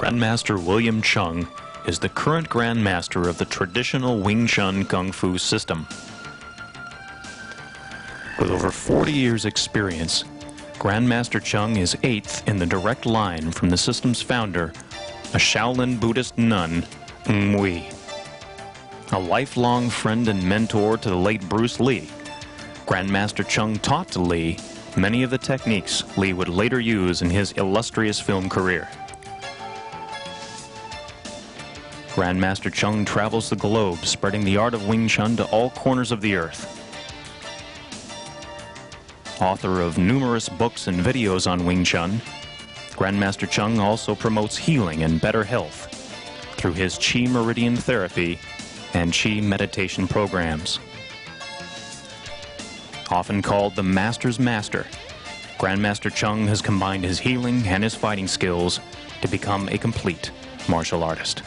Grandmaster William Chung is the current Grandmaster of the traditional Wing Chun Kung Fu system. With over 40 years' experience, Grandmaster Chung is 8th in the direct line from the system's founder, a Shaolin Buddhist nun, Wi. A lifelong friend and mentor to the late Bruce Lee, Grandmaster Chung taught to Lee many of the techniques Lee would later use in his illustrious film career. Grandmaster Chung travels the globe, spreading the art of Wing Chun to all corners of the earth. Author of numerous books and videos on Wing Chun, Grandmaster Chung also promotes healing and better health through his Chi Meridian Therapy and Chi meditation programs. Often called the Master's Master, Grandmaster Chung has combined his healing and his fighting skills to become a complete martial artist.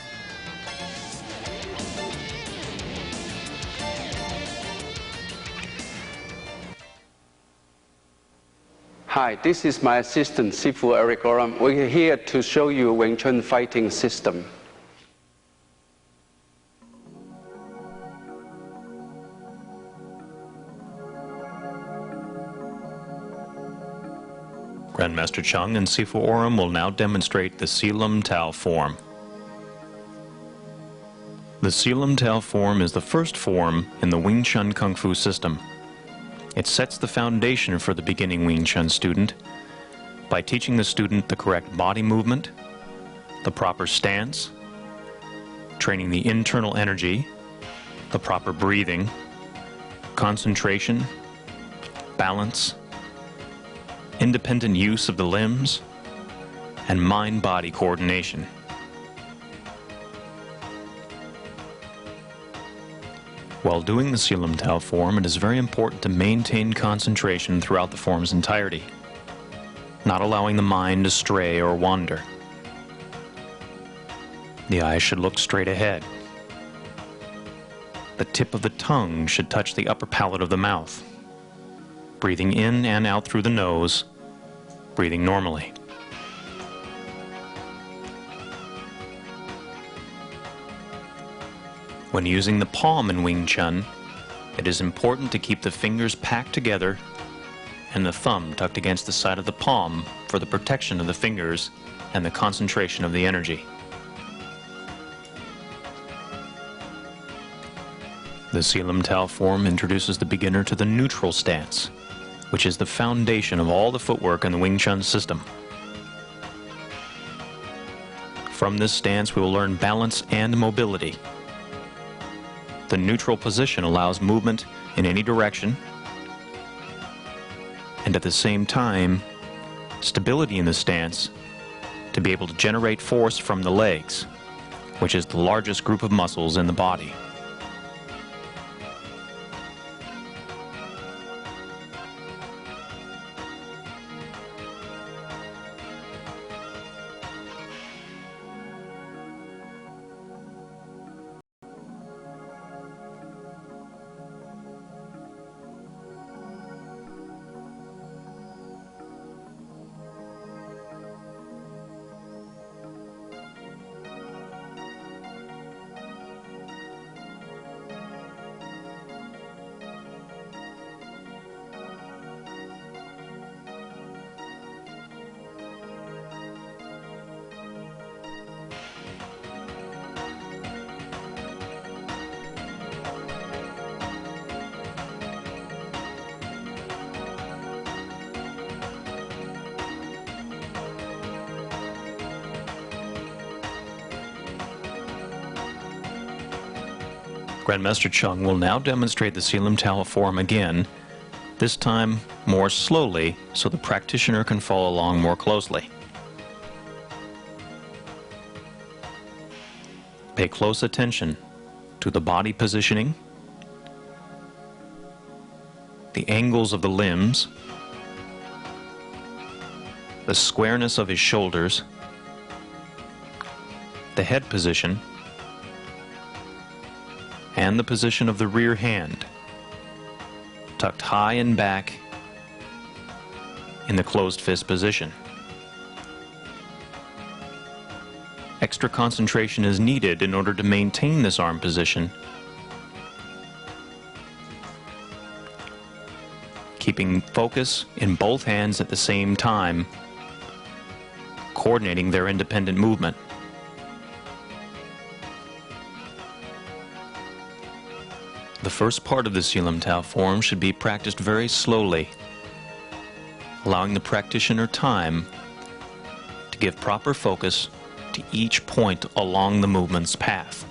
Hi, this is my assistant, Sifu Eric Oram. We're here to show you Wing Chun fighting system. Grandmaster Chung and Sifu Oram will now demonstrate the Silam Tao form. The Silam Tao form is the first form in the Wing Chun Kung Fu system. It sets the foundation for the beginning Wing Chun student by teaching the student the correct body movement, the proper stance, training the internal energy, the proper breathing, concentration, balance, independent use of the limbs, and mind-body coordination. While doing the Silam Tao form, it is very important to maintain concentration throughout the form's entirety, not allowing the mind to stray or wander. The eyes should look straight ahead. The tip of the tongue should touch the upper palate of the mouth, breathing in and out through the nose, breathing normally. When using the palm in Wing Chun, it is important to keep the fingers packed together and the thumb tucked against the side of the palm for the protection of the fingers and the concentration of the energy. The Silam Tao form introduces the beginner to the neutral stance, which is the foundation of all the footwork in the Wing Chun system. From this stance, we will learn balance and mobility. The neutral position allows movement in any direction, and at the same time, stability in the stance to be able to generate force from the legs, which is the largest group of muscles in the body. Grandmaster Chung will now demonstrate the Silam Tao form again, this time more slowly so the practitioner can follow along more closely. Pay close attention to the body positioning, the angles of the limbs, the squareness of his shoulders, the head position, and the position of the rear hand, tucked high and back in the closed fist position. extra concentration is needed in order to maintain this arm position, keeping focus in both hands at the same time, coordinating their independent movement. The first part of the Silam-Tau form should be practiced very slowly, allowing the practitioner time to give proper focus to each point along the movement's path.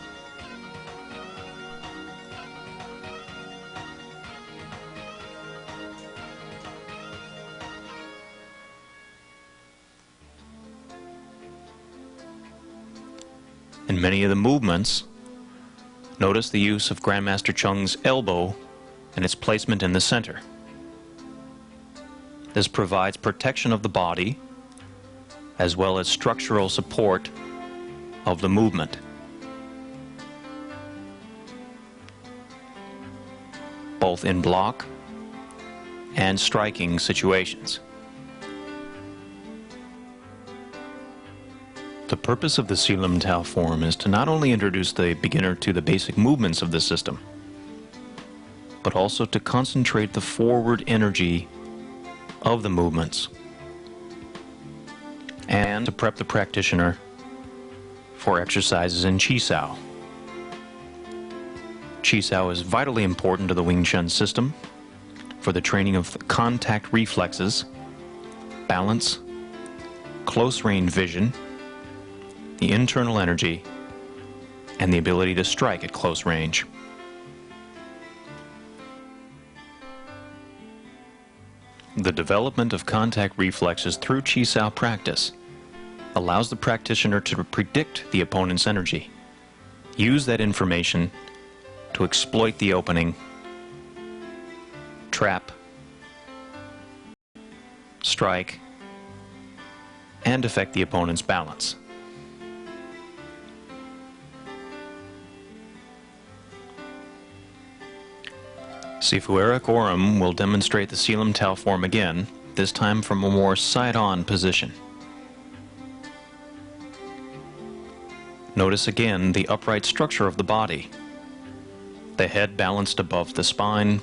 In many of the movements, notice the use of Grandmaster Chung's elbow and its placement in the center. This provides protection of the body as well as structural support of the movement. Both in block and striking situations. The purpose of the Silam-Tau form is to not only introduce the beginner to the basic movements of the system, but also to concentrate the forward energy of the movements and to prep the practitioner for exercises in Chi-Sao. Chi-Sao is vitally important to the Wing Chun system for the training of contact reflexes, balance, close-range vision, the internal energy, and the ability to strike at close range. The development of contact reflexes through Chi-Sao practice allows the practitioner to predict the opponent's energy, use that information to exploit the opening, trap, strike, and affect the opponent's balance. Sifu Eric Oram will demonstrate the Silam-Tau form again, this time from a more side-on position. Notice again the upright structure of the body. The head balanced above the spine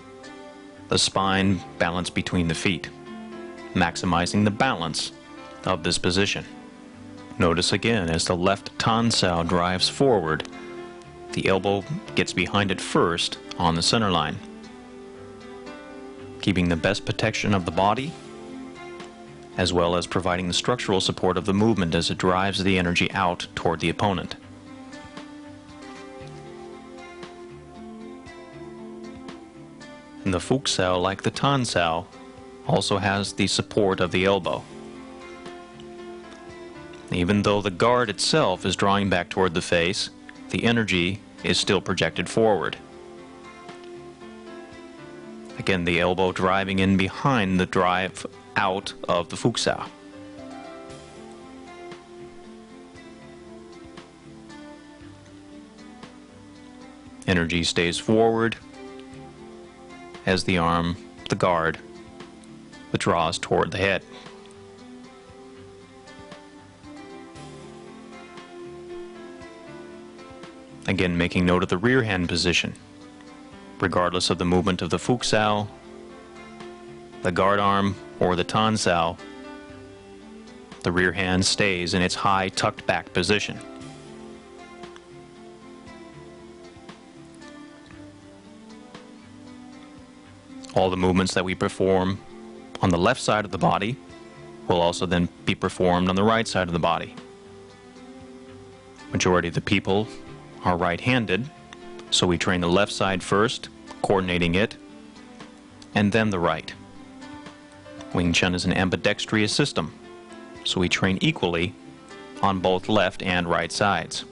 balanced between the feet, maximizing the balance of this position. Notice again as the left Tan Sao drives forward, the elbow gets behind it first on the center line, keeping the best protection of the body, as well as providing the structural support of the movement as it drives the energy out toward the opponent. And the Fuq Sao, like the Tan Sao, also has the support of the elbow. Even though the guard itself is drawing back toward the face, the energy is still projected forward. Again, the elbow driving in behind the drive out of the Fuq Sao. Energy stays forward as the arm, the guard, withdraws toward the head. Again, making note of the rear hand position. Regardless of the movement of the Fuq Sao, the guard arm, or the Tan Sao, the rear hand stays in its high tucked back position. All the movements that we perform on the left side of the body will also then be performed on the right side of the body. Majority of the people are right-handed, so we train the left side first, coordinating it, and then the right. Wing Chun is an ambidextrous system, so we train equally on both left and right sides.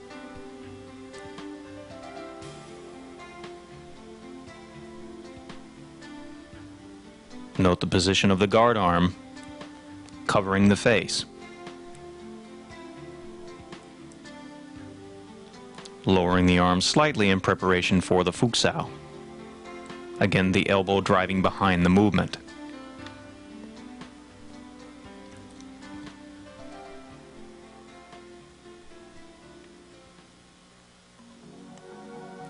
Note the position of the guard arm covering the face. Lowering the arm slightly in preparation for the Fuq Sao. Again, the elbow driving behind the movement.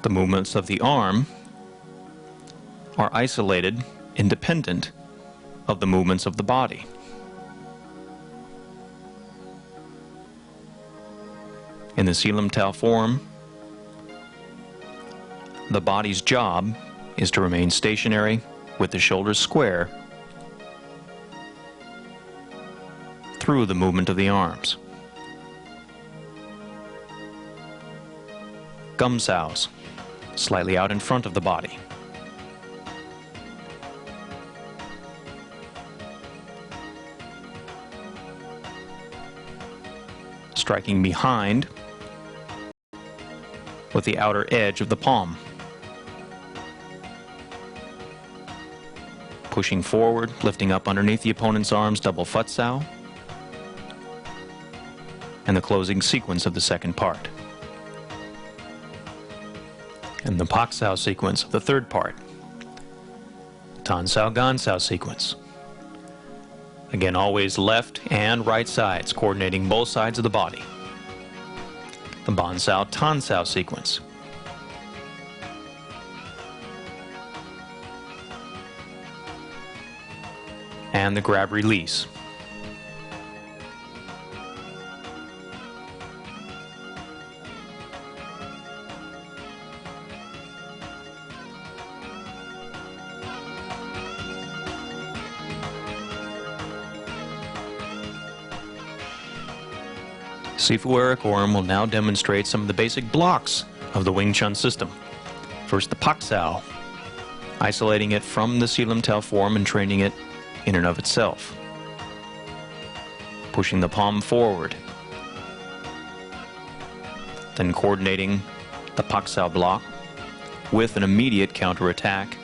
The movements of the arm are isolated, independent of the movements of the body. In the Selim-Tau form, the body's job is to remain stationary with the shoulders square through the movement of the arms. Gum-sows, slightly out in front of the body. Striking behind with the outer edge of the palm. Pushing forward, lifting up underneath the opponent's arms, double futsal. And the closing sequence of the second part. And the pak-sao sequence of the third part. Tan-sao, gan-sao sequence. Again, always left and right sides, coordinating both sides of the body. The ban-sao, tan-sao sequence. And the grab release. Sifu Eric Oram will now demonstrate some of the basic blocks of the Wing Chun system. First, the pak-sao, isolating it from the Selim-Tau form and training it in and of itself. Pushing the palm forward. Then coordinating the pak-sao block with an immediate counterattack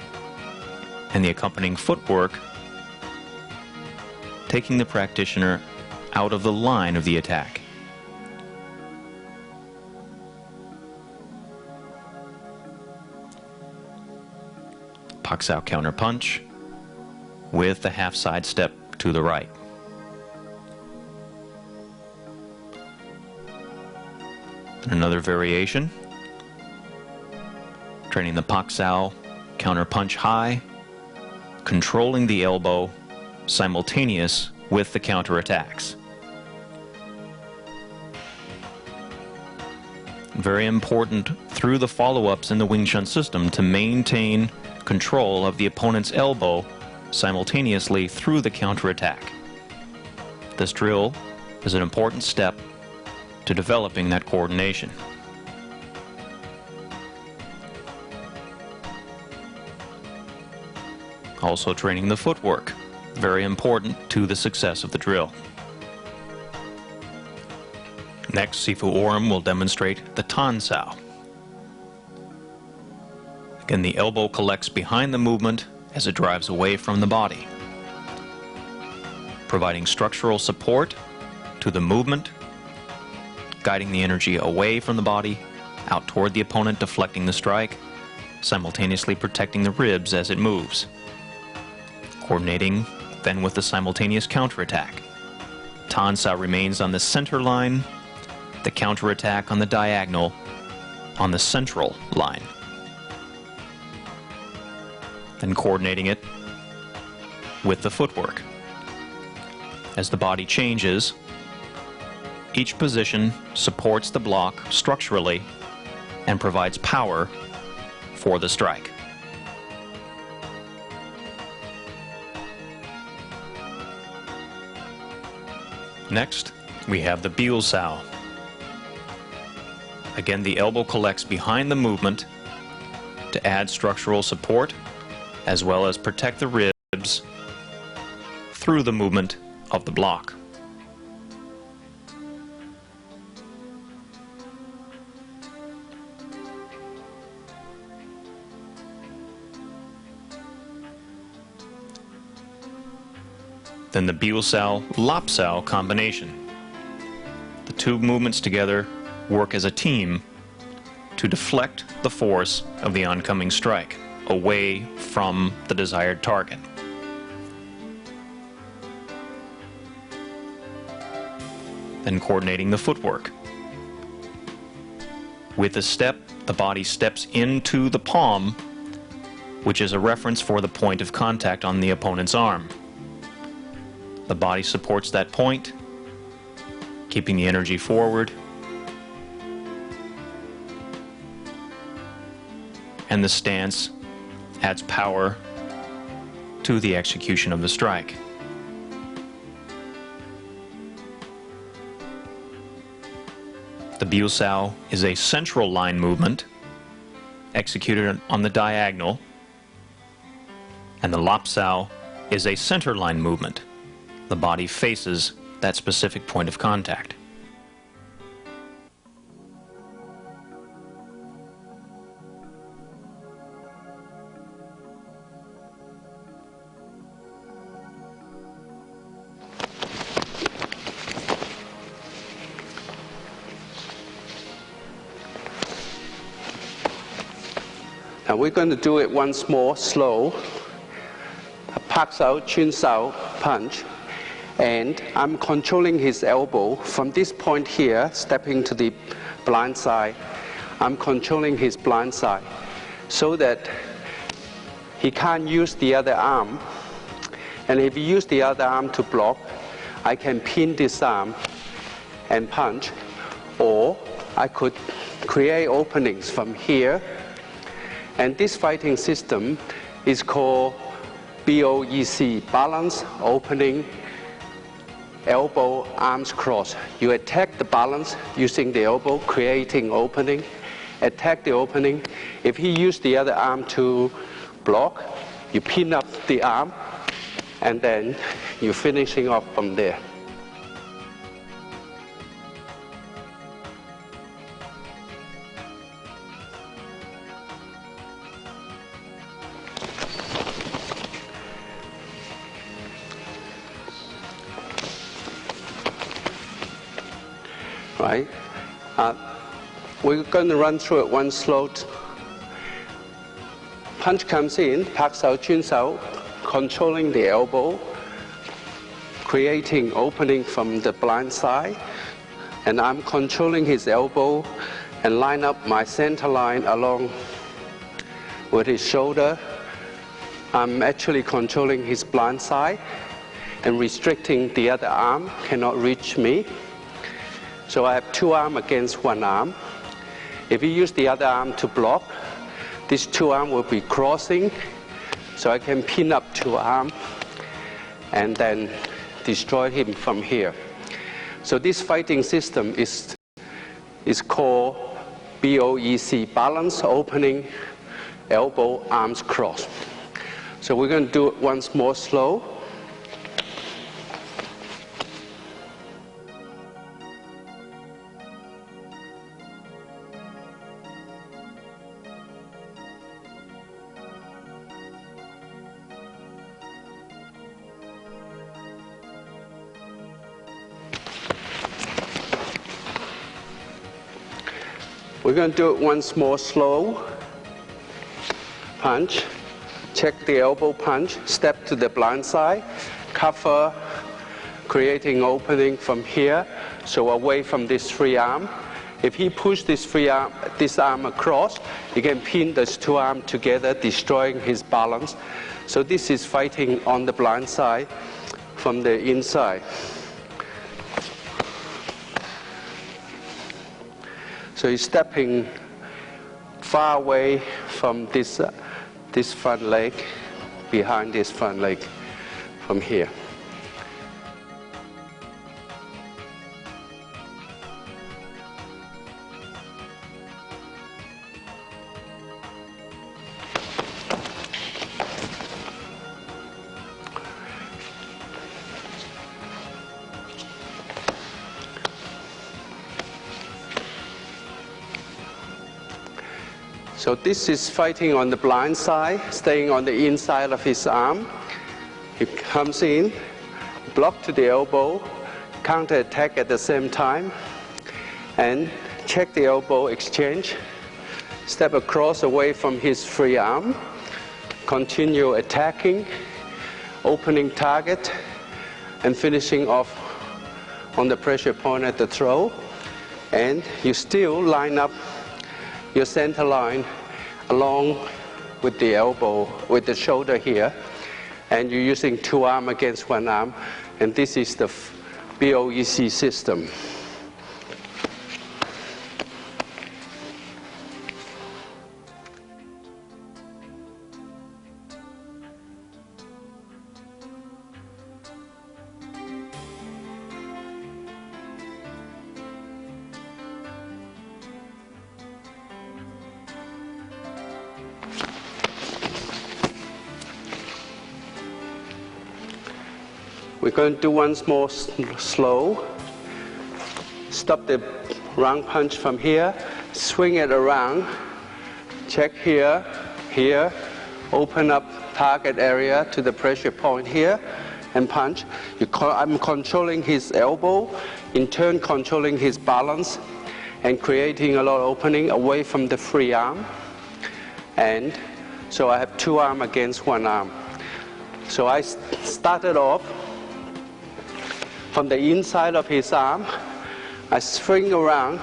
and the accompanying footwork, taking the practitioner out of the line of the attack. Pak-sao counter punch with the half side step to the right. And another variation, training the pak-sao counter punch high, controlling the elbow simultaneous with the counter attacks. Very important through the follow-ups in the Wing Chun system to maintain control of the opponent's elbow simultaneously through the counterattack. This drill is an important step to developing that coordination. Also training the footwork, very important to the success of the drill. Next, Sifu Oram will demonstrate the tan-sao. Again, the elbow collects behind the movement as it drives away from the body, providing structural support to the movement, guiding the energy away from the body, out toward the opponent, deflecting the strike, simultaneously protecting the ribs as it moves. Coordinating then with the simultaneous counterattack. Tan-sao remains on the center line, the counterattack on the diagonal, on the central line. Then coordinating it with the footwork. As the body changes, each position supports the block structurally and provides power for the strike. Next, we have the biu-sao. Again, the elbow collects behind the movement to add structural support as well as protect the ribs through the movement of the block. Then the biu-sao, lap-sao combination. The two movements together work as a team to deflect the force of the oncoming strike away from the desired target. Then coordinating the footwork with a step the body steps into the palm, which is a reference for the point of contact on the opponent's arm. The body supports that point, keeping the energy forward, and the stance adds power to the execution of the strike. The biu sao is a central line movement executed on the diagonal, and the lap sao is a center line movement. The body faces that specific point of contact. Now we're going to do it once more, slow. A pak sao, chun sao punch. And I'm controlling his elbow from this point here, stepping to the blind side. I'm controlling his blind side so that he can't use the other arm. And if he uses the other arm to block, I can pin this arm and punch. Or I could create openings from here. And this fighting system is called BOEC, balance, opening, elbow, arms cross. You attack the balance using the elbow, creating opening, attack the opening. If he used the other arm to block, you pin up the arm, and then you're finishing off from there. Right? We're going to run through it one slow. Punch comes in, pak sao, chun sao, controlling the elbow, creating opening from the blind side, and I'm controlling his elbow and line up my center line along with his shoulder. I'm actually controlling his blind side and restricting the other arm, cannot reach me. So I have two arms against one arm. If you use the other arm to block, these two arms will be crossing, so I can pin up two arms and then destroy him from here. So this fighting system is called BOEC, balance, opening, elbow, arms cross. So we're going to do it once more slow. We're going to do it once more slow. Punch, check the elbow punch, step to the blind side, cover, creating opening from here, so away from this free arm. If he pushes this arm across, you can pin those two arms together, destroying his balance. So this is fighting on the blind side from the inside. So he's stepping far away from this front leg, behind this front leg, from here. So this is fighting on the blind side, staying on the inside of his arm. He comes in, block to the elbow, counter attack at the same time, and check the elbow exchange, step across away from his free arm, continue attacking, opening target, and finishing off on the pressure point at the throw. And you still line up your center line along with the elbow, with the shoulder here, and you're using 2 arms against 1 arm, and this is the BOEC system. We're going to do once more slow. Stop the round punch from here, swing it around, check here, here, open up target area to the pressure point here, and punch. I'm controlling his elbow, in turn controlling his balance, and creating a lot of opening away from the free arm. And so I have 2 arms against 1 arm. So I started off from the inside of his arm. I swing around,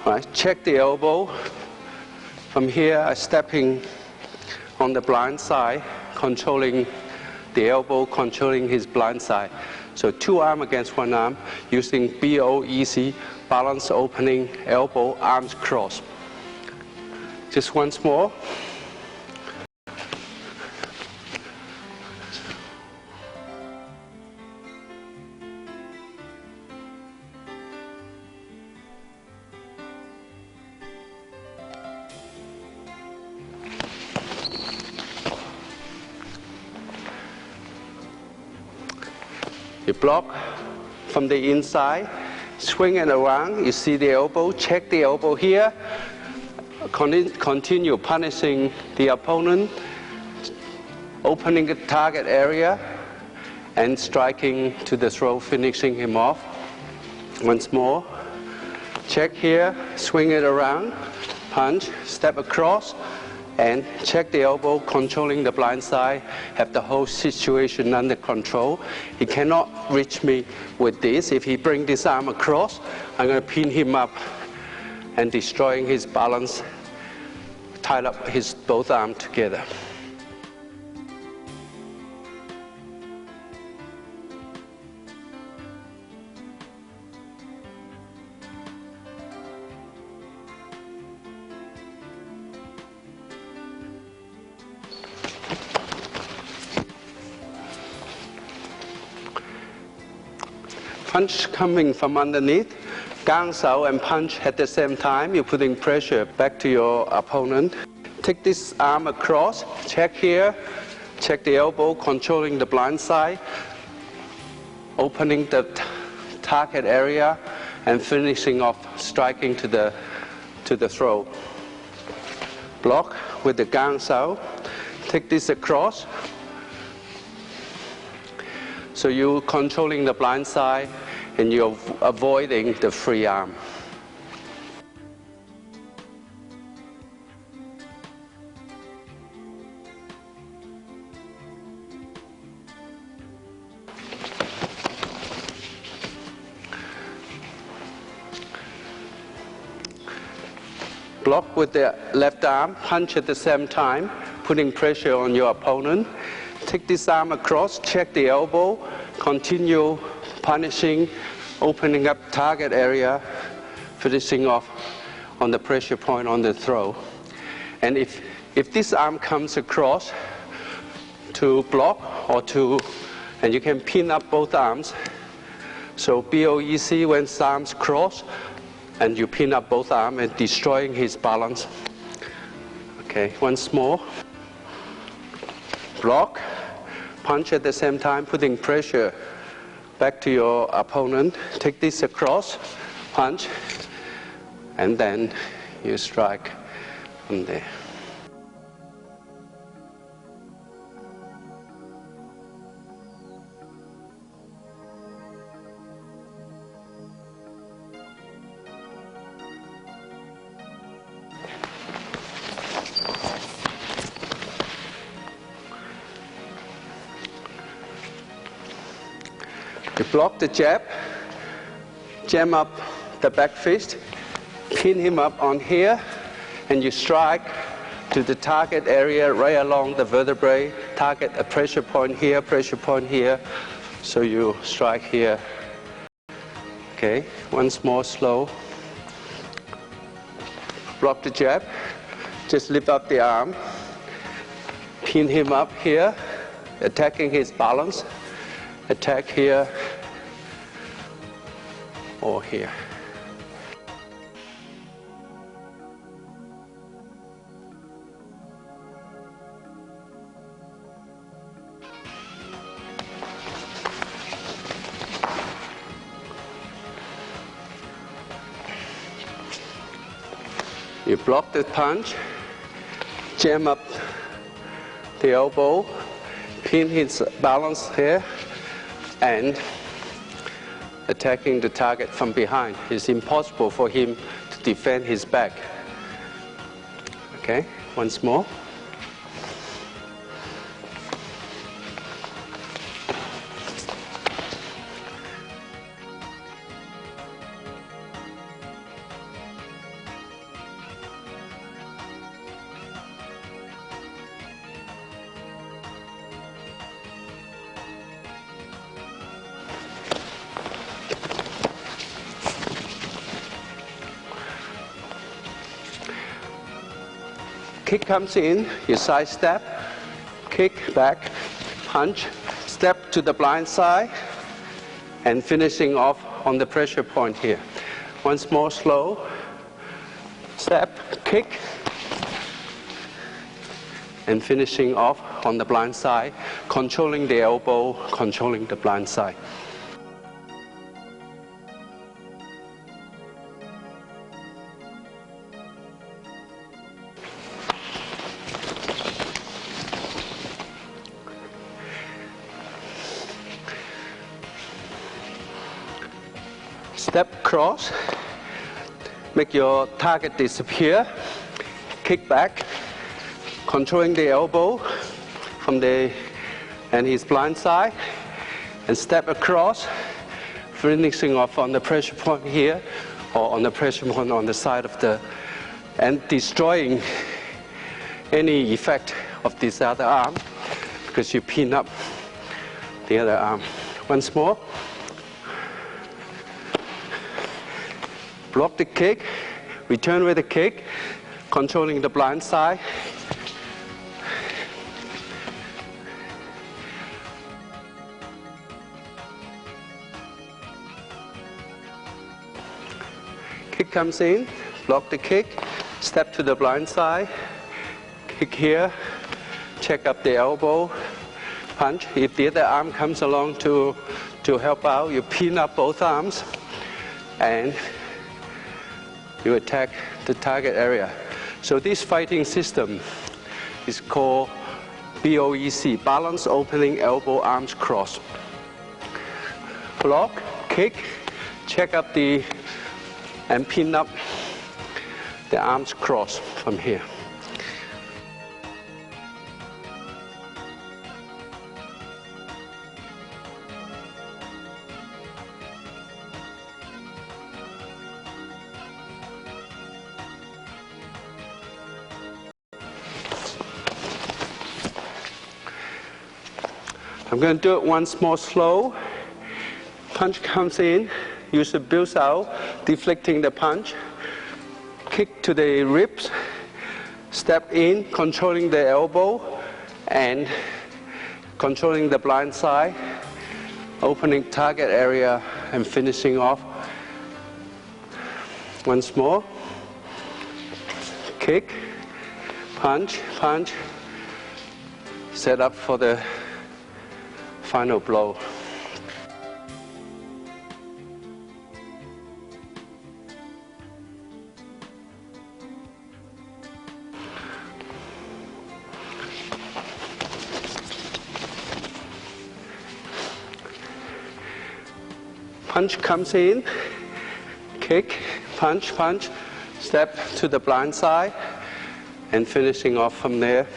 I check the elbow. From here, I stepping on the blind side, controlling the elbow, controlling his blind side. So 2 arms against 1 arm, using BOEC, balance opening, elbow, arms cross. Just once more. You block from the inside, swing it around, you see the elbow, check the elbow here, continue punishing the opponent, opening the target area, and striking to the throat, finishing him off. Once more, check here, swing it around, punch, step across, and check the elbow, controlling the blind side, have the whole situation under control. He cannot reach me with this. If he brings this arm across, I'm going to pin him up and destroying his balance, tied up his both arms together. Punch coming from underneath, gang sao and punch at the same time. You're putting pressure back to your opponent. Take this arm across, check here, check the elbow, controlling the blind side, opening the target area, and finishing off, striking to the throat. Block with the gang sao. Take this across. So you're controlling the blind side and you're avoiding the free arm. Block with the left arm, punch at the same time, putting pressure on your opponent. Take this arm across, check the elbow, continue punishing, opening up target area, finishing off on the pressure point on the throat. And if this arm comes across to block or and you can pin up both arms. So BOEC when arms cross and you pin up both arms and destroying his balance. Okay, once more. Block, punch at the same time, putting pressure back to your opponent. Take this across, punch, and then you strike from there. You block the jab, jam up the back fist, pin him up on here, and you strike to the target area right along the vertebrae. Target a pressure point here, so you strike here. Okay, once more slow. Block the jab, just lift up the arm, pin him up here, attacking his balance, attack here or here. You block the punch, jam up the elbow, pin his balance here, and attacking the target from behind. It's impossible for him to defend his back. Okay, once more. Kick comes in, you side step, kick back, punch, step to the blind side, and finishing off on the pressure point here. Once more slow, step, kick, and finishing off on the blind side, controlling the elbow, controlling the blind side. Step cross, make your target disappear, kick back, controlling the elbow from and his blind side, and step across, finishing off on the pressure point here, or on the pressure point on the side of and destroying any effect of this other arm, because you pin up the other arm. Once more. Block the kick, return with the kick, controlling the blind side. Kick comes in, block the kick, step to the blind side, kick here, check up the elbow, punch. If the other arm comes along to help out, you pin up both arms and you attack the target area. So this fighting system is called BOEC, Balance Opening Elbow Arms Cross. Block, kick, check up and pin up the arms cross from here. I'm going to do it once more slow. Punch comes in, use the bills out, deflecting the punch. Kick to the ribs, step in, controlling the elbow, and controlling the blind side, opening target area, and finishing off. Once more. Kick, punch, punch, set up for the final blow. Punch comes in, kick, punch, punch, step to the blind side, and finishing off from there.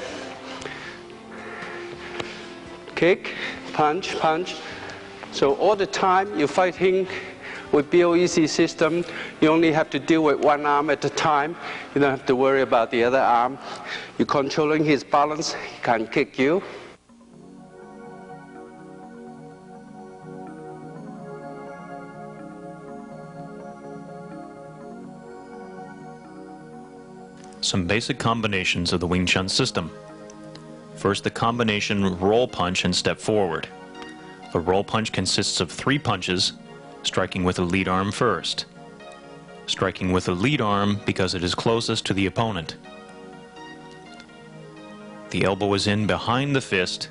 Kick, punch, punch. So all the time you're fighting With BOEC system, you only have to deal with one arm at a time. You don't have to worry about the other arm. You're controlling his balance, he can't kick you. Some basic combinations of the Wing Chun system. First, the combination roll punch and step forward. The roll punch consists of 3 punches, striking with the lead arm first. Striking with the lead arm because it is closest to the opponent. The elbow is in behind the fist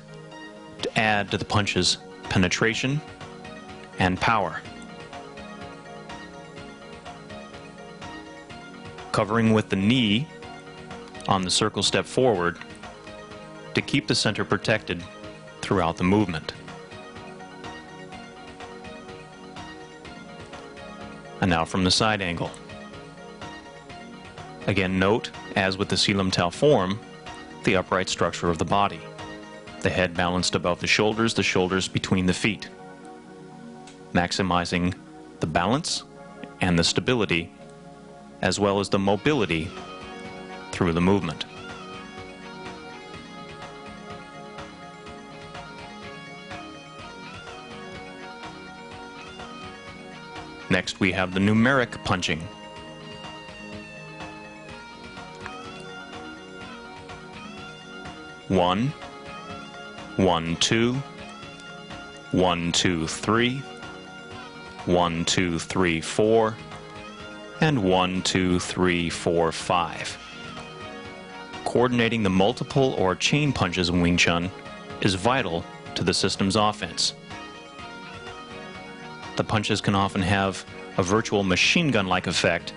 to add to the punch's penetration and power. Covering with the knee on the circle step forward to keep the center protected throughout the movement. And now from the side angle. Again, note, as with the WINGCHUN form, the upright structure of the body. The head balanced above the shoulders between the feet. Maximizing the balance and the stability, as well as the mobility through the movement. Next, we have the numeric punching. One, 1, 2, 1, 2, 3, 1, 2, 3, 4, and 1, 2, 3, 4, 5. Coordinating the multiple or chain punches in Wing Chun is vital to the system's offense. The punches can often have a virtual machine gun-like effect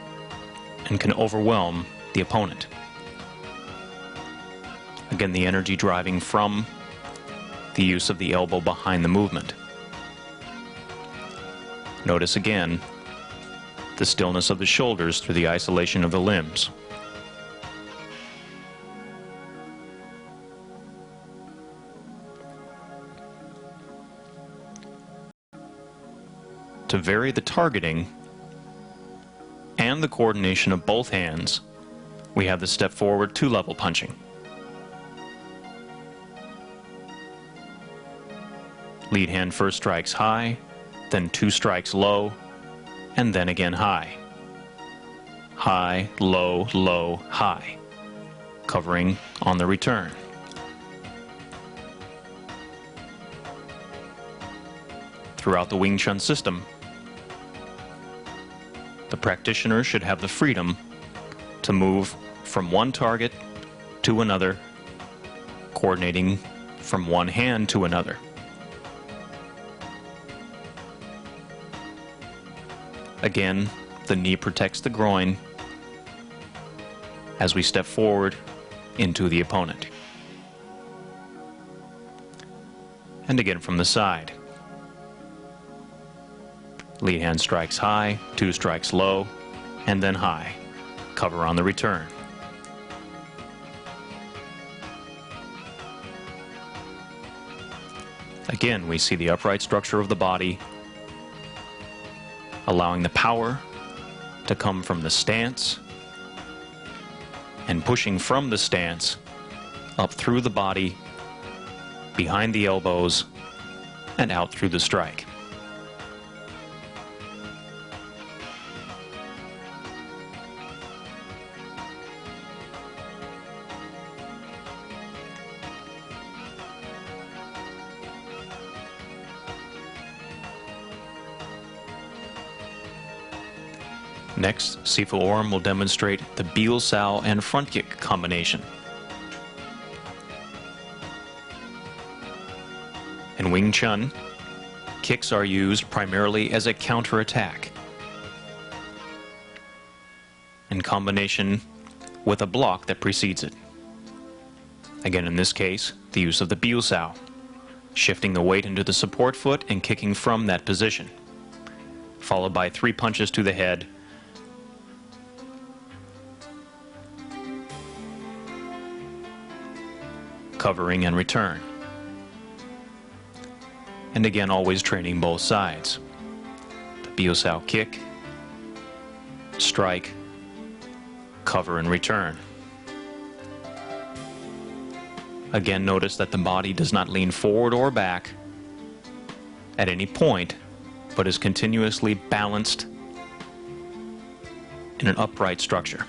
and can overwhelm the opponent. Again, the energy driving from the use of the elbow behind the movement. Notice again the stillness of the shoulders through the isolation of the limbs. To vary the targeting and the coordination of both hands, we have the step forward 2-level punching. Lead hand first strikes high, then 2 strikes low, and then again high. High, low, low, high, covering on the return. Throughout the Wing Chun system, the practitioner should have the freedom to move from one target to another, coordinating from one hand to another. Again, the knee protects the groin as we step forward into the opponent. And again from the side. Lead hand strikes high, 2 strikes low, and then high. Cover on the return. Again, we see the upright structure of the body, allowing the power to come from the stance and pushing from the stance up through the body, behind the elbows, and out through the strike. Next, Sifu Orm will demonstrate the Biel Sao and front kick combination. In Wing Chun, kicks are used primarily as a counterattack, in combination with a block that precedes it. Again, in this case, the use of the Biel Sao, shifting the weight into the support foot and kicking from that position, followed by 3 punches to the head, covering and return. And again, always training both sides. The Biosao kick, strike, cover and return. Again, notice that the body does not lean forward or back at any point, but is continuously balanced in an upright structure.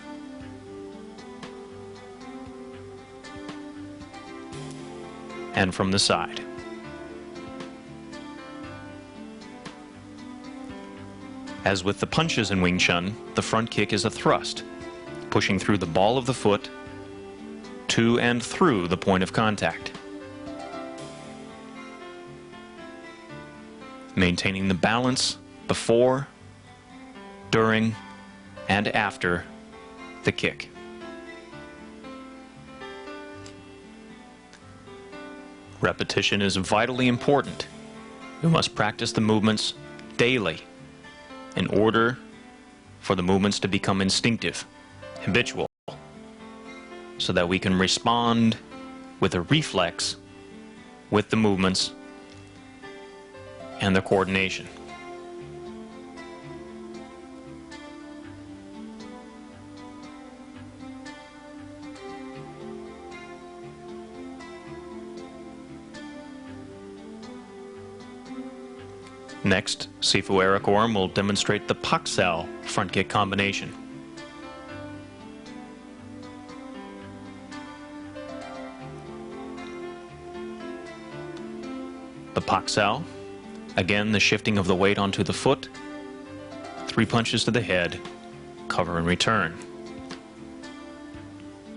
And from the side. As with the punches in Wing Chun, the front kick is a thrust, pushing through the ball of the foot to and through the point of contact, maintaining the balance before, during, and after the kick. Repetition is vitally important. We must practice the movements daily in order for the movements to become instinctive, habitual, so that we can respond with a reflex with the movements and the coordination. Next, Sifu Eric Orm will demonstrate the Paksao front kick combination. The Paksao, again the shifting of the weight onto the foot, 3 punches to the head, cover and return.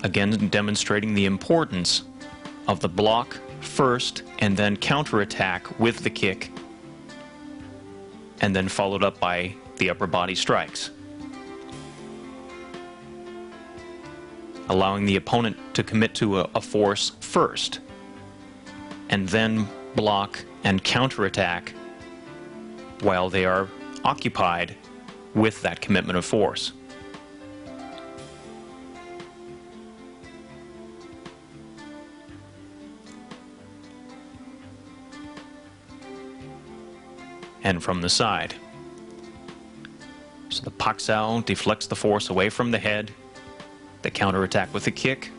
Again demonstrating the importance of the block first and then counterattack with the kick, and then followed up by the upper body strikes. Allowing the opponent to commit to a force first, and then block and counterattack while they are occupied with that commitment of force. And from the side. So the Paksao deflects the force away from the head, the counterattack with the kick,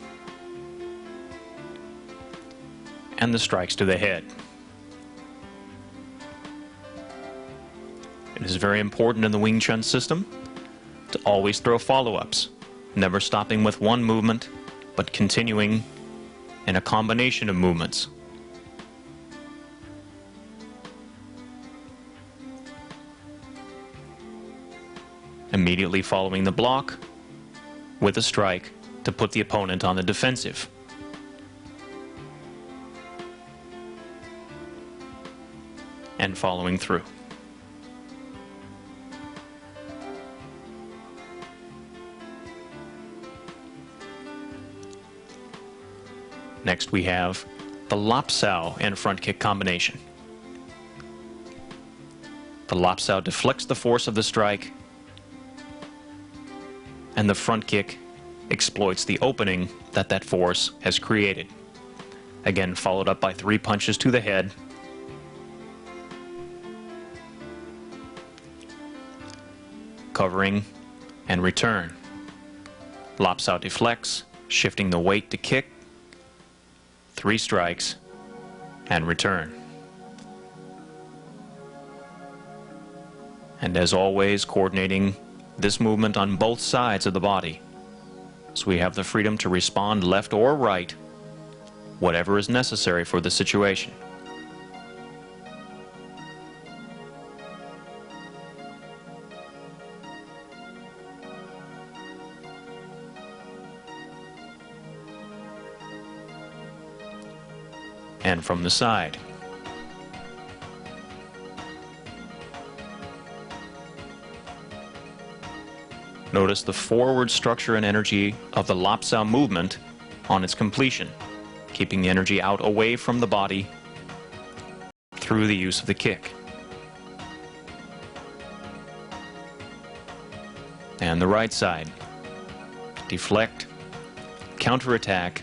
and the strikes to the head. It is very important in the Wing Chun system to always throw follow-ups, never stopping with one movement, but continuing in a combination of movements. Immediately following the block with a strike to put the opponent on the defensive. And following through. Next we have the Lapsao and front kick combination. The Lapsao deflects the force of the strike, and the front kick exploits the opening that that force has created. Again, followed up by 3 punches to the head, covering and return. Lapsao deflects, shifting the weight to kick, 3 strikes, and return. And as always, coordinating this movement on both sides of the body, so we have the freedom to respond left or right, whatever is necessary for the situation. And from the side. Notice the forward structure and energy of the Lapsao movement on its completion, keeping the energy out away from the body through the use of the kick. And the right side. Deflect, counterattack,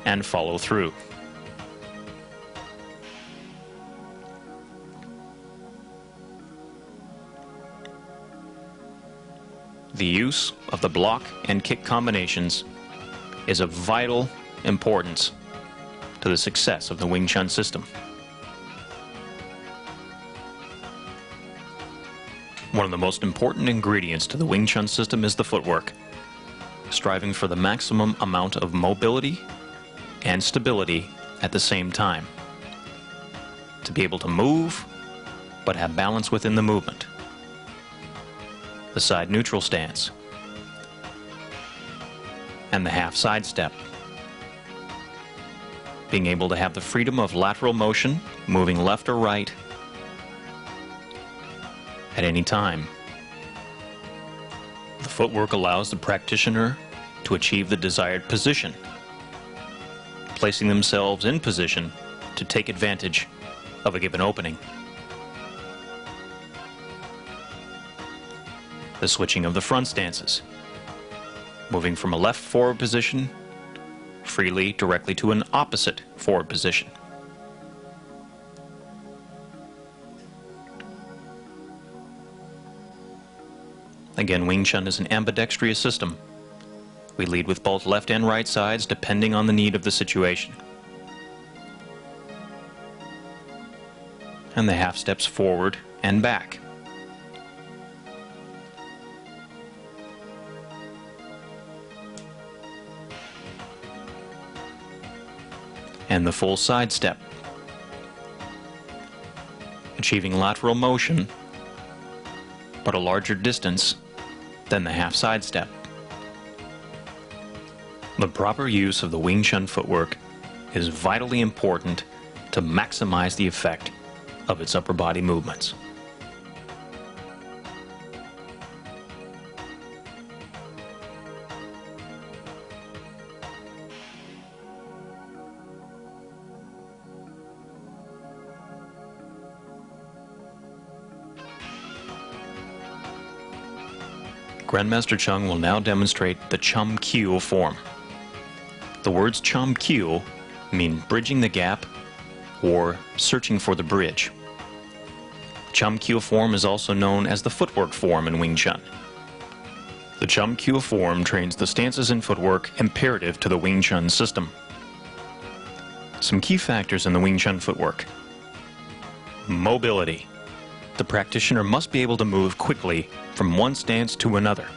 and follow through. the use of the block and kick combinations is of vital importance to the success of the Wing Chun system. One of the most important ingredients to the Wing Chun system is the footwork, striving for the maximum amount of mobility and stability at the same time, to be able to move but have balance within the movement. The side neutral stance and the half side step, being able to have the freedom of lateral motion, moving left or right at any time. The footwork allows the practitioner to achieve the desired position, placing themselves in position to take advantage of a given opening. The switching of the front stances, moving from a left forward position freely directly to an opposite forward position. Again, Wing Chun is an ambidextrous system. We lead with both left and right sides depending on the need of the situation. And the half steps forward and back. And the full side step, achieving lateral motion but a larger distance than the half side step. The proper use of the Wing Chun footwork is vitally important to maximize the effect of its upper body movements. Grandmaster Chung will now demonstrate the Chum Kyu form. The words Chum Kyu mean bridging the gap or searching for the bridge. Chum Kyu form is also known as the footwork form in Wing Chun. The Chum Kyu form trains the stances and footwork imperative to the Wing Chun system. Some key factors in the Wing Chun footwork. Mobility. The practitioner must be able to move quickly from one stance to another.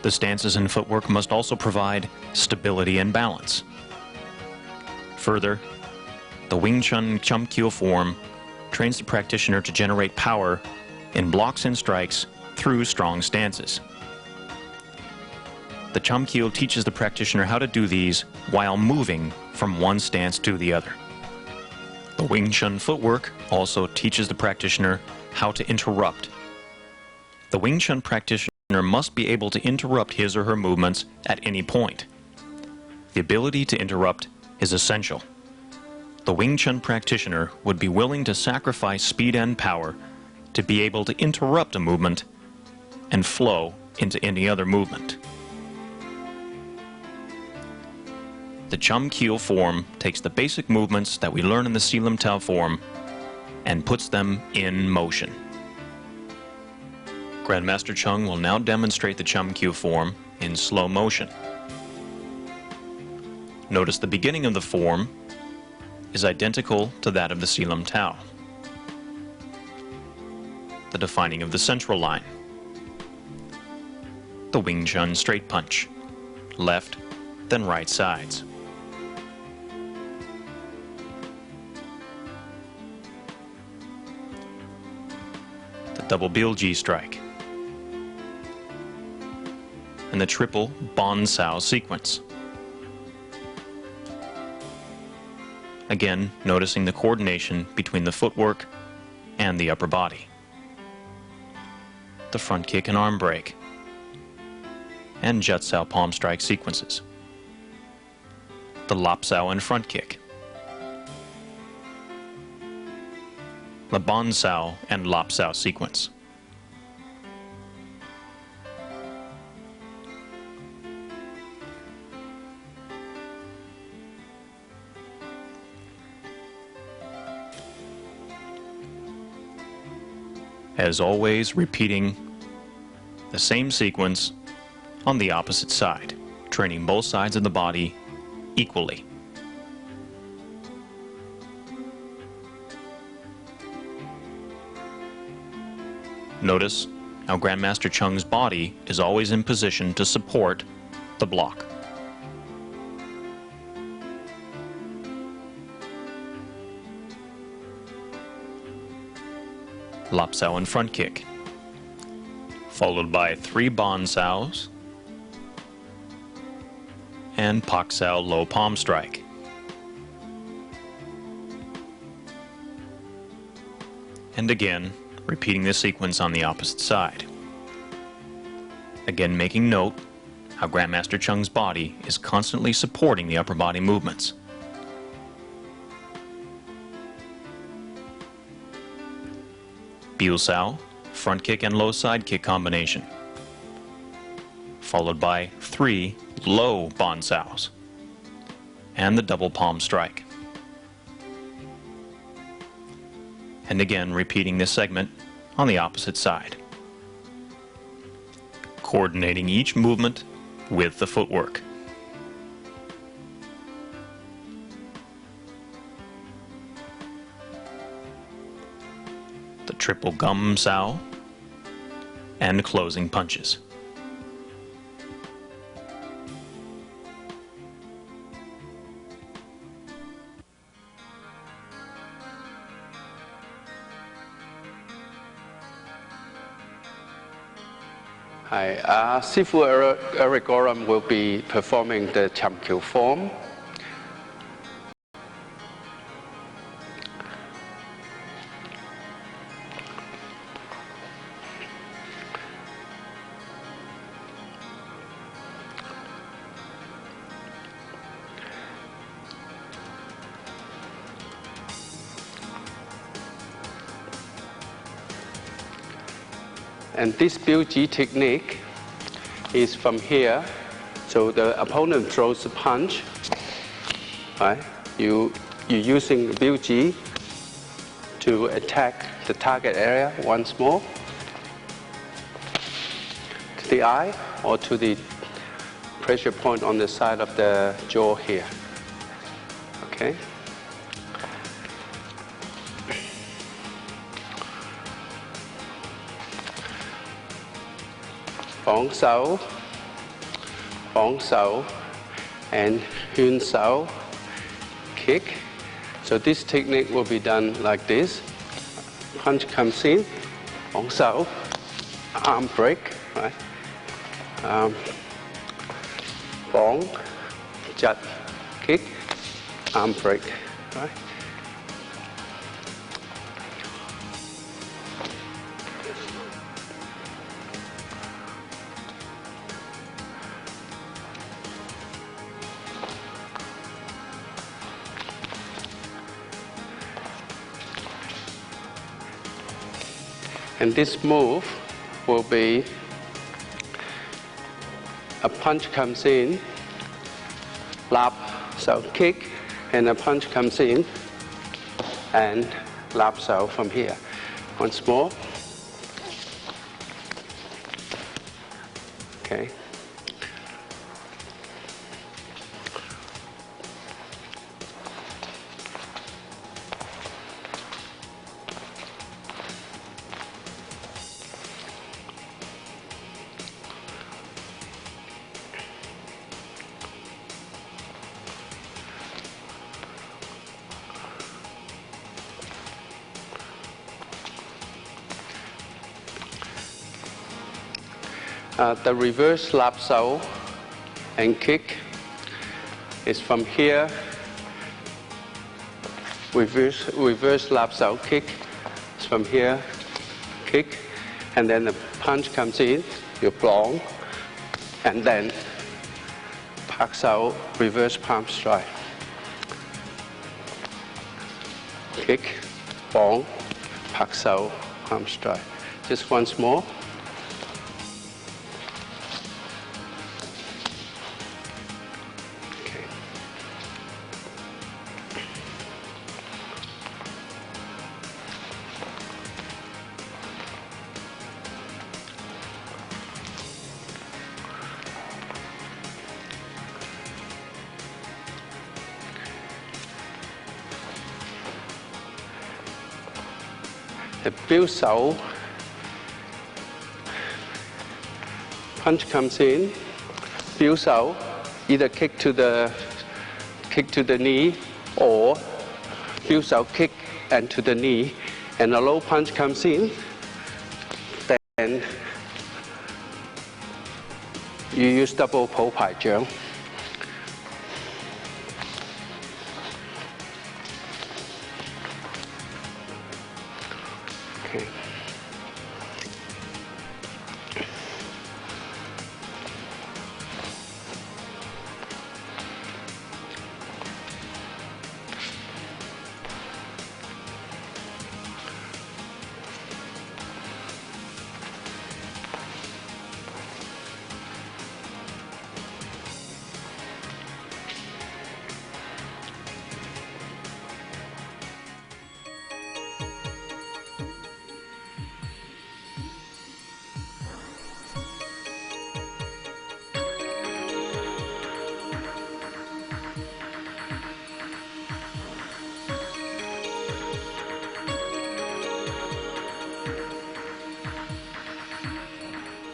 The stances and footwork must also provide stability and balance. Further, the Wing Chun Chum Kyu form trains the practitioner to generate power in blocks and strikes through strong stances. The Chum Kyu teaches the practitioner how to do these while moving from one stance to the other. The Wing Chun footwork also teaches the practitioner how to interrupt. The Wing Chun practitioner must be able to interrupt his or her movements at any point. The ability to interrupt is essential. The Wing Chun practitioner would be willing to sacrifice speed and power to be able to interrupt a movement and flow into any other movement. The Chum Kyu form takes the basic movements that we learn in the WINGCHUN form and puts them in motion. Grandmaster Chung will now demonstrate the Chum Kyu form in slow motion. Notice the beginning of the form is identical to that of the WINGCHUN. The defining of the central line. The Wing Chun straight punch. Left, then right sides. The double Bilji strike. And the triple Bon Sao sequence. Again, noticing the coordination between the footwork and the upper body. The front kick and arm break. And Jut Sao palm strike sequences. The Lop Sao and front kick. The Bon Sao and Lop Sao sequence. As always, repeating the same sequence on the opposite side, training both sides of the body equally. Notice how Grandmaster Chung's body is always in position to support the block. Lap Sao and front kick, followed by 3 Bon Saos and Pak Sao low palm strike. And again, repeating this sequence on the opposite side. Again, making note how Grandmaster Chung's body is constantly supporting the upper body movements. Biu Sao, front kick and low side kick combination, followed by 3 low Bon Saos and the double palm strike. And again, repeating this segment on the opposite side, coordinating each movement with the footwork. The triple Gum Sao and closing punches. Hi, Sifu Eric Gorham will be performing the Cham Kyu form. And this Biu Ji technique is from here. So the opponent throws a punch, right? You're using Biu Ji to attack the target area once more, to the eye or to the pressure point on the side of the jaw here. Okay. Bóng Sao, and Hyun Sao kick. So this technique will be done like this. Punch comes in, Bóng Sao, arm break, right? Bóng, Jat, kick, arm break, right? And this move will be a punch comes in, lap, so kick, and a punch comes in, and lap, so from here. Once more. Okay. The reverse lap sao and kick is from here. Reverse lap sao kick is from here. Kick, and then the punch comes in. You block, and then pak sao reverse palm strike. Kick, bong, pak sao palm strike. Just once more. the bill sao punch comes in, bill sao either kick to the knee or bill sao kick and to the knee, and a low punch comes in, then you use double po pai jiang. Okay.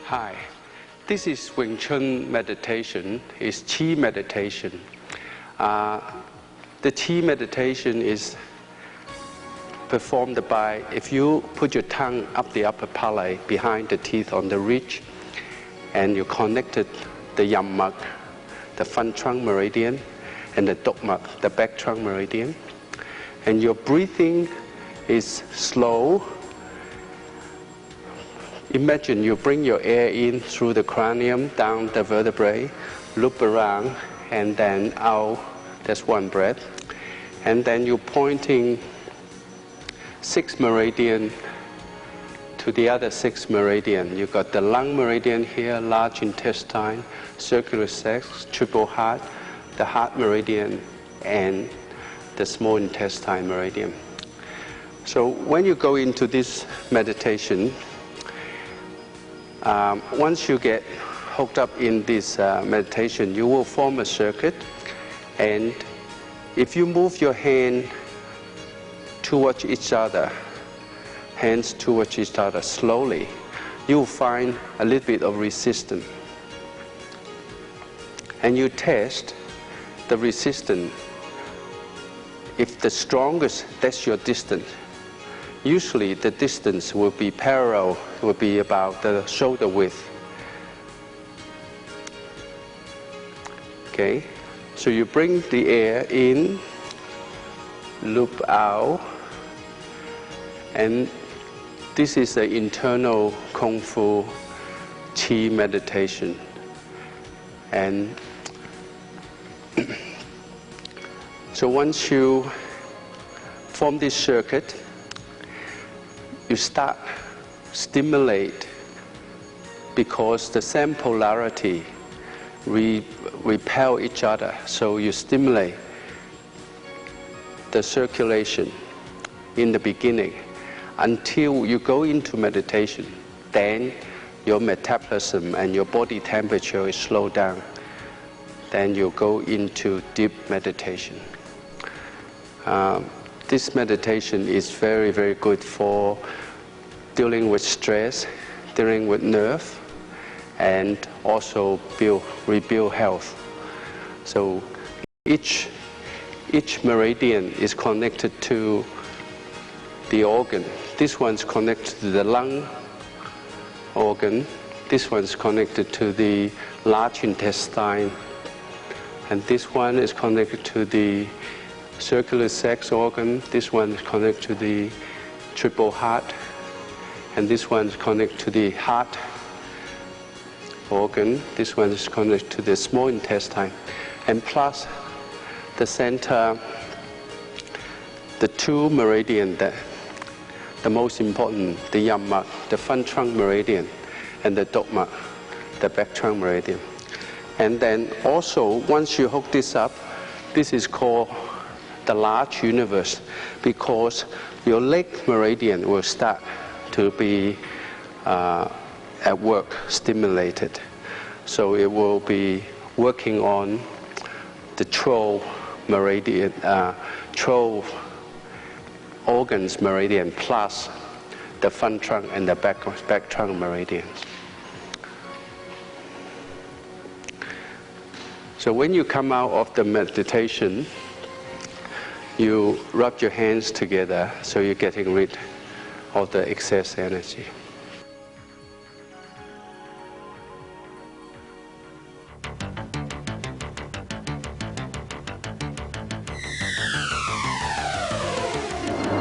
Hi, this is Wing Chun meditation. It's Qi meditation. The Qi meditation is performed by, if you put your tongue up the upper palate behind the teeth on the ridge, and you connected the yam mak, the front trunk meridian, and the dok mak, the back trunk meridian, and your breathing is slow. Imagine you bring your air in through the cranium, down the vertebrae, loop around, and then out. That's one breath. And then you're pointing 6 meridian to the other 6 meridian. You've got the lung meridian here, large intestine, circular sac, triple heart, the heart meridian, and the small intestine meridian. So when you go into this meditation, once you get hooked up in this meditation, you will form a circuit, and if you move your hand towards each other, hands towards each other slowly, you'll find a little bit of resistance. And you test the resistance. If the strongest, that's your distance. Usually the distance will be parallel, will be about the shoulder width. Okay, so you bring the air in, loop out, and this is the internal Kung Fu Qi meditation. And so once you form this circuit, you start stimulate, because the same polarity repel each other. So you stimulate the circulation in the beginning until you go into meditation. Then your metabolism and your body temperature is slowed down. Then you go into deep meditation. This meditation is very, very good for dealing with stress, dealing with nerve, and also rebuild health. So each meridian is connected to the organ. This one's connected to the lung organ. This one's connected to the large intestine. And this one is connected to the circular sac organ. This one is connected to the triple heart. And this one is connected to the heart organ. This one is connected to the small intestine. And plus the center, the 2 meridian, the most important, the yam mak, the front trunk meridian, and the dok mak, the back trunk meridian. And then also, once you hook this up, this is called the large universe, because your leg meridian will start to be at work, stimulated. So it will be working on the 12 meridian, 12 organs meridian plus the front trunk and the back trunk meridians. So when you come out of the meditation, you rub your hands together so you're getting rid of the excess energy.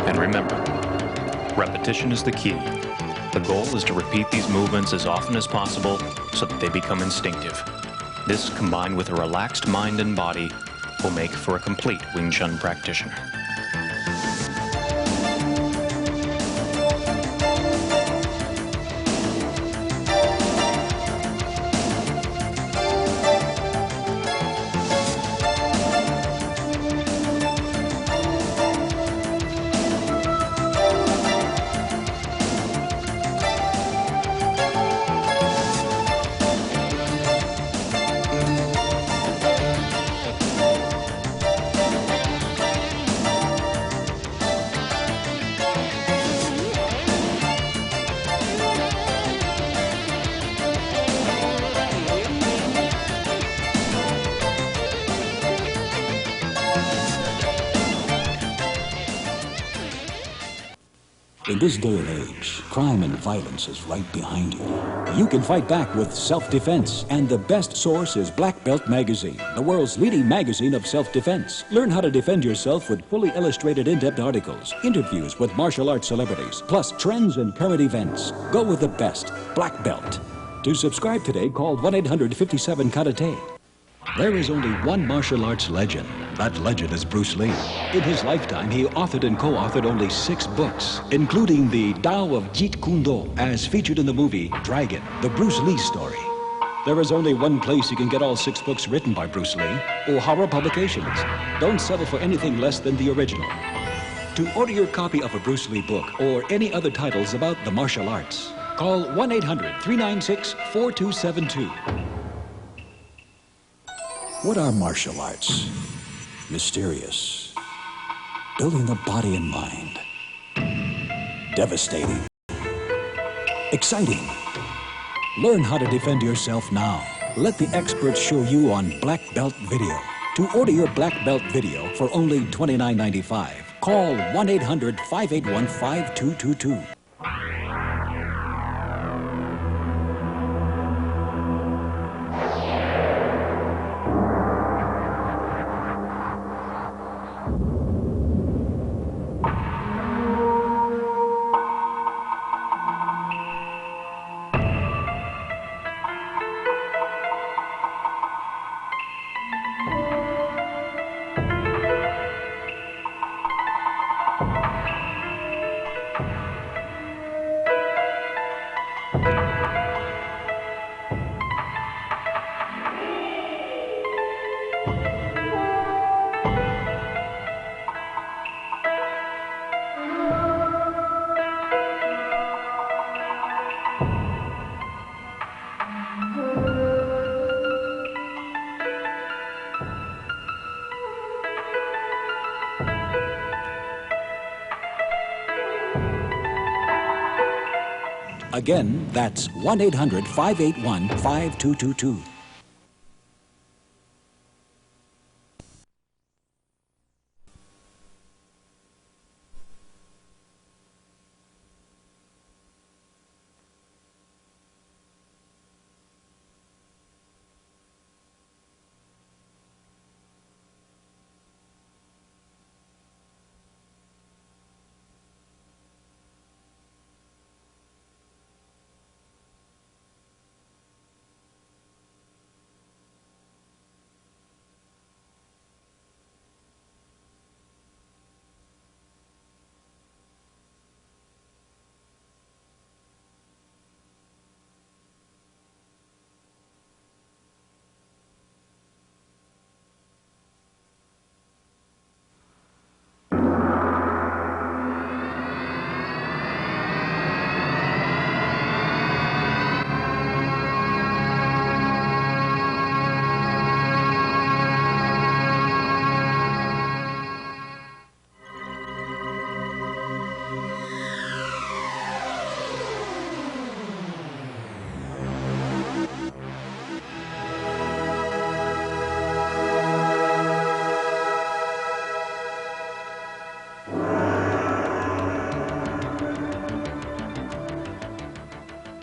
And remember, repetition is the key. The goal is to repeat these movements as often as possible so that they become instinctive. This, combined with a relaxed mind and body, will make for a complete Wing Chun practitioner. In this day and age, crime and violence is right behind you. You can fight back with self-defense, and the best source is Black Belt Magazine, the world's leading magazine of self-defense. Learn how to defend yourself with fully illustrated in-depth articles, interviews with martial arts celebrities, plus trends and current events. Go with the best, Black Belt. To subscribe today, call 1-800-57-KARATE. There is only one martial arts legend. That legend is Bruce Lee. In his lifetime, he authored and co-authored only 6 books, including the Tao of Jeet Kune Do, as featured in the movie Dragon, the Bruce Lee story. There is only one place you can get all 6 books written by Bruce Lee, O'Hara Publications. Don't settle for anything less than the original. To order your copy of a Bruce Lee book or any other titles about the martial arts, call 1-800-396-4272. What are martial arts? Mysterious. Building the body and mind. Devastating. Exciting. Learn how to defend yourself now. Let the experts show you on Black Belt Video. To order your Black Belt Video for only $29.95, call 1-800-581-5222. Again, that's 1-800-581-5222.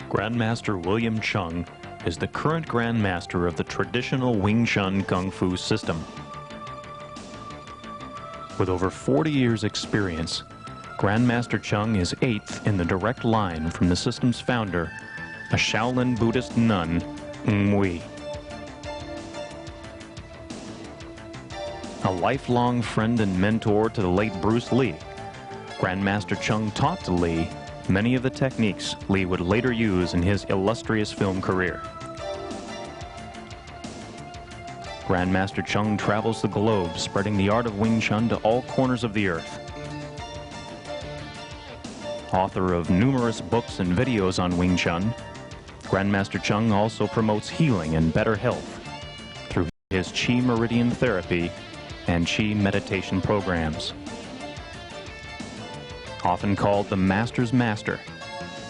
Grandmaster William Chung is the current Grandmaster of the traditional Wing Chun Kung Fu system. With over 40 years' experience, Grandmaster Chung is 8th in the direct line from the system's founder, a Shaolin Buddhist nun, Wi. A lifelong friend and mentor to the late Bruce Lee, Grandmaster Chung taught to Lee many of the techniques Lee would later use in his illustrious film career. Grandmaster Chung travels the globe, spreading the art of Wing Chun to all corners of the earth. Author of numerous books and videos on Wing Chun, Grandmaster Chung also promotes healing and better health through his Qi Meridian Therapy and Qi meditation programs. Often called the Master's Master,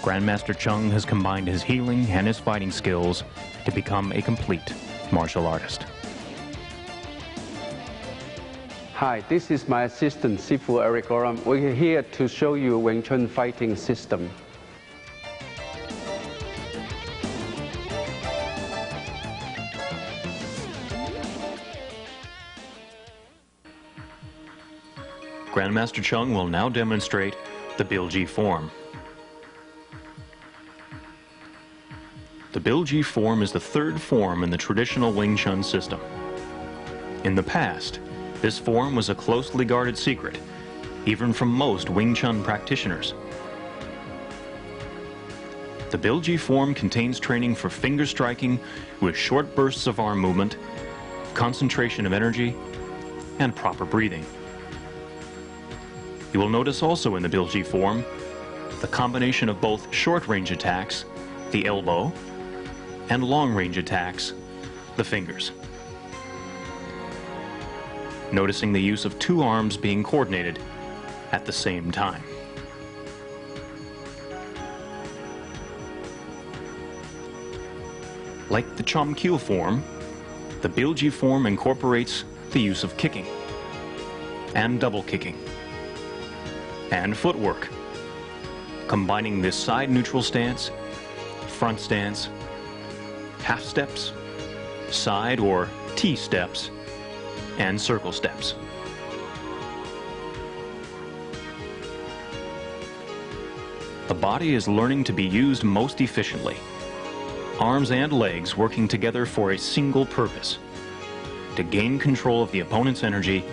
Grandmaster Chung has combined his healing and his fighting skills to become a complete martial artist. Hi, this is my assistant, Sifu Eric Oram. We're here to show you Wing Chun fighting system. Grandmaster Chung will now demonstrate the Bilji form. The Bilji form is the third form in the traditional Wing Chun system. In the past, this form was a closely guarded secret, even from most Wing Chun practitioners. The Bilji form contains training for finger striking with short bursts of arm movement, concentration of energy, and proper breathing. You will notice also in the Bilji form the combination of both short-range attacks, the elbow, and long-range attacks, the fingers. Noticing the use of two arms being coordinated at the same time. Like the Chom Kyu form, the Bilji form incorporates the use of kicking and double kicking and footwork, combining this side neutral stance, front stance, half steps, side or T steps, and circle steps. The body is learning to be used most efficiently. Arms and legs working together for a single purpose: to gain control of the opponent's energy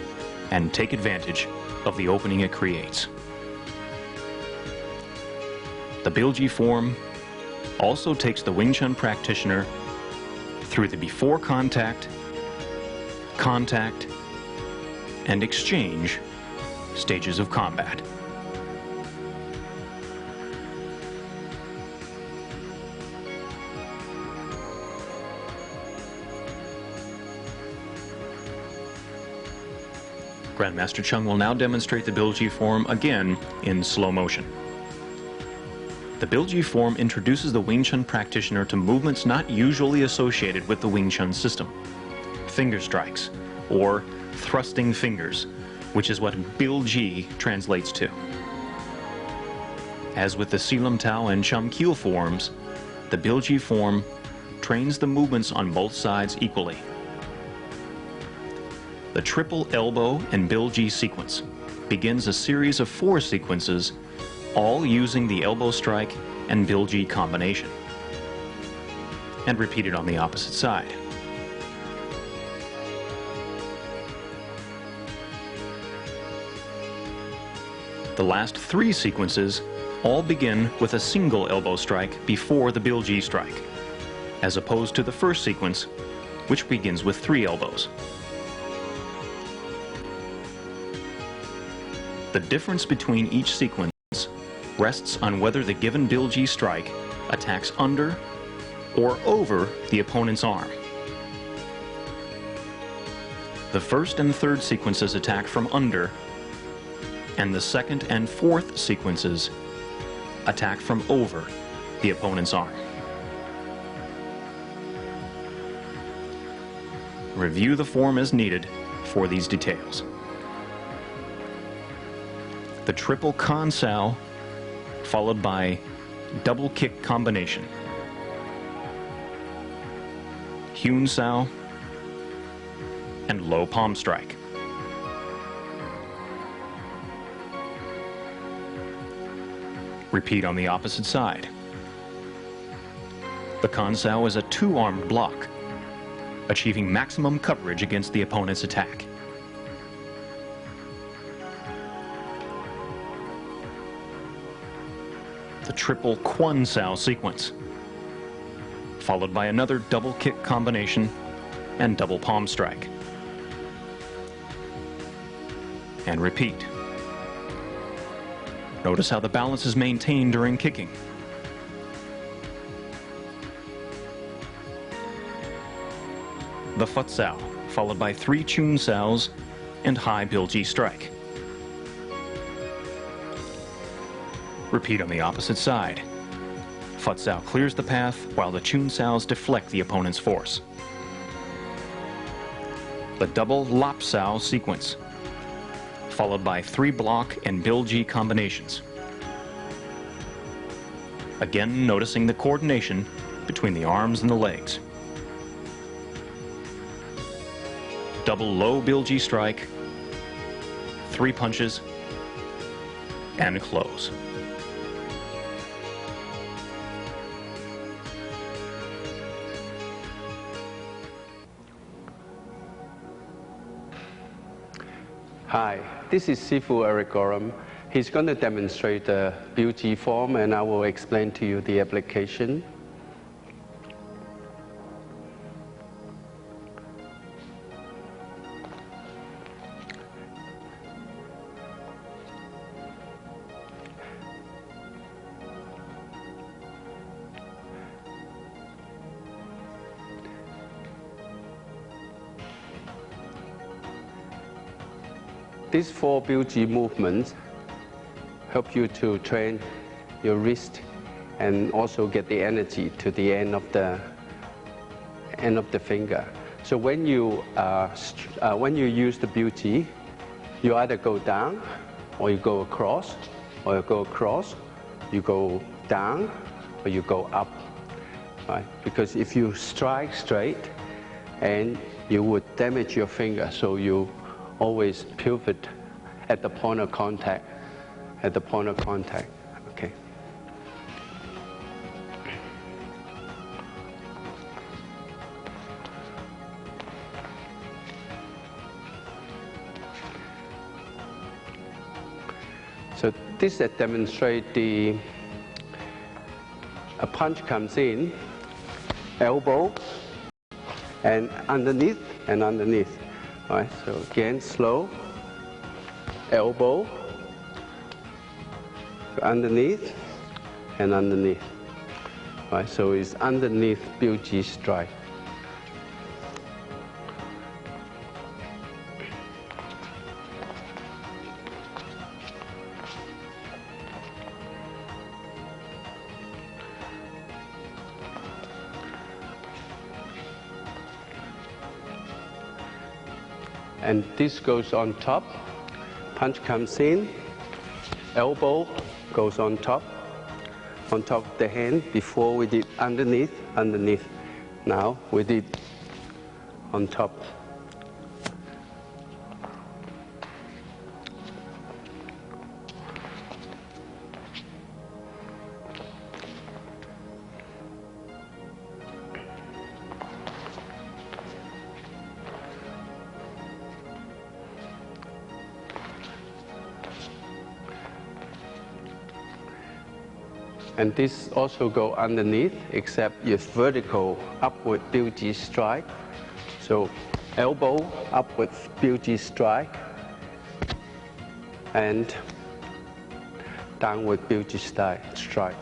and take advantage of the opening it creates. The Bilji form also takes the Wing Chun practitioner through the before contact, contact, and exchange stages of combat. Grandmaster Chung will now demonstrate the Bilji form again in slow motion. The Bilji form introduces the Wing Chun practitioner to movements not usually associated with the Wing Chun system. Finger strikes, or thrusting fingers, which is what Bilji translates to. As with the Silam Tao and Chom Kyu forms, the Bilji form trains the movements on both sides equally. The triple elbow and Bilji sequence begins a series of 4 sequences, all using the elbow strike and Bilji combination, and repeated on the opposite side. The last 3 sequences all begin with a single elbow strike before the Bilji strike, as opposed to the first sequence, which begins with 3 elbows. The difference between each sequence rests on whether the given Bilji strike attacks under or over the opponent's arm. The first and third sequences attack from under, and the second and fourth sequences attack from over the opponent's arm. Review the form as needed for these details. The triple Kan Sao, followed by double kick combination. Hyun Sao and low palm strike. Repeat on the opposite side. The Kan Sao is a two-armed block, achieving maximum coverage against the opponent's attack. The triple Kwon Sao sequence, followed by another double kick combination and double palm strike. And repeat. Notice how the balance is maintained during kicking. The Phut Sao, followed by 3 Chun Saos and high Bilji strike. Repeat on the opposite side. Phut Sao clears the path while the Chun Saos deflect the opponent's force. The double Lap Sao sequence, followed by 3 block and Bilji combinations. Again, noticing the coordination between the arms and the legs. Double low Bilji strike, 3 punches, and close. Hi, this is Sifu Eric Gorham. He's going to demonstrate the Bilji form, and I will explain to you the application. These 4 Bilji movements help you to train your wrist and also get the energy to the end of the finger. So when you use the Bilji, you either go down, or you go across, or you go across, you go down, or you go up. Right? Because if you strike straight, and you would damage your finger, so you always pivot at the point of contact, okay. So this demonstrates a punch comes in, elbow, and underneath, All right, so again, slow, elbow, underneath, and underneath. All right, so it's underneath Bilji strike. And this goes on top, punch comes in, elbow goes on top of the hand. Before we did underneath, now we did on top. And this also go underneath, except it's vertical upward Bilji strike. So elbow upward Bilji strike, and downward Bilji strike.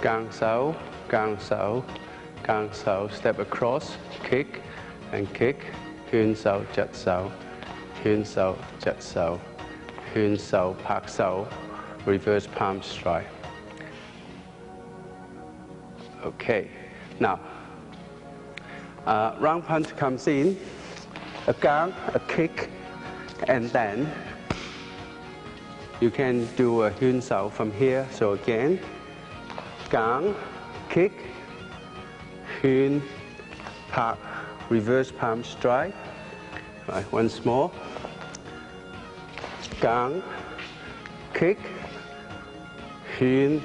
Gang Sao, Gang Sao, Gang Sao, step across, kick, and kick. Hyun Sao, Jat Sao, Hyun Sao, Jat Sao. Hyun Sao, Pak Sao, reverse palm strike. Okay, now, round punch comes in, a gang, a kick, and then you can do a Hyun Sao from here. So again, Gang, kick, Hyun, Pak, reverse palm strike. Right, once more. Gang, kick, Hyun,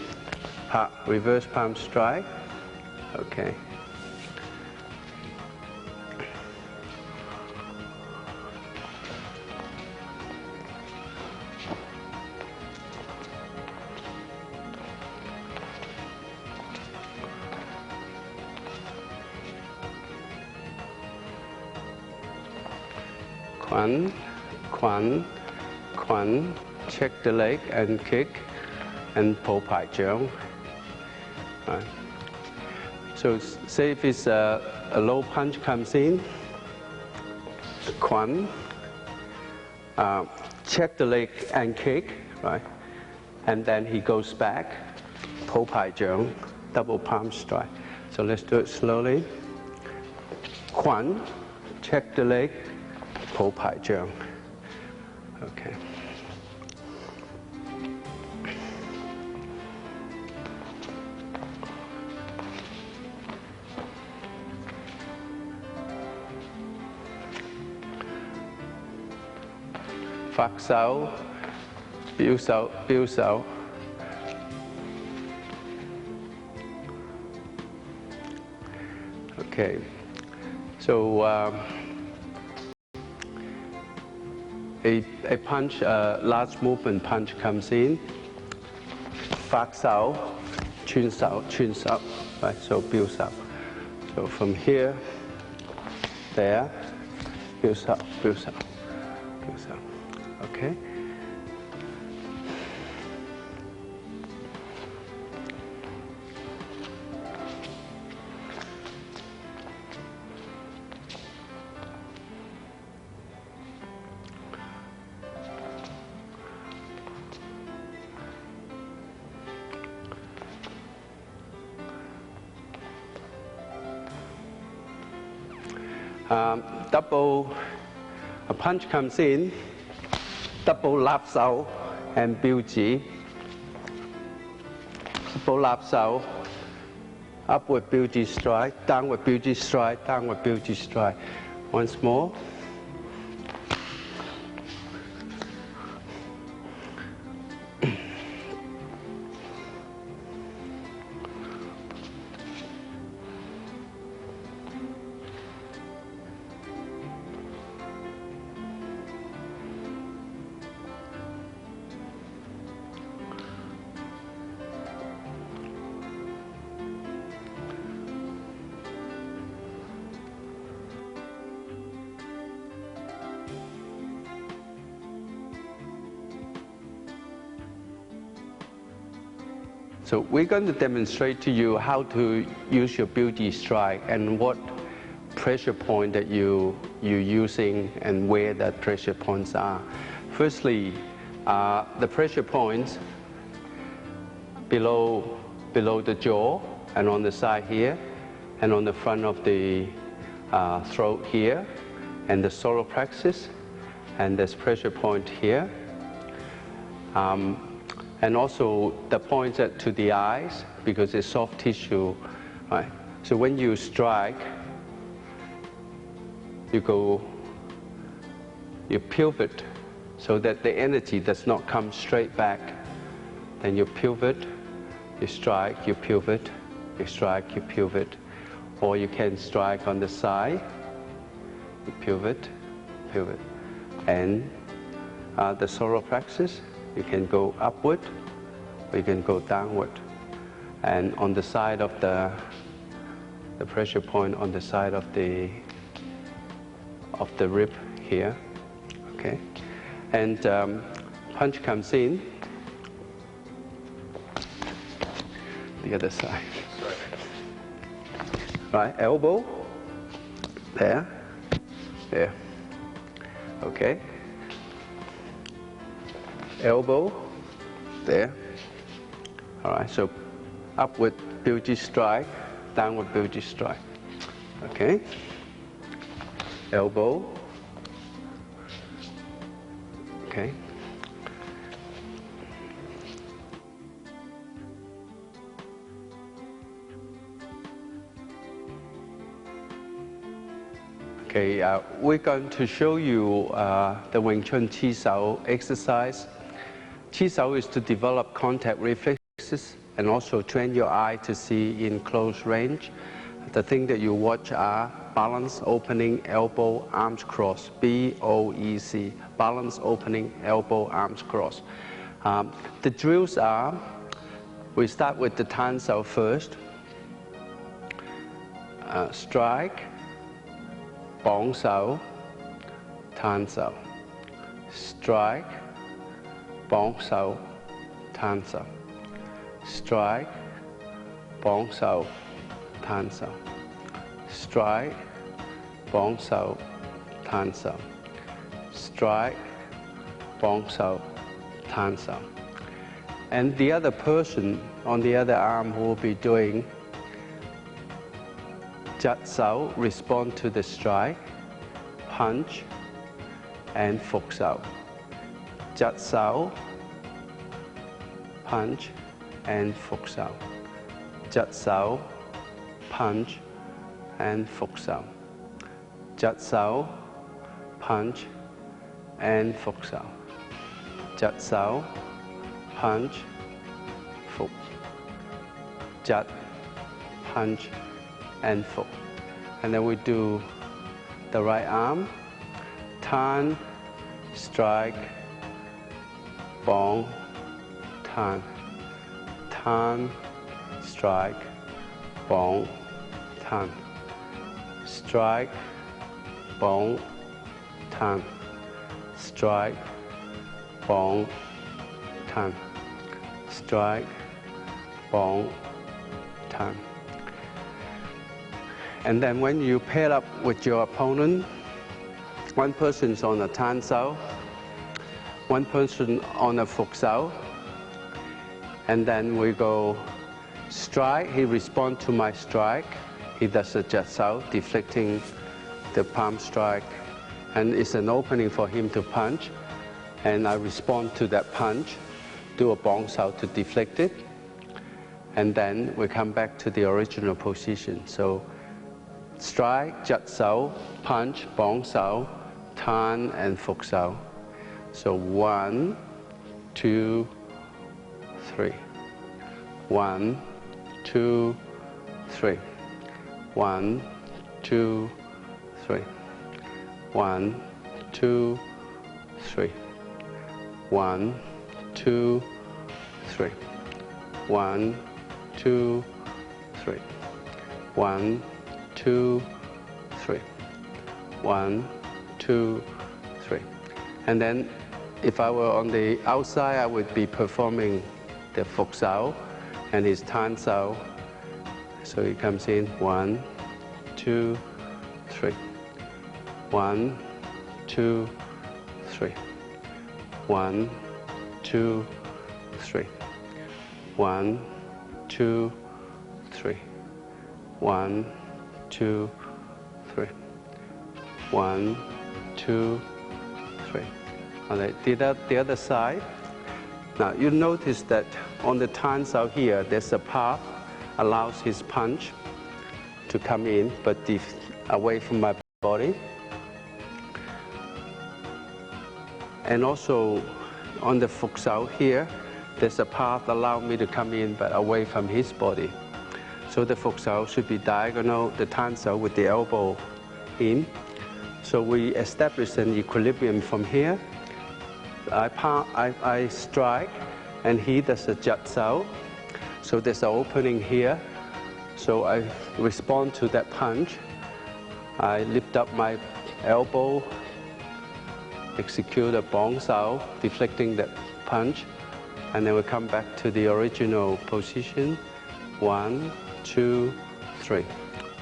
Pak, reverse palm strike. Okay. Kwan, Kwan, Kwan, check the leg and kick, and Po Pai Jiang. Right. So say if it's a low punch comes in, Kwan, check the leg and kick, right? And then he goes back, Po Pai Jiang, double palm strike. So let's do it slowly. Kwan, check the leg, Po Pai Jiang. Okay. Phạc Sao, Biu Sao, Biu Sao. Okay. So a punch, large movement punch comes in. Phạc Sao, Chun Sao, right? So Biu Sao. So from here, there, Biu Sao, Biu Sao, Biu Sao. Okay. Double, a punch comes in, double lap sao and biu ji. Double lap sao, upward biu ji strike, downward biu ji strike, downward biu ji strike. Once more. So we're going to demonstrate to you how to use your beauty strike and what pressure point that you're using and where the pressure points are. Firstly, the pressure points below the jaw and on the side here and on the front of the throat here and the solar plexus, and there's pressure point here. And also the points to the eyes, because it's soft tissue, right? So when you strike, you pivot so that the energy does not come straight back. Then you pivot, you strike, you pivot, you strike, you pivot. Or you can strike on the side, you pivot, pivot. And the solar plexus, you can go upward, or you can go downward. And on the side of the pressure point on the side of the rib here, okay? And punch comes in, the other side. Right, elbow, there, there, okay? Elbow, there. All right, so upward beauty strike, downward beauty strike. Okay. Elbow. Okay. Okay, we're going to show you the Wing Chun Chi Sao exercise. Chi Sao is to develop contact reflexes and also train your eye to see in close range. The thing that you watch are balance, opening, elbow, arms cross, BOEC, balance, opening, elbow, arms cross. The drills are, we start with the Tan Sao first. Strike, Bong Sao, Tan Sao. Strike, Bong Sao, Tan Sao. Strike, Bong Sao, Tan Sao. Strike, Bong Sao, Tan Sao. Strike, Bong Sao, Tan Sao. And the other person on the other arm will be doing Jat Sao, respond to the strike, punch, and Fuk Sao. Jat Sao, punch, and Fuk Sao. Jat Sao, punch, and Fuk Sao. Jat Sao, punch, and Fuk Sao. Jat Sao, punch, Fuk. Jat, punch, and Fuk. And then we do the right arm, Tan, strike, Bong, Tan. Tan, strike, Bong, Tan. Strike, Bong, Tan. Strike, Bong, Tan. Strike, Bong, Tan. And then when you pair up with your opponent, one person's on a Tan Sao, one person on a Fuk Sao, and then we go strike, he responds to my strike, he does a Jat Sao, deflecting the palm strike, and it's an opening for him to punch, and I respond to that punch, do a Bong Sao to deflect it, and then we come back to the original position. So strike, Jat Sao, punch, Bong Sao, Tan, and Fuk Sao. So 1, 2, 3. 1, 2, 3. 1, 2, 3. 1, 2, 3. 1, 2, 3. 1, 2, 3. 1, 2, 3. 1, 2, 3. And then if I were on the outside, I would be performing the Fuk Sao and his Tan Sao. So he comes in 1, 2, 3. 1, 2, 3. 1, 2, 3. 1, 2, 3. 1, 2, 3. 1, 2, 3. All right, the other side. Now you notice that on the Tan Sao here, there's a path allows his punch to come in, but away from my body. And also on the Fuk Sao here, there's a path allow me to come in, but away from his body. So the Fuk Sao should be diagonal, the Tan Sao with the elbow in. So we establish an equilibrium from here. I strike, and he does a Jat Sao. So there's an opening here. So I respond to that punch. I lift up my elbow, execute a Bong Sao, deflecting that punch, and then we come back to the original position. 1, 2, 3.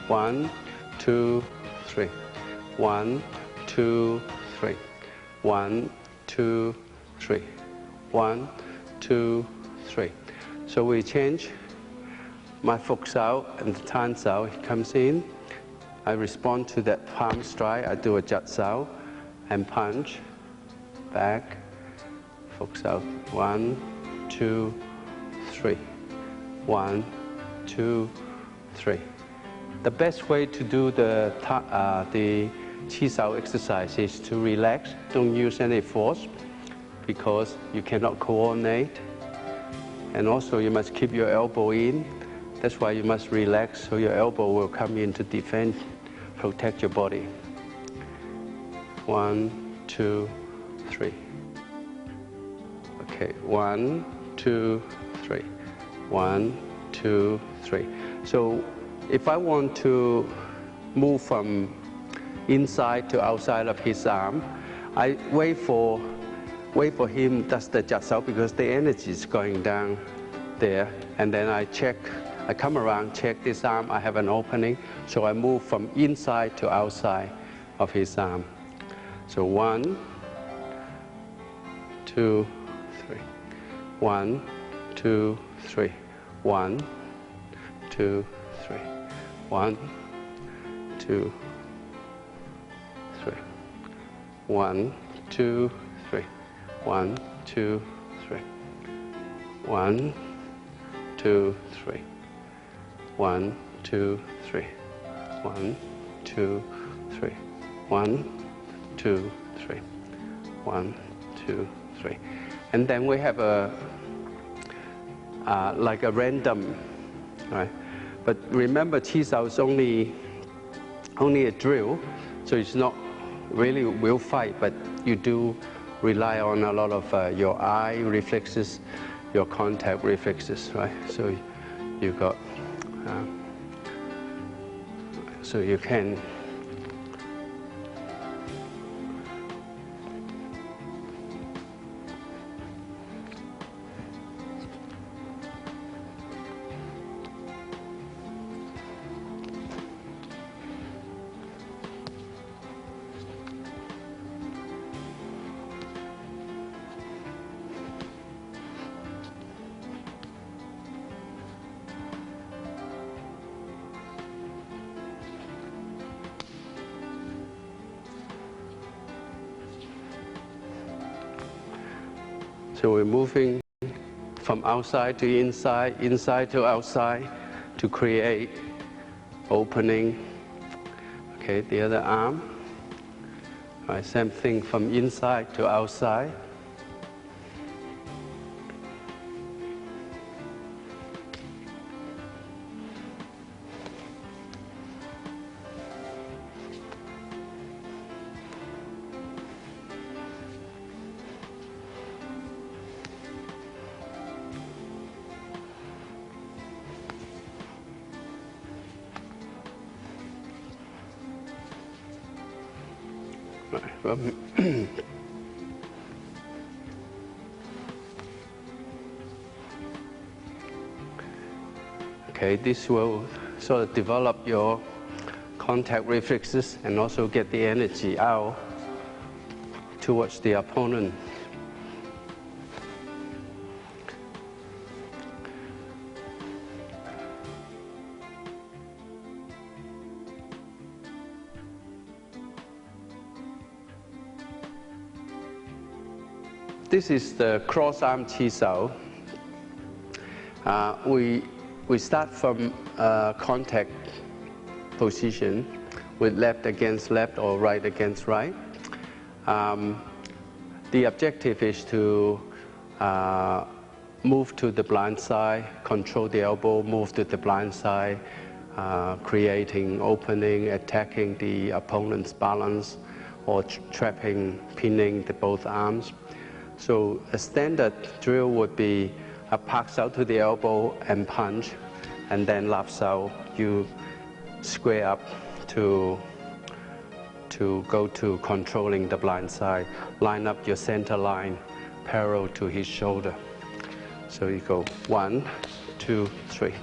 1, 2, 3. 1, 2, 3. 1, 2, 3. 1, 2, 3. So we change my Fuk Sao and the Tan Sao. He comes in. I respond to that palm strike. I do a Jat Sao and punch back. Fuk Sao. 1, 2, 3. 1, 2, 3. The best way to do the chi sao exercise is to relax. Don't use any force because you cannot coordinate. And also you must keep your elbow in. That's why you must relax so your elbow will come in to defend, protect your body. 1, 2, 3. Okay, 1, 2, 3. 1, 2, 3. So if I want to move from inside to outside of his arm, I wait for him does the jia sao because the energy is going down there, and then I come around, check this arm, I have an opening, so I move from inside to outside of his arm. So 1, 2, 3. 1, 2, 3. 1, 2, 3. 1, 2, 3. 1, 2, 3. 1, 2, 3. 1, 2, 3. 1, 2, 3. 1, 2, 3. 1, 2, 3. 1, 2, 3. And then we have like a random, right? But remember, chi sao is only a drill, so it's not really will fight, but you do rely on a lot of your eye reflexes, your contact reflexes, right? So you got, so you can. So we're moving from outside to inside, inside to outside to create opening. Okay, the other arm. All right, same thing from inside to outside. Okay, this will sort of develop your contact reflexes and also get the energy out towards the opponent. This is the cross-arm chi sao. We start from contact position with left against left or right against right. The objective is to move to the blind side, control the elbow, move to the blind side, creating opening, attacking the opponent's balance, or trapping, pinning both arms. So a standard drill would be a pak sao to the elbow and punch, and then lap sao, you square up to go to controlling the blind side. Line up your center line parallel to his shoulder. So you go 1, 2, 3.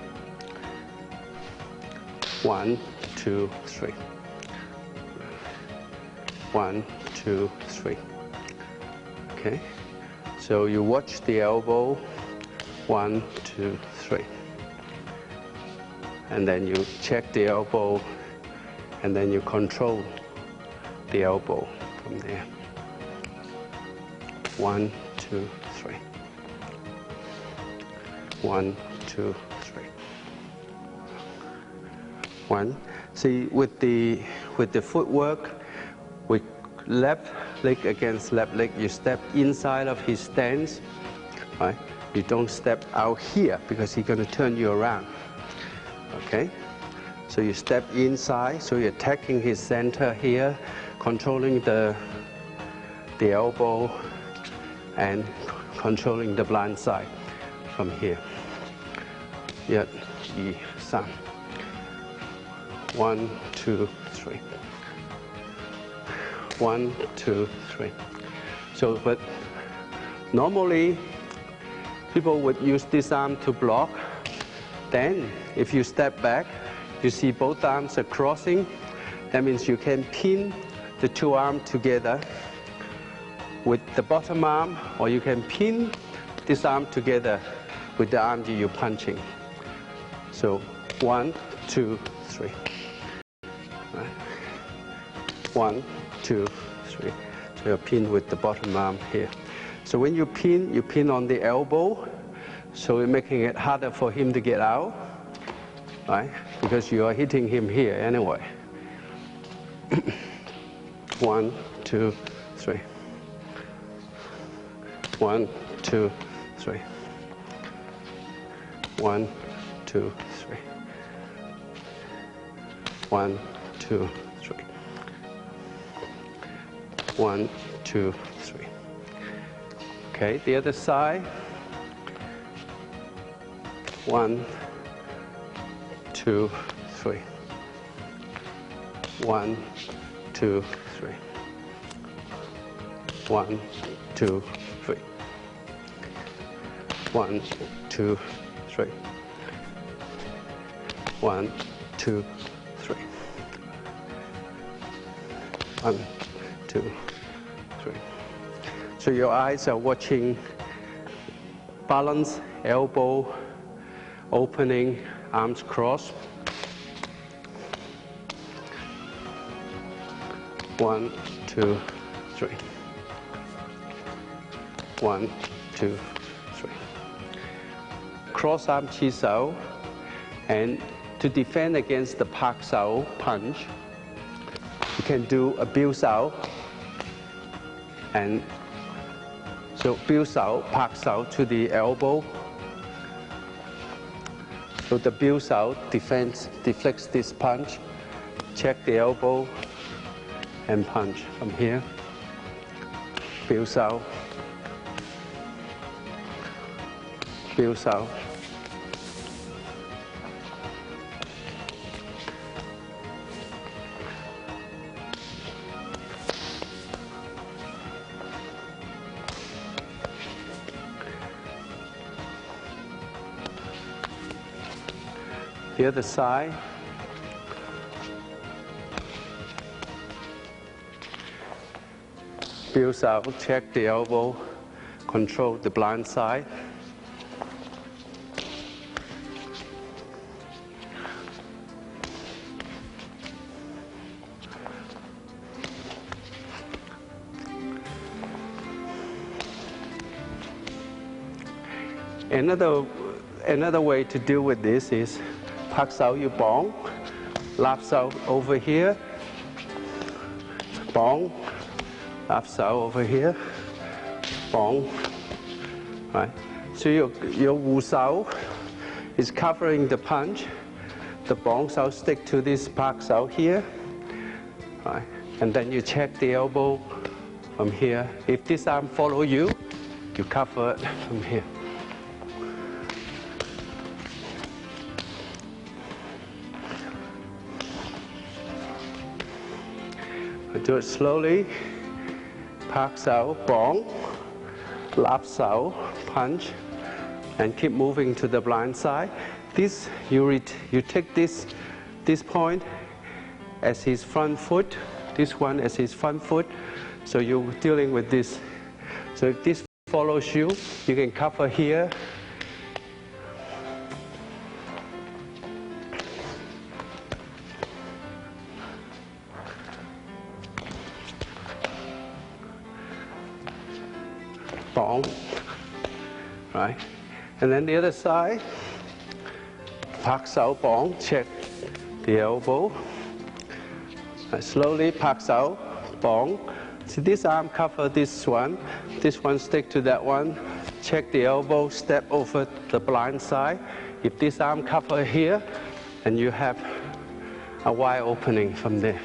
1, 2, 3. 1, 2, 3. Okay. So you watch the elbow, 1, 2, 3. And then you check the elbow, and then you control the elbow from there. 1, 2, 3. 1, 2, 3. 1. See, with the footwork, left leg against left leg, you step inside of his stance, right? You don't step out here because he's going to turn you around, okay? So you step inside, so you're attacking his center here, controlling the elbow and controlling the blind side from here. 1, 2, 3. 1, 2, 3. 1, 2, 3. So, but normally people would use this arm to block. Then, if you step back, you see both arms are crossing. That means you can pin the two arms together with the bottom arm, or you can pin this arm together with the arm that you're punching. So 1, 2, 3. Right. 1, 2, 3. So you're pinned with the bottom arm here. So when you pin on the elbow, so you're making it harder for him to get out, right? Because you are hitting him here anyway. 1, 2, 3. 1, 2, 3. 1, 2, 3. 1, 2, 3. 1, 2, 3. Okay, the other side. 1, 2, 3. 1, 2, 3. 1, 2, 3. 1, 2, 3. 1, 2, 3. 1, 2, 3. So your eyes are watching balance, elbow, opening, arms crossed. 1, 2, 3. 1, 2, 3. Cross arm chi sao, and to defend against the pak sao punch, you can do a biu sao, and so biu sao, pak sao to the elbow. So the biu sao deflects this punch, check the elbow, and punch from here. Biu sao. Biu sao. The other side. Biu sao, check the elbow, control the blind side. Another way to deal with this is pak sao yu bong, lap sao over here, bong, lap sao over here, bong, right? So your wu sao is covering the punch. The bong sao stick to this pak sao here, right? And then you check the elbow from here. If this arm follow you, you cover it from here. Do it slowly. Pak sao, bong, lap sao, punch, and keep moving to the blind side. This you take this point as his front foot, this one as his front foot. So you're dealing with this. So if this follows you, you can cover here. Bong, right? And then the other side, pak sao bong, check the elbow. Slowly pak sao bong, So this arm cover this one stick to that one. Check the elbow, step over the blind side. If this arm cover here, and you have a wide opening from there.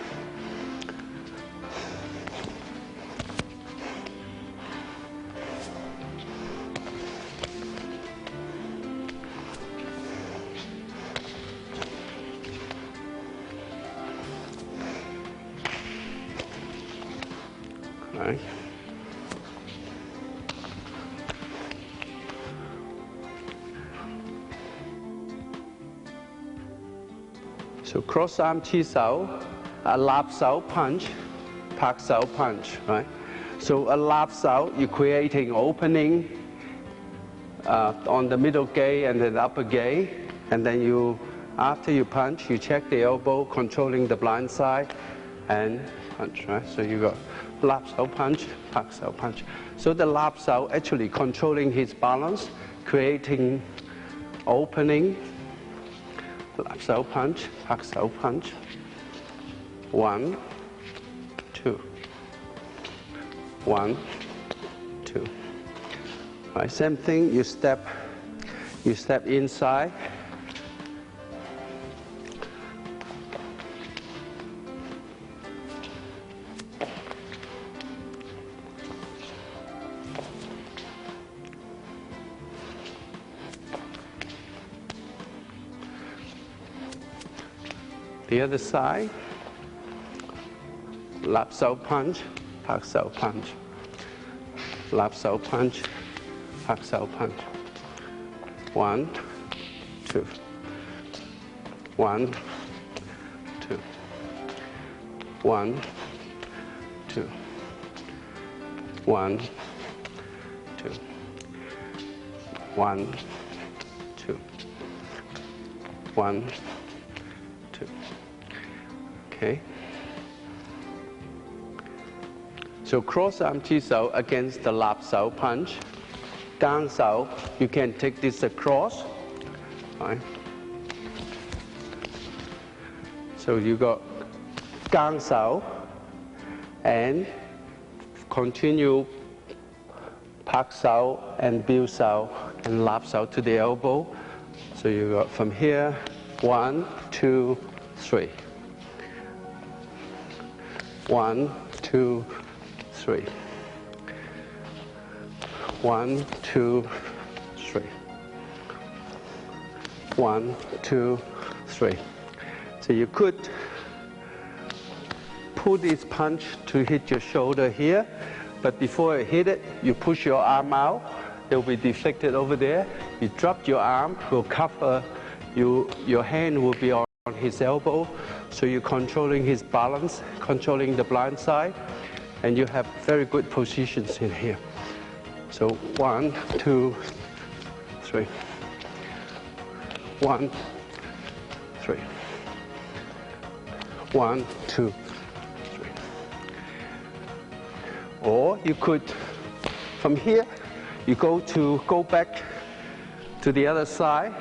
Right. So cross arm chi sao, a lap sao punch, pak sao punch, right? So a lap sao, you're creating opening on the middle gate and then upper gate, and then you, after you punch, you check the elbow, controlling the blind side, and punch, right? So you got lap sao punch, pak sao punch. So the lap sao actually controlling his balance, creating opening. Lap sao punch, pak sao punch. 1, 2. 1, 2. Right, same thing. You step inside. The other side, lap sao punch, pak sao punch. Lap sao punch, pak sao punch. 1, 2. 1, 2. 1, 2. 1, 2. 1, 2. 1, 2. Okay. So cross arm chi sao against the lap sao punch. Gang sao, you can take this across. Right. So you got gang sao and continue pak sao and biu sao and lap sao to the elbow. So you got from here 1, 2, 3. 1, 2, 3. 1, 2, 3. 1, 2, 3. So you could pull this punch to hit your shoulder here, but before you hit it, you push your arm out. It will be deflected over there. You drop your arm, will cover you. Your hand will be on his elbow, so you're controlling his balance, controlling the blind side, and you have very good positions in here. So 1, 2, 3. 1, 3. 1, 2, 3. Or you could, from here, you go back to the other side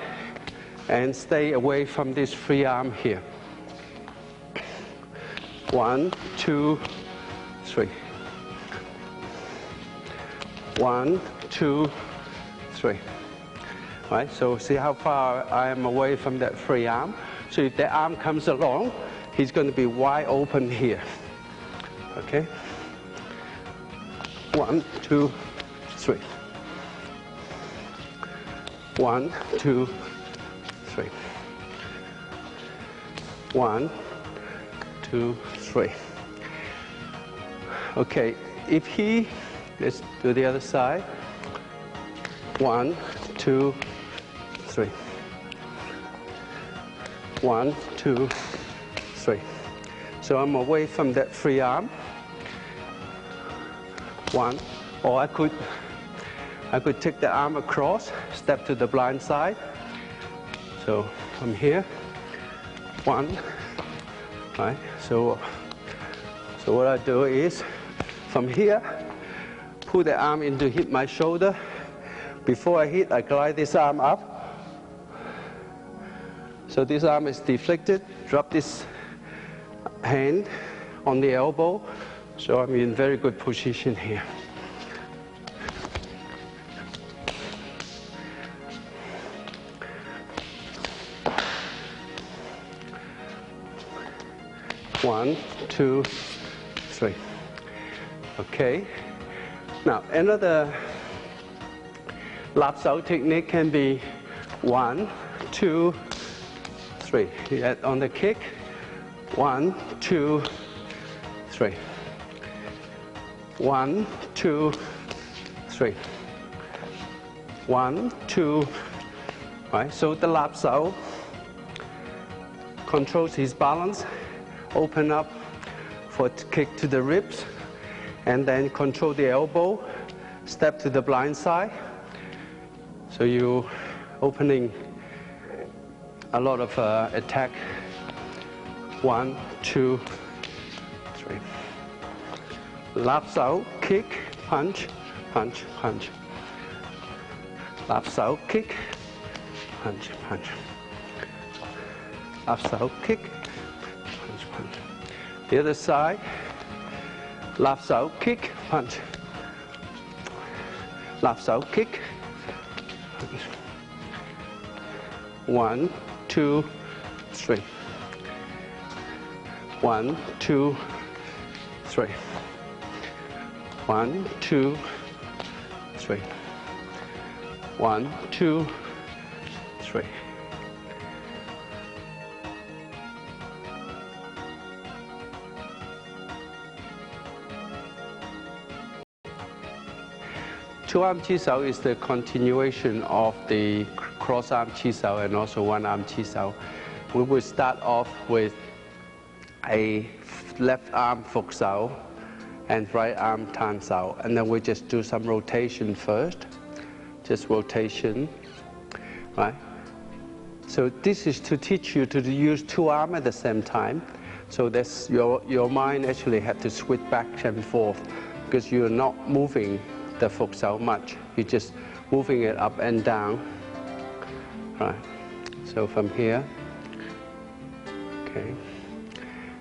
and stay away from this free arm here. 1, 2, 3. 1, 2, 3. Right, so see how far I am away from that free arm. So if the arm comes along, he's going to be wide open here. Okay? 1, 2, 3. 1, 2, 3. 1, 2, 3. Okay, if he, let's do the other side. 1, 2, 3. 1, 2, 3. So I'm away from that free arm. 1, or I could take the arm across, step to the blind side. So from here, 1, right? So what I do is, from here, pull the arm in to hit my shoulder. Before I hit, I glide this arm up. So this arm is deflected. Drop this hand on the elbow So I'm in very good position here. One, two, three. Okay. Now another lap sao technique can be 1, 2, 3. You add on the kick. 1, 2, 3. 1, 2, 3. 1, 2. Right. So the lap sao controls his balance. Open up for kick to the ribs, and then control the elbow, step to the blind side. So you opening a lot of attack. 1, 2, 3. Lap sao, kick, punch, punch, punch. Lap sao, kick, punch, punch. Lap sao, kick, punch, punch. The other side, lap sao, kick, punch. Lap sao, kick, punch. 1, 2, 3. 1, 2, 3. 1, 2, 3. 1, 2, 3. Two-arm chi sao is the continuation of the cross-arm chi sao and also one-arm chi sao. We will start off with a left arm fuk sao and right arm tan sao, and then we just do some rotation first, just rotation, right? So this is to teach you to use two arms at the same time. So that's your mind actually had to switch back and forth because you're not moving the fuk sao much. You're just moving it up and down, right? So from here, okay.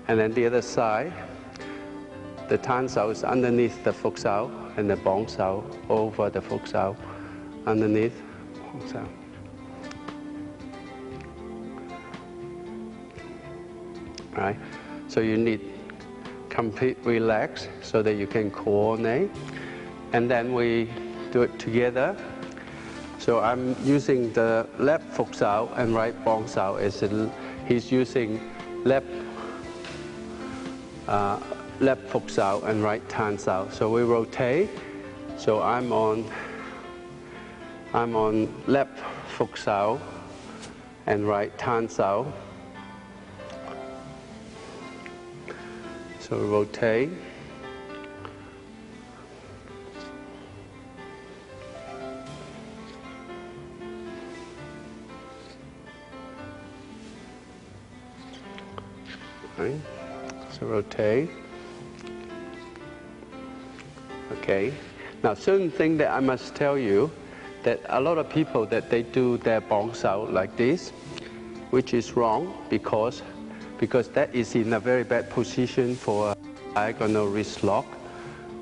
And then the other side, the tan sao is underneath the fuk sao, and the bong sao over the fuk sao, underneath bong sao. Right? So you need complete relax so that you can coordinate. And then we do it together. So I'm using the left fuk sao and right bong sao. He's using left fuk sao and right tan sao. So we rotate. So I'm on left fuk sao and right tan sao. So rotate. Right. So rotate. Okay. Now, certain thing that I must tell you that a lot of people that they do their bong sao like this, which is wrong because that is in a very bad position for a diagonal wrist lock.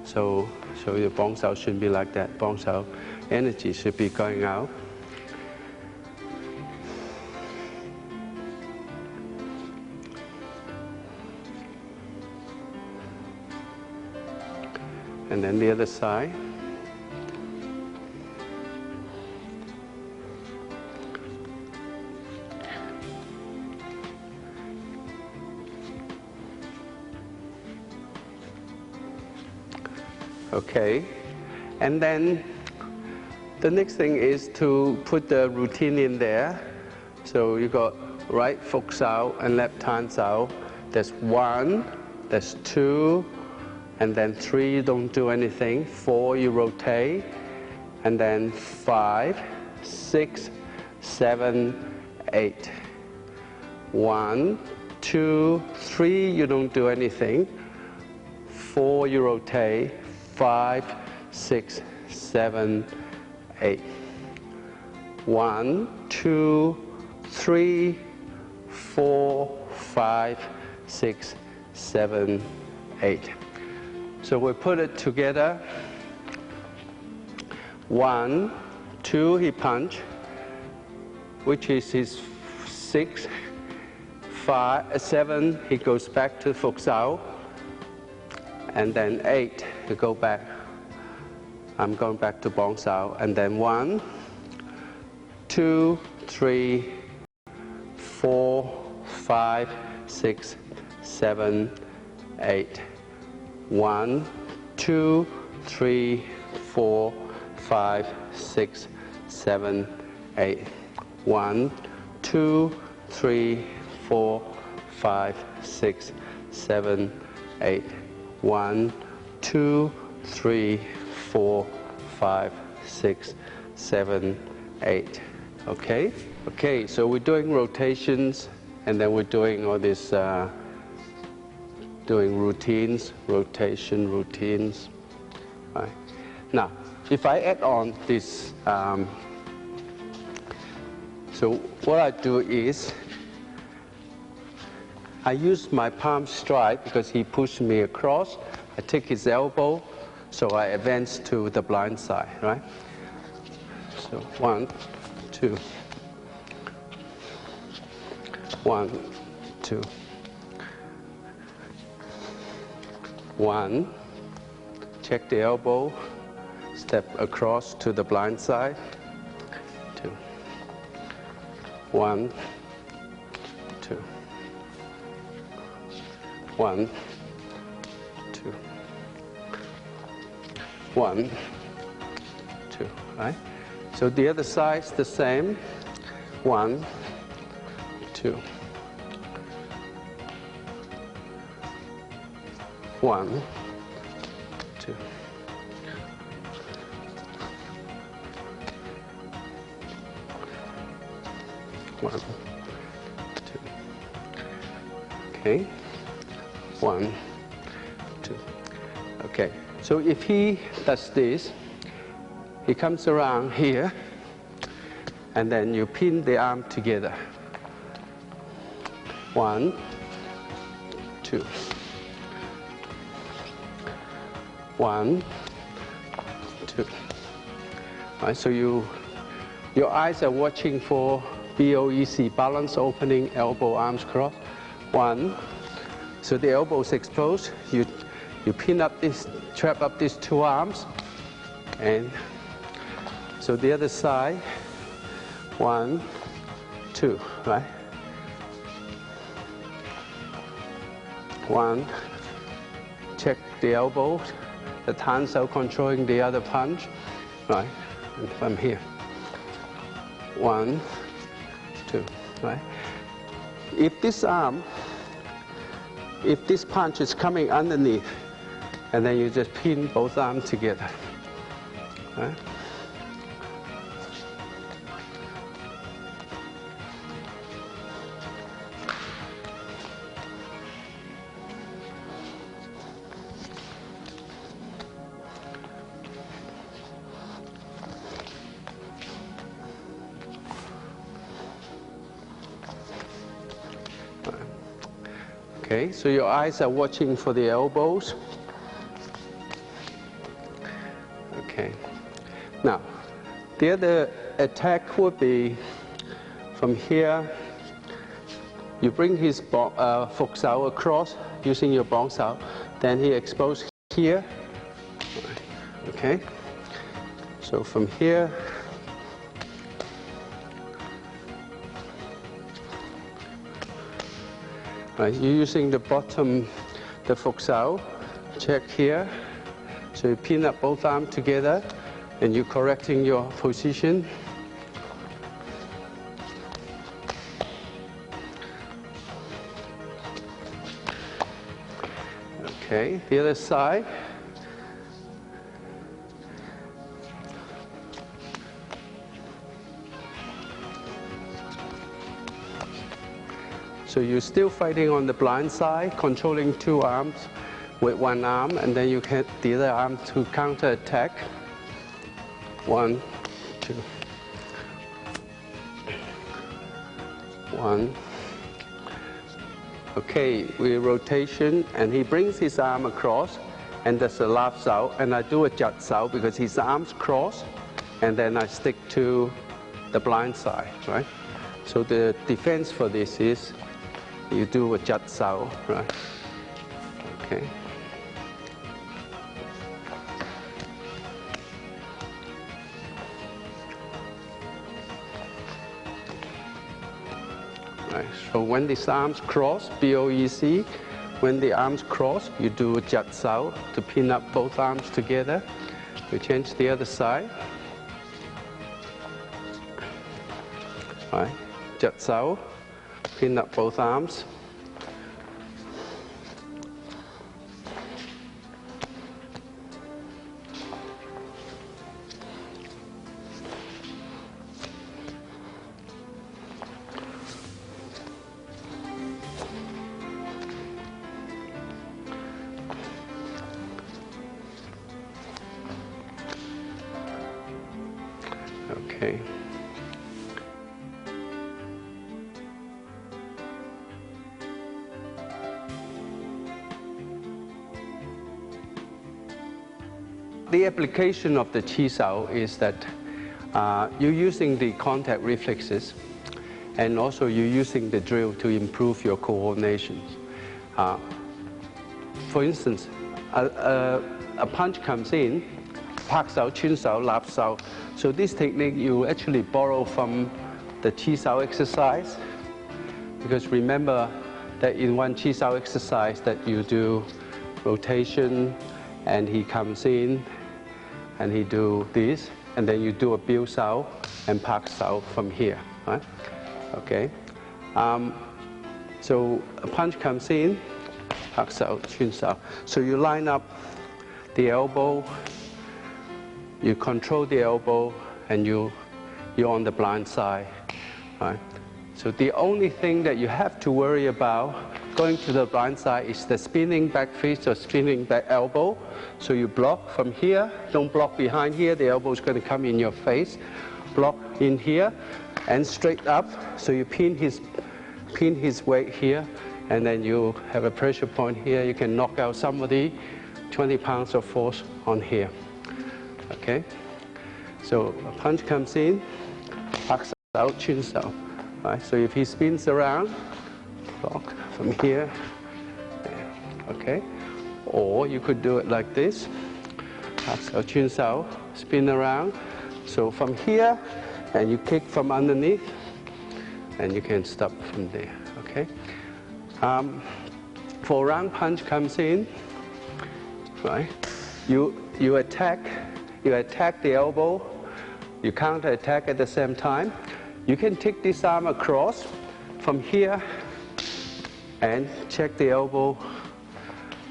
So your bong sao shouldn't be like that. Bong sao energy should be going out. And then the other side. Okay, and then the next thing is to put the routine in there. So you got right fuk sao and left tan sao. There's 1, there's 2, and then 3, you don't do anything. 4, you rotate, and then 5, 6, 7, 8. 1, 2, 3, you don't do anything. 4, you rotate. 5, 6, 7, 8. 1, 2, 3, 4, 5, 6, 7, 8. So we put it together. 1, 2, he punch, which is his 6, 5, 7, he goes back to Phục Sao, and then 8, he go back. I'm going back to Bong Sao, and then 1, 2, 3, 4, 5, 6, 7, 8. 1, 2, 3, 4, 5, 6, 7, 8. 1, 2, 3, 4, 5, 6, 7, 8. 1, 2, 3, 4, 5, 6, 7, 8. Okay? Okay, so we're doing rotations, and then we're doing all this, doing routines, routines. Right. Now, if I add on this, so what I do is, I use my palm strike because he pushed me across. I take his elbow, so I advance to the blind side, right? So 1, 2. 1, 2. 1. Check the elbow. Step across to the blind side. 2. 1, 2. 1, 2. 1, 2. Right? So the other side's the same. 1, 2. 1, 2. 1, 2. Okay. 1, 2. Okay. So if he does this, he comes around here, and then you pin the arm together. 1, 2. 1, 2. Right, so your eyes are watching for BOEC, balance, opening, elbow, arms cross. 1. So the elbow is exposed. You pin up this, trap up these two arms, and so the other side. 1, 2. Right. 1. Check the elbow. The hands are controlling the other punch, right? And from here. 1, 2, right? If this punch is coming underneath, and then you just pin both arms together, right? Okay, so your eyes are watching for the elbows. Okay. Now, the other attack would be from here. You bring his Phục Sao across using your Bong Sao. Then he exposed here. Okay. So from here. Right, you're using the bottom, the Phục Sao. Check here. So you pin up both arms together, and you're correcting your position. Okay, the other side. So you're still fighting on the blind side, controlling two arms with one arm, and then you get the other arm to counter attack. 1, 2. 1. Okay, we rotation, and he brings his arm across, and there's a lap sao, and I do a jut sao because his arms cross, and then I stick to the blind side, right? So the defense for this is you do a jut sao, right? Okay. Right. So when these arms cross, BOEC, when the arms cross, you do a jut sao to pin up both arms together. You change the other side. Right. Jut sao, pin up both arms. Okay. The application of the chi sao is that you're using the contact reflexes, and also you're using the drill to improve your coordination. For instance, a punch comes in, pak sao, chin sao, lap sao. So this technique you actually borrow from the chi sao exercise, because remember that in one chi sao exercise that you do rotation, and he comes in, and he do this, and then you do a biu sao and pak sao from here, right? Okay. So a punch comes in, pak sao, chin sao. So you line up the elbow, you control the elbow, and you're on the blind side, right? So the only thing that you have to worry about going to the blind side is the spinning back fist or spinning back elbow. So you block from here, don't block behind here, the elbow is going to come in your face. Block in here and straight up, so you pin his weight here, and then you have a pressure point here. You can knock out somebody 20 pounds of force on here. Okay? So a punch comes in, pak sao, chin sao. Right? So if he spins around, block from here, okay? Or you could do it like this, pak sao, chin sao, spin around. So from here, and you kick from underneath, and you can stop from there, okay? For round punch comes in, right? You attack the elbow, you counter attack at the same time. You can take this arm across from here and check the elbow.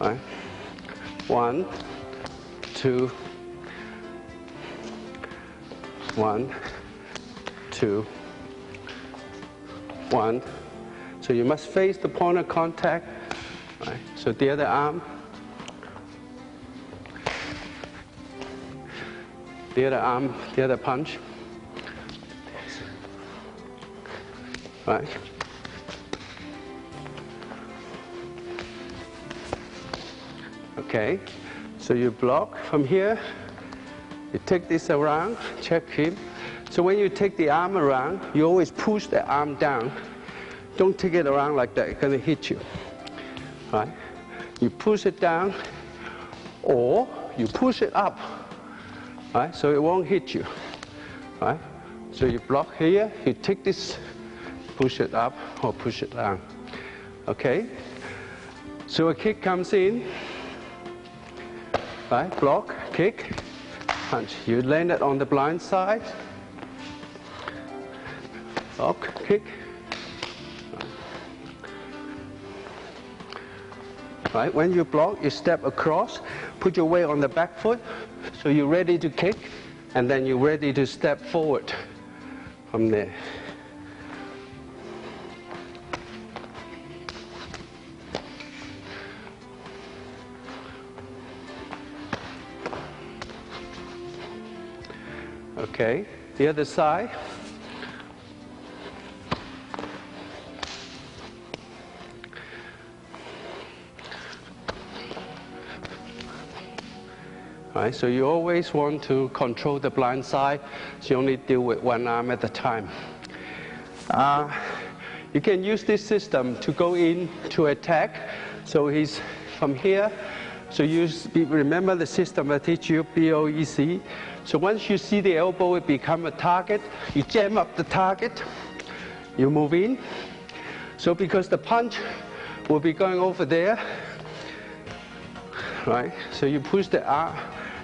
Right? 1, 2, 1, 2, 1. So you must face the point of contact. Right? So the other arm, the other punch. Right. Okay, so you block from here, you take this around, check him. So when you take the arm around, you always push the arm down. Don't take it around like that, it's going to hit you. Right? You push it down, or you push it up, right? So it won't hit you. Right? So you block here, you take this, push it up or push it down. Okay? So a kick comes in, right? Block, kick, punch. You land it on the blind side. Block, kick. Right? When you block, you step across, put your weight on the back foot, so you're ready to kick, and then you're ready to step forward from there. Okay, the other side. Right? So you always want to control the blind side, so you only deal with one arm at a time. You can use this system to go in to attack. So he's from here. So you remember the system I teach you, BOEC. So once you see the elbow, it become a target. You jam up the target. You move in. So because the punch will be going over there, right? So you push the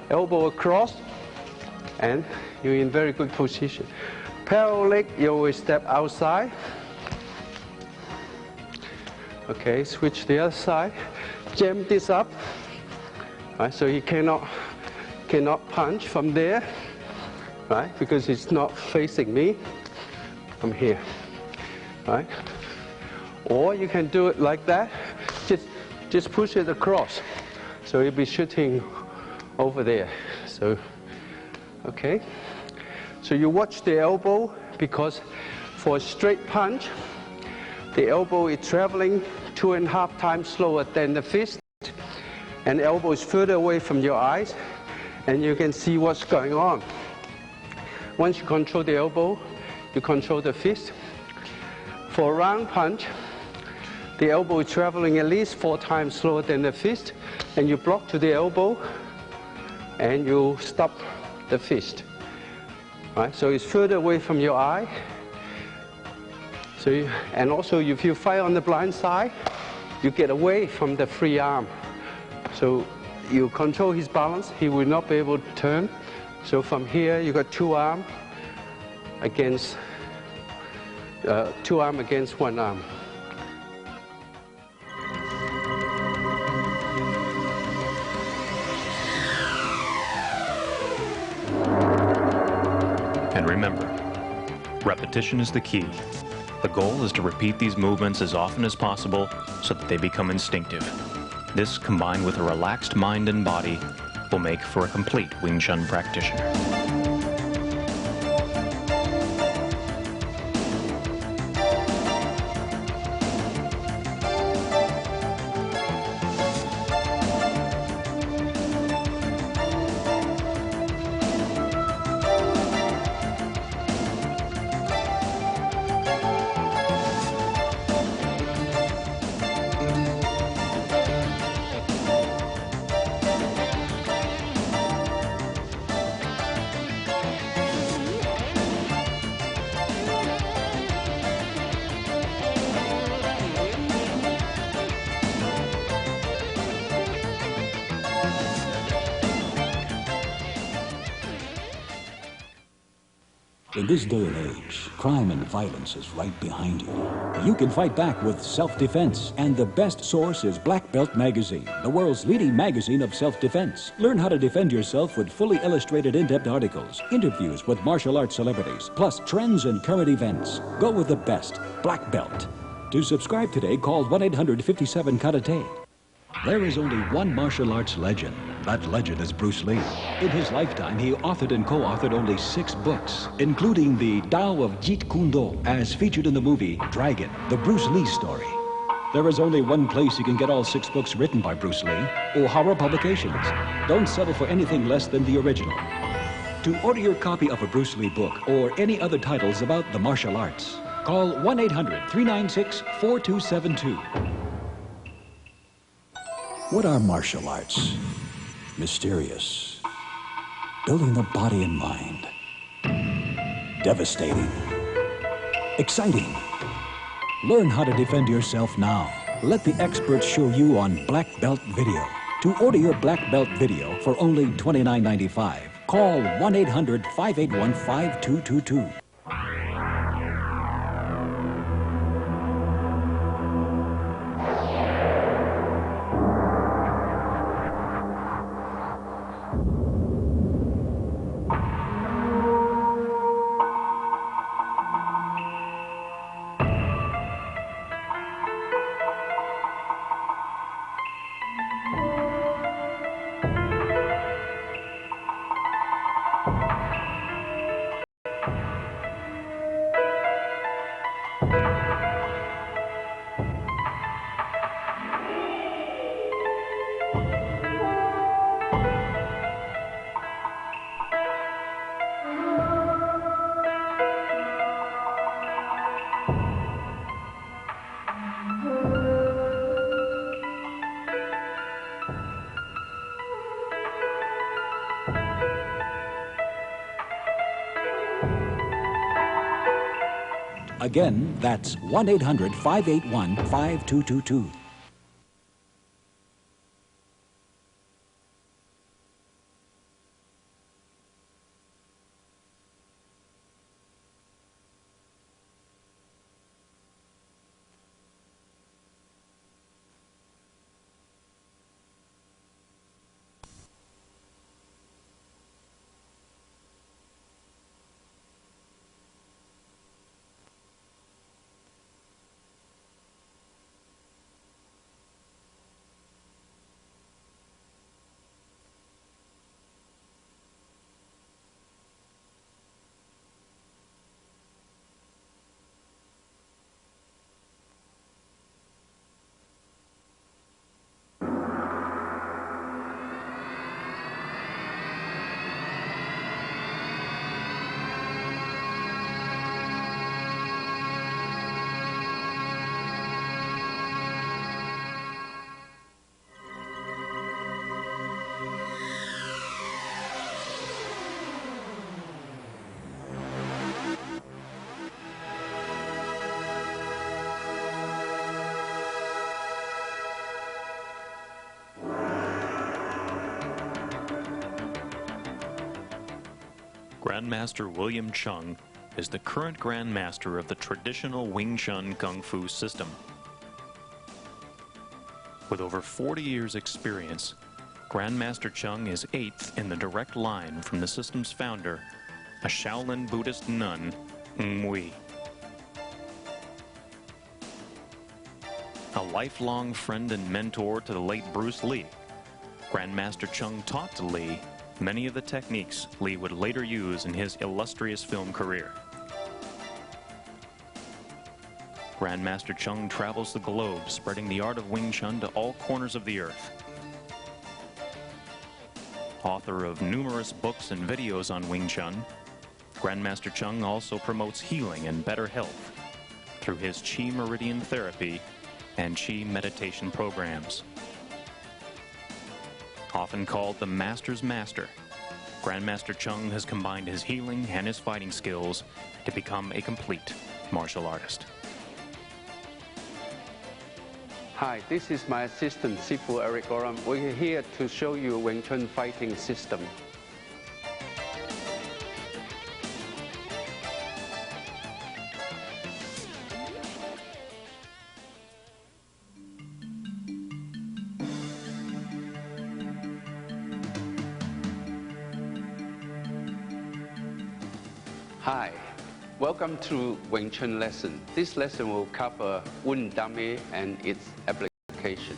elbow across, and you're in very good position. Parallel leg, you always step outside. Okay, switch the other side. Jam this up. Right, so you cannot punch from there, right? Because it's not facing me. I'm here, right? Or you can do it like that. Just push it across. So you'll be shooting over there. So, okay. So you watch the elbow, because for a straight punch, the elbow is traveling 2.5 times slower than the fist, and the elbow is further away from your eyes, and you can see what's going on. Once you control the elbow, you control the fist. For a round punch, the elbow is traveling at least 4 times slower than the fist, and you block to the elbow, and you stop the fist. Right? So it's further away from your eye. So and also if you fire on the blind side, you get away from the free arm. So you control his balance, he will not be able to turn. So from here, you got 2 arms against 2 arms against 1 arm. And remember, repetition is the key. The goal is to repeat these movements as often as possible so that they become instinctive. This, combined with a relaxed mind and body, will make for a complete Wing Chun practitioner. In this day and age, crime and violence is right behind you. You can fight back with self-defense, and the best source is Black Belt Magazine, the world's leading magazine of self-defense. Learn how to defend yourself with fully illustrated in-depth articles, interviews with martial arts celebrities, plus trends and current events. Go with the best, Black Belt. To subscribe today, call 1-800-57-KARATE. There is only one martial arts legend. That legend is Bruce Lee. In his lifetime, he authored and co-authored only 6 books, including the Tao of Jeet Kune Do, as featured in the movie Dragon, the Bruce Lee story. There is only one place you can get all 6 books written by Bruce Lee, O'Hara Publications. Don't settle for anything less than the original. To order your copy of a Bruce Lee book or any other titles about the martial arts, call 1-800-396-4272. What are martial arts? Mysterious. Building the body and mind. Devastating. Exciting. Learn how to defend yourself now. Let the experts show you on Black Belt Video. To order your Black Belt Video for only $29.95, call 1-800-581-5222. Again, that's 1-800-581-5222. Grandmaster William Chung is the current Grandmaster of the traditional Wing Chun Kung Fu system. With over 40 years' experience, Grandmaster Chung is 8th in the direct line from the system's founder, a Shaolin Buddhist nun, Ngui. A lifelong friend and mentor to the late Bruce Lee, Grandmaster Chung taught to Lee many of the techniques Lee would later use in his illustrious film career. Grandmaster Chung travels the globe, spreading the art of Wing Chun to all corners of the earth. Author of numerous books and videos on Wing Chun, Grandmaster Chung also promotes healing and better health through his Chi Meridian Therapy and Chi meditation programs. Often called the Master's Master, Grandmaster Chung has combined his healing and his fighting skills to become a complete martial artist. Hi, this is my assistant, Sifu Eric Goram. We're here to show you Wing Chun fighting system. Hi, welcome to Wing Chun lesson. This lesson will cover wooden dummy and its application.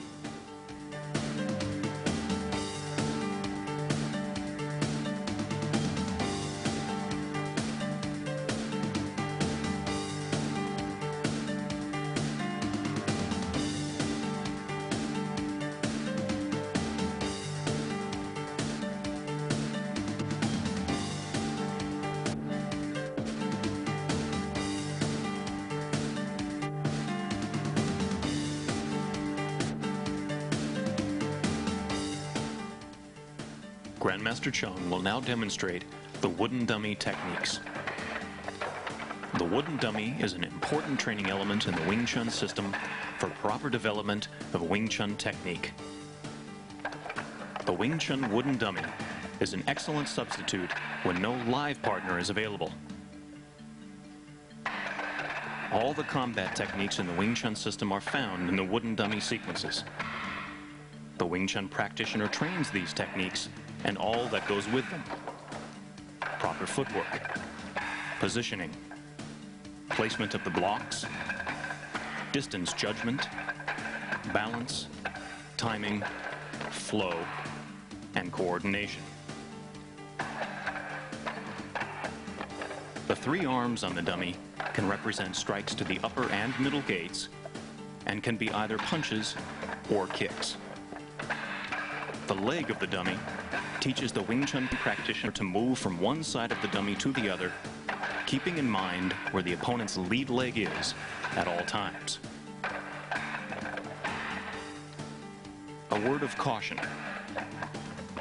Grandmaster Chung will now demonstrate the wooden dummy techniques. The wooden dummy is an important training element in the Wing Chun system for proper development of Wing Chun technique. The Wing Chun wooden dummy is an excellent substitute when no live partner is available. All the combat techniques in the Wing Chun system are found in the wooden dummy sequences. The Wing Chun practitioner trains these techniques and all that goes with them. Proper footwork, positioning, placement of the blocks, distance judgment, balance, timing, flow, and coordination. The three arms on the dummy can represent strikes to the upper and middle gates and can be either punches or kicks. The leg of the dummy teaches the Wing Chun practitioner to move from one side of the dummy to the other, keeping in mind where the opponent's lead leg is at all times. A word of caution.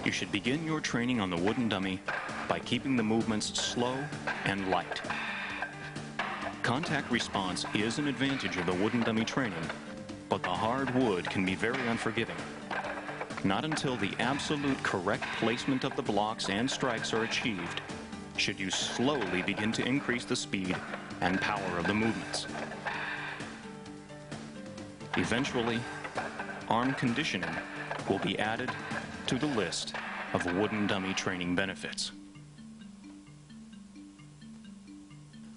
You should begin your training on the wooden dummy by keeping the movements slow and light. Contact response is an advantage of the wooden dummy training, but the hard wood can be very unforgiving. Not until the absolute correct placement of the blocks and strikes are achieved should you slowly begin to increase the speed and power of the movements. Eventually, arm conditioning will be added to the list of wooden dummy training benefits.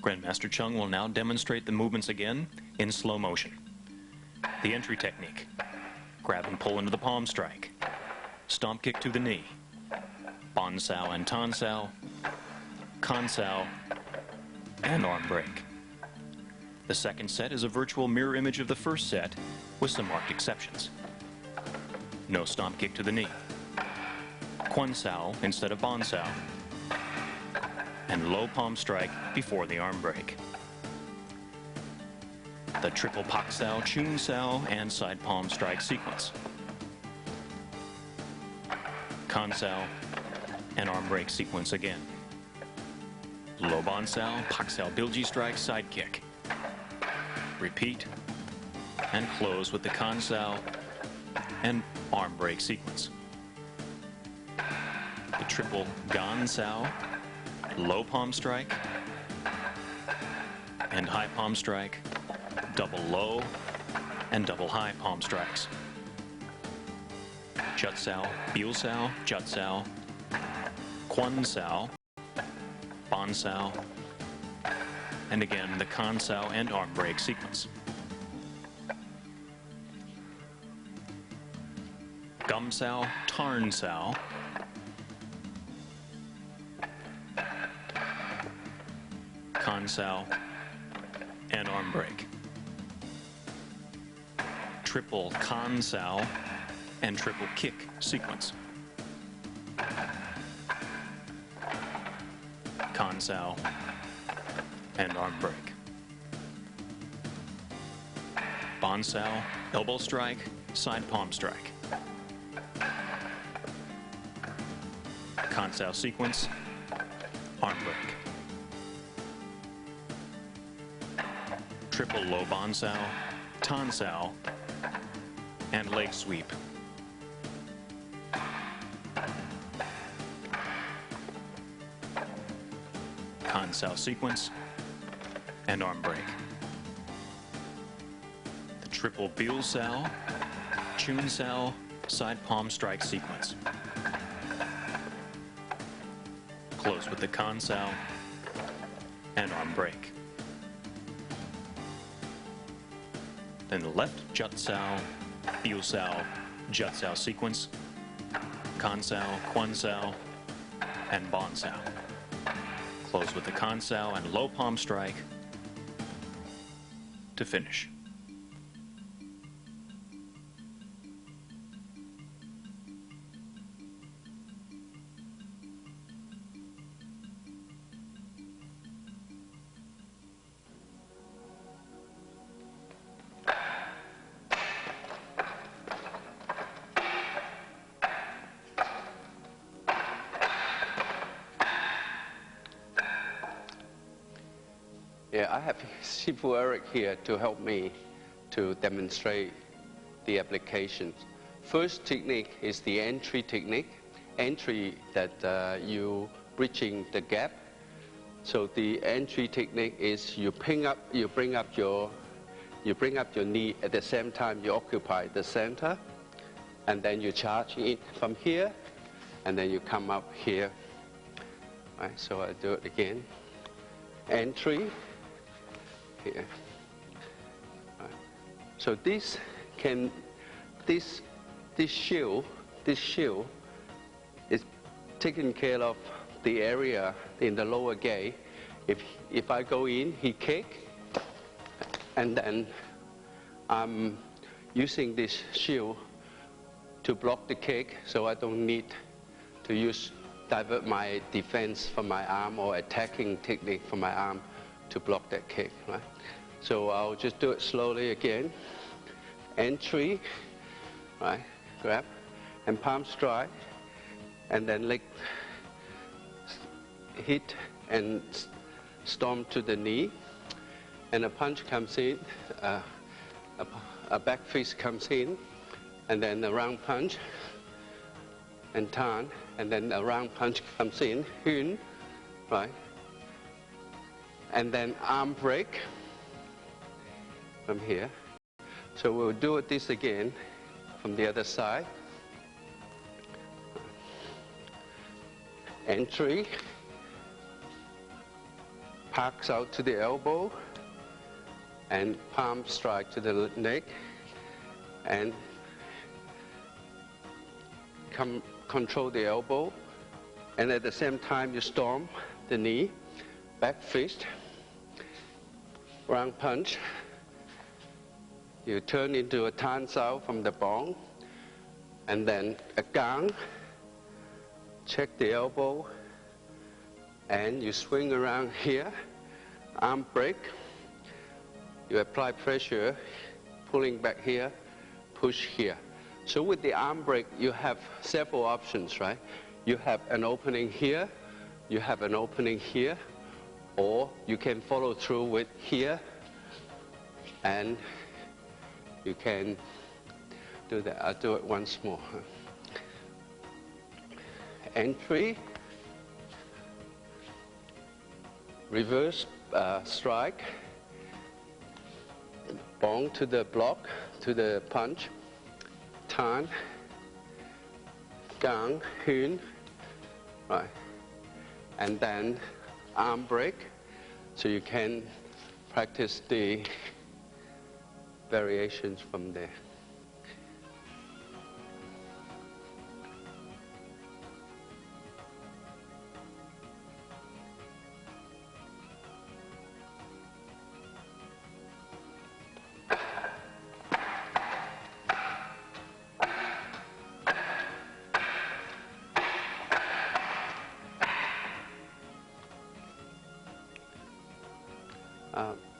Grandmaster Chung will now demonstrate the movements again in slow motion. The entry technique: grab and pull into the palm strike, stomp kick to the knee, bon sao and tan sao, kan sao, and arm break. The second set is a virtual mirror image of the first set with some marked exceptions. No stomp kick to the knee, quan sao instead of bon sao, and low palm strike before the arm break. The triple pak sao, chun sao, and side palm strike sequence. Kan sao and arm break sequence again. Low bon sao, pak sao bilji strike, side kick. Repeat and close with the kan sao and arm break sequence. The triple gan sao, low palm strike and high palm strike, double low and double high palm strikes. Jut sao, biu sao, jut sao, quan sao, bon sao, and again the kan sao and arm break sequence. Gum sao, tarn sao, kan sao, and arm break. Triple kan sao and triple kick sequence. Kan sao and arm break. Bon sao, elbow strike, side palm strike. Kan sao sequence, arm break. Triple low bon sao, tan sao, and leg sweep. Kan sao sequence and arm break. The triple biu sao, chun sao, side palm strike sequence. Close with the kan sao and arm break. Then the left jut sao, biu sao, jut sao sequence, kan sao, quan sao, and bon sao. Close with the kan sao and low palm strike to finish. Yeah, I have Shifu Eric here to help me to demonstrate the applications. First technique is the entry technique. Entry that you bridging the gap. So the entry technique is you bring up your knee at the same time you occupy the center, and then you charge it from here, and then you come up here. Right, so I do it again. Entry. Here. Right. So this shield is taking care of the area in the lower gate. If I go in, he kick, and then I'm using this shield to block the kick, so I don't need to divert my defense from my arm or attacking technique from my arm to block that kick, right? So I'll just do it slowly again. Entry, right, grab, and palm strike, and then leg hit and stomp to the knee, and a punch comes in, a back fist comes in, and then a round punch, and turn, and then a round punch comes in, Hyun, right? And then arm break from here. So we'll do this again from the other side. Entry, parks out to the elbow, and palm strike to the neck, and control the elbow, and at the same time you storm the knee, back fist, round punch. You turn into a tan sao from the bong, and then a gang, check the elbow, and you swing around here, arm break. You apply pressure, pulling back here, push here. So with the arm break, you have several options, right? You have an opening here, you have an opening here, or you can follow through with here, and you can do that. I'll do it once more. Entry, reverse strike, bong to the block, to the punch, turn, gang, Hyun, right, and then arm break, so you can practice the variations from there.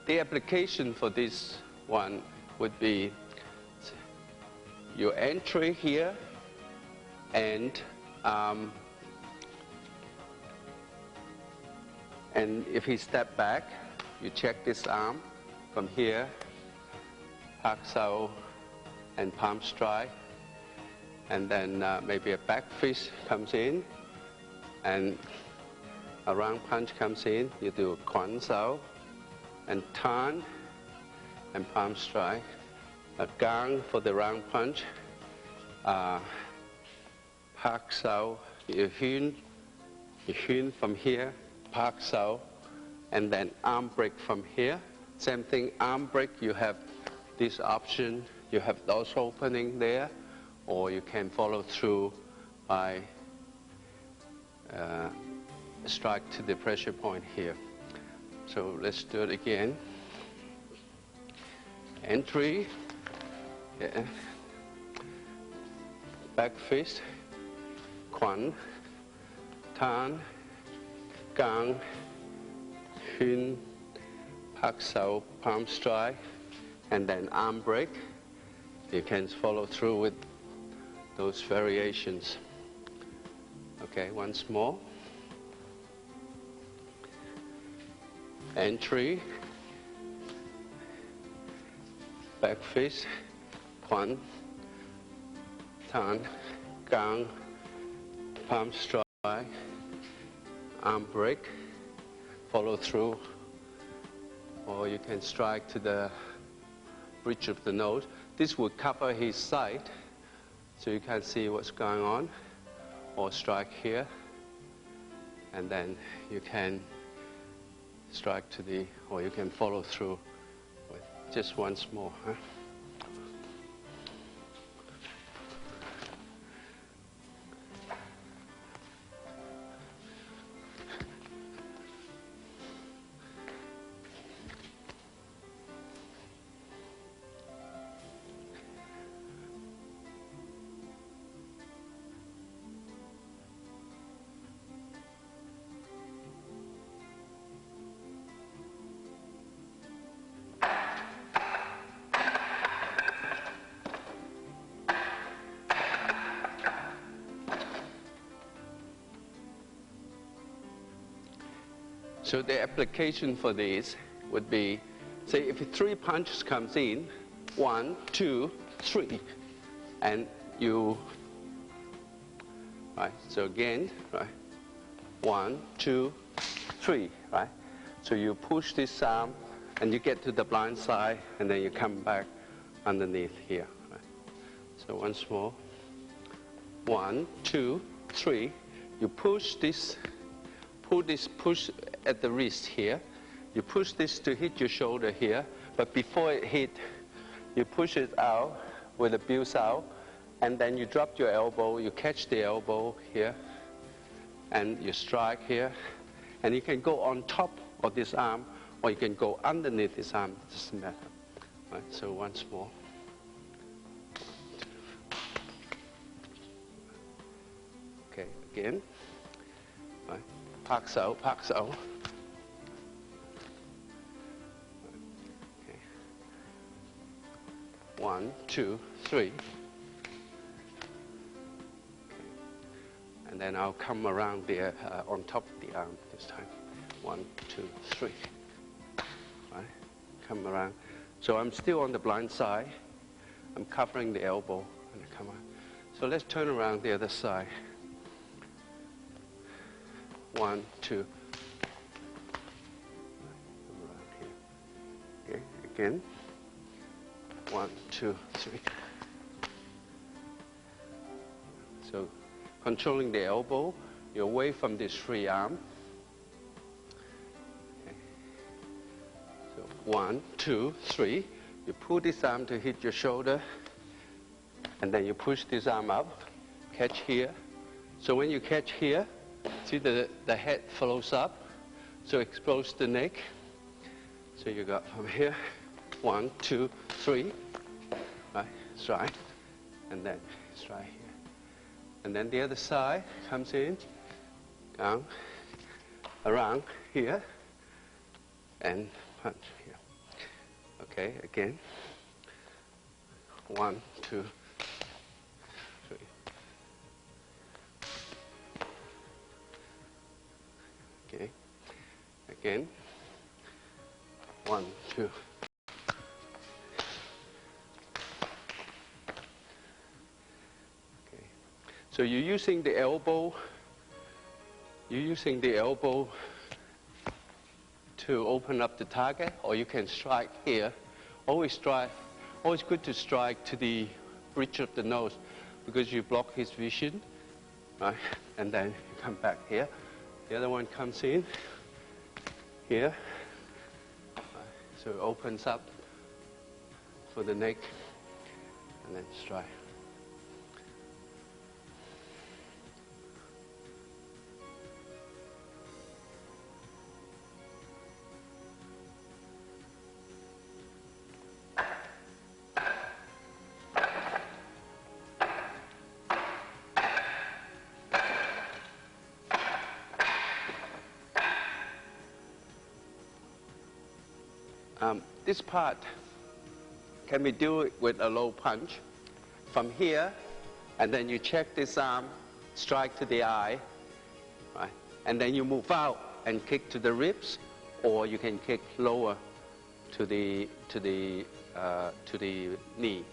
The application for this one would be your entry here, and if he step back, you check this arm from here, Pak Sao and palm strike, and then maybe a back fist comes in, and a round punch comes in. You do Kwan Sao, and turn, and palm strike, a gang for the round punch, Pak Sao, you Hyun from here, Pak Sao, and then arm break from here. Same thing, arm break, you have this option, you have those opening there, or you can follow through by strike to the pressure point here. So let's do it again. Entry, yeah. Back fist, Kwan, turn, gang, Hyun, Pak Sao, palm strike, and then arm break. You can follow through with those variations. Okay, once more. Entry, back fist, Kwan, turn, gang, palm strike, arm break, follow through, or you can strike to the bridge of the nose. This will cover his side, so you can see what's going on, or strike here, and then you can strike to the, or you can follow through with just once more. Huh? So the application for this would be say if 3 punches comes in, 1, 2, 3, and you, right, so again, right, 1, 2, 3, right, so you push this arm, and you get to the blind side, and then you come back underneath here, right, so once more, 1, 2, 3, you push this, push at the wrist here. You push this to hit your shoulder here, but before it hit, you push it out with the bills out, and then you drop your elbow, you catch the elbow here, and you strike here, and you can go on top of this arm, or you can go underneath this arm, it doesn't matter. Right, so once more. Okay, again. Right. Park out, park out. Okay. 1, 2, 3. Okay. And then I'll come around there on top of the arm this time. 1, 2, 3. Right. Come around. So I'm still on the blind side. I'm covering the elbow and I come on. So let's turn around the other side. 1, 2. Okay, again. 1, 2, 3. So controlling the elbow, you're away from this free arm. Okay. So 1, 2, 3. You pull this arm to hit your shoulder, and then you push this arm up, catch here. So when you catch here, see the head flows up, so expose the neck. So you got from here, 1, 2, 3, right, strike, and then strike here. And then the other side comes in, down, around here, and punch here. Okay, again, 1, 2, 3. Okay, again, 1, 2. Okay, so you're using the elbow. You're using the elbow to open up the target, or you can strike here. Always strike. Always good to strike to the bridge of the nose, because you block his vision, right? And then you come back here. The other one comes in here, so it opens up for the neck, and then strike. This part, can we do it with a low punch? From here, and then you check this arm, strike to the eye, right? And then you move out and kick to the ribs, or you can kick lower to the knee.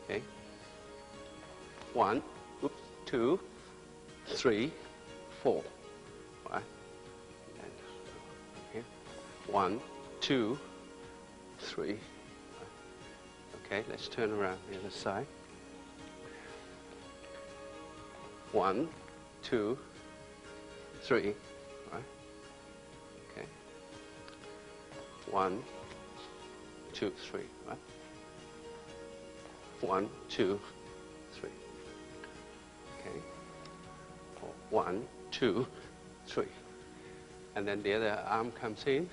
Okay. 1, 2, 3, 4. Right. And here. 1, 2, 3. Okay, let's turn around the other side. 1, 2, 3. Right. Okay. 1, 2, 3. Right. 1, 2, 3. Okay. 1, 2, 3. And then the other arm comes in.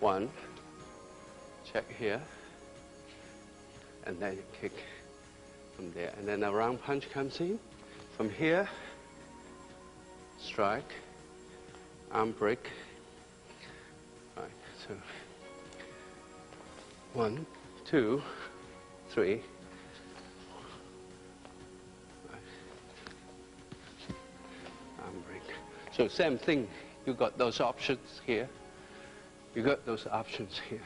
1. Check here, and then you kick from there. And then a round punch comes in. From here, strike, arm break. Right, so 1, 2, 3. Right. Arm break. So same thing, you got those options here. You got those options here.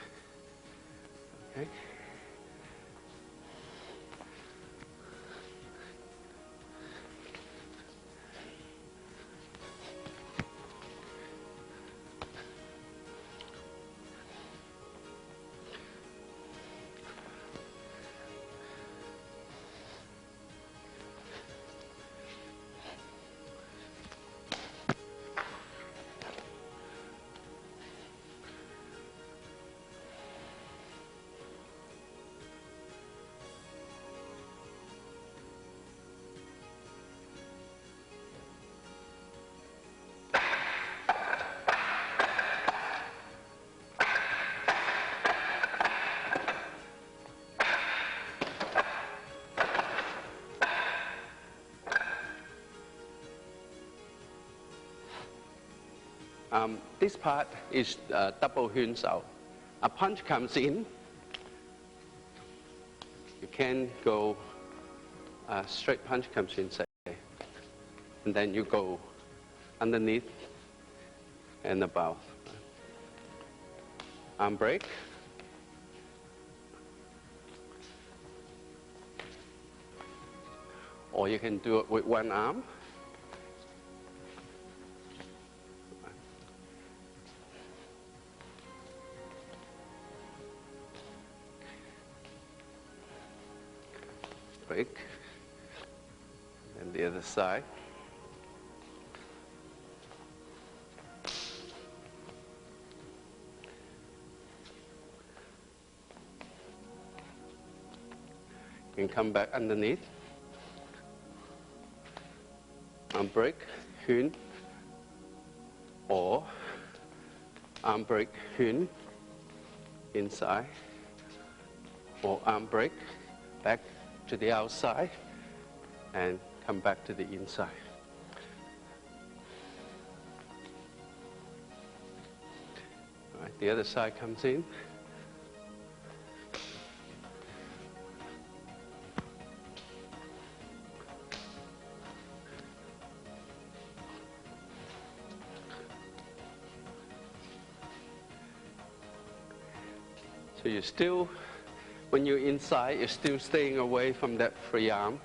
Okay. This part is double 圈手. A punch comes in, you can go, straight punch comes in, say, and then you go underneath and above. Arm break. Or you can do it with one arm. Break, and the other side. You can come back underneath. Arm break, 圈, or arm break, 圈, inside, or arm break, back to the outside and come back to the inside. All right, the other side comes in. So you're still, when you're inside, you're still staying away from that free arm.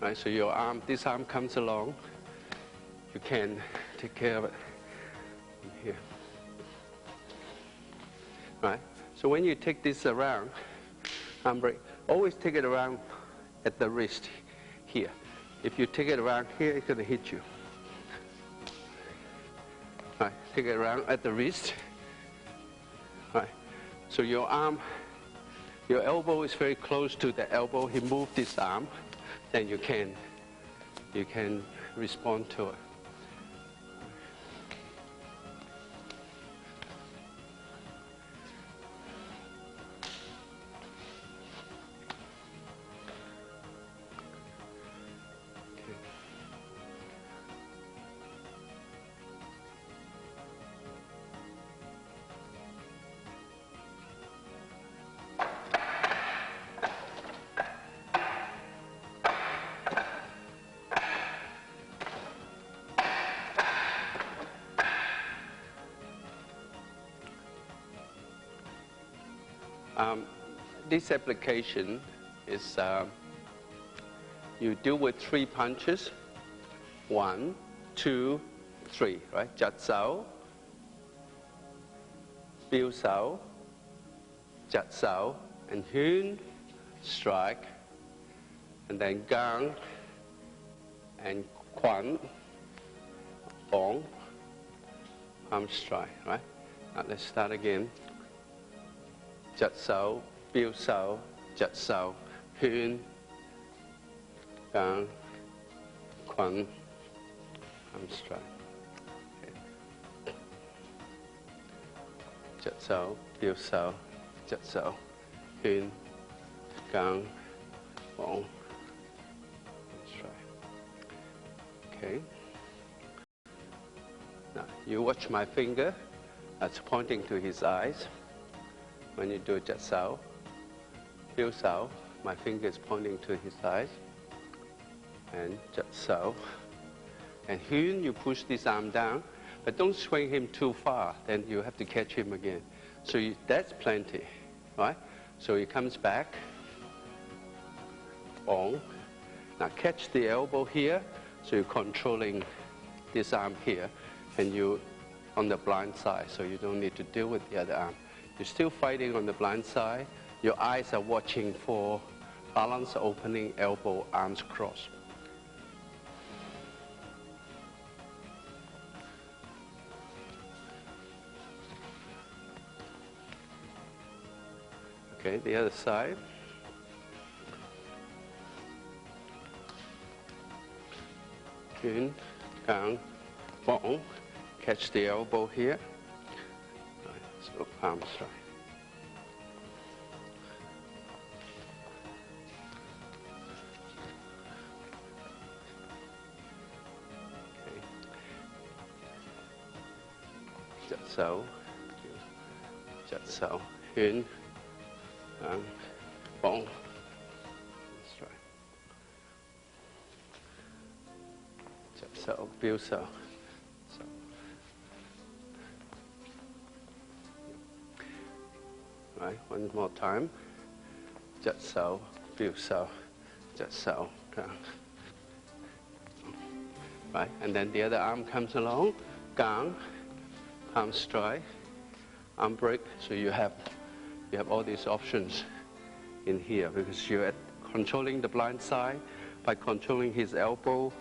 Right, so your arm, this arm comes along, you can take care of it from here. Right, so when you take this around, arm break, always take it around at the wrist here. If you take it around here, it's going to hit you. Right, take it around at the wrist. Right. So your arm, your elbow is very close to the elbow. He moved this arm, then you can respond to it. This application is you deal with 3 punches. 1, 2, 3, right? 隻手, 標手, 隻手, and 圈, strike, and then gang, and 捆, bong, arm strike, right? Now let's start again. 隻手, 標手, 隻手, 圈, gang, 捆, arm strike. 隻手, 標手, 隻手, 圈, gang, 綁, arm strike. Okay. Now you watch my finger. That's pointing to his eyes. When you do 隻手, 標手, my finger is pointing to his eyes. And 隻手, And Hyun, you push this arm down, but don't swing him too far, then you have to catch him again. So that's plenty, right? So he comes back, on. Now catch the elbow here, so you're controlling this arm here, and you on the blind side, so you don't need to deal with the other arm. You're still fighting on the blind side. Your eyes are watching for balance, opening, elbow, arms cross. Okay, the other side. Hyun, down, bong. Catch the elbow here. Right, so palm strike. Okay. Just so. Just so. Hyun, down, bong. Strike. Just so. Feel so. Right, one more time. Just so, feel so, just so, down. Right, and then the other arm comes along, down, palm strike, arm break. So you have all these options in here because you're controlling the blind side by controlling his elbow.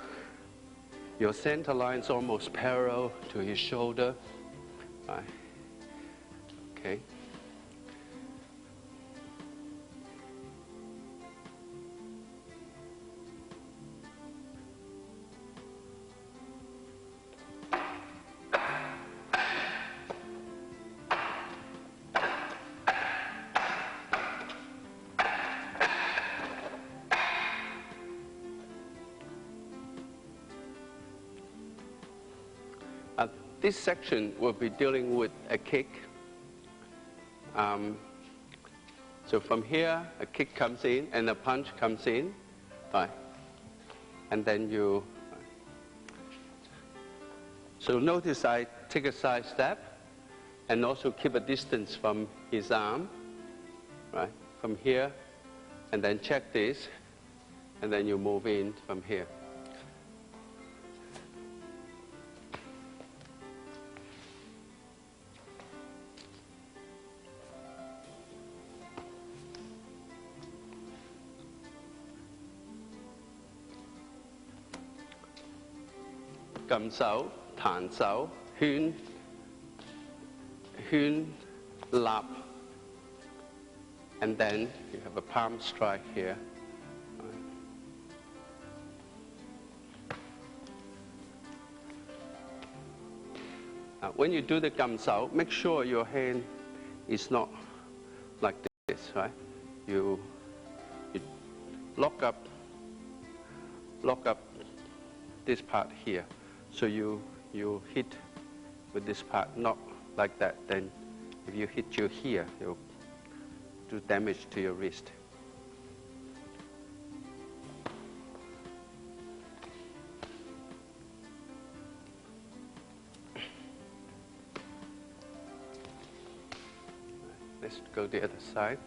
Your center line is almost parallel to his shoulder. Right. Okay. This section will be dealing with a kick. So from here, a kick comes in and a punch comes in. Right. And then you... So notice I take a side step and also keep a distance from his arm. Right. From here, and then check this, and then you move in from here. Cầm手, tàn手, Hyun, Hyun, lap, and then you have a palm strike here. When you do the cầm手, make sure your hand is not like this, right? You lock up this part here. So you hit with this part, not like that. Then if you hit you here, you'll do damage to your wrist. Let's go the other side.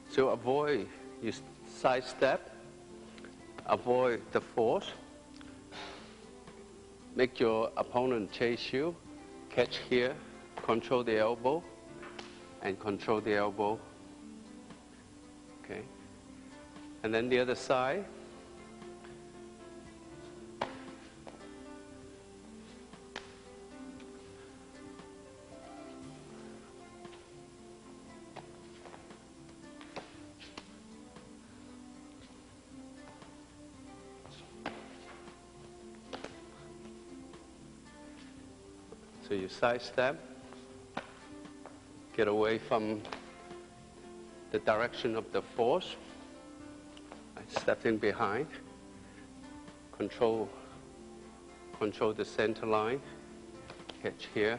So avoid, you side step, avoid the force, make your opponent chase you, catch here, control the elbow, and control the elbow. Okay. And then the other side. So you side step, get away from the direction of the force, step in behind, control the center line, catch here,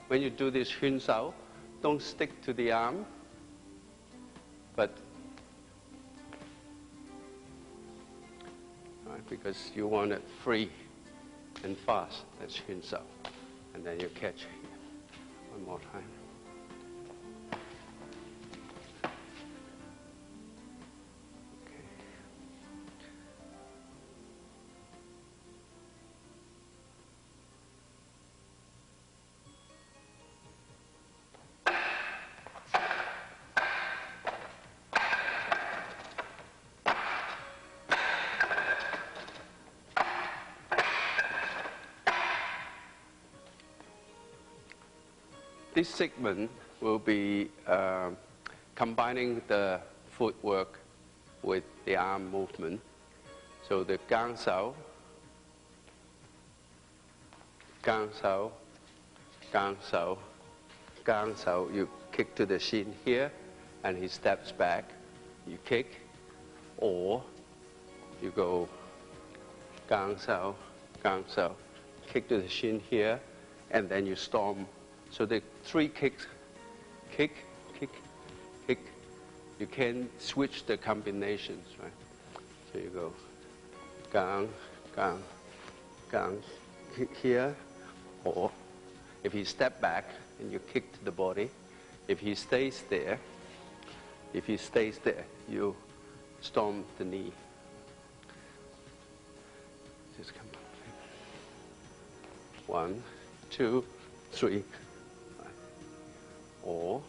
when you do this Yun Sao, don't stick to the arm, but because you want it free and fast, that's Yun Sao. And then you catch here. One more time. This segment will be combining the footwork with the arm movement. So the gang sao, gang sao, gang sao, gang sao, you kick to the shin here, and he steps back, you kick, or you go gang sao, kick to the shin here, and then you storm. So the 3 kicks, kick, kick, kick. You can switch the combinations, right? So you go gang, gang, gang, kick here, or if he step back and you kick to the body, if he stays there, you storm the knee. Just come back. 1, 2, 3. Or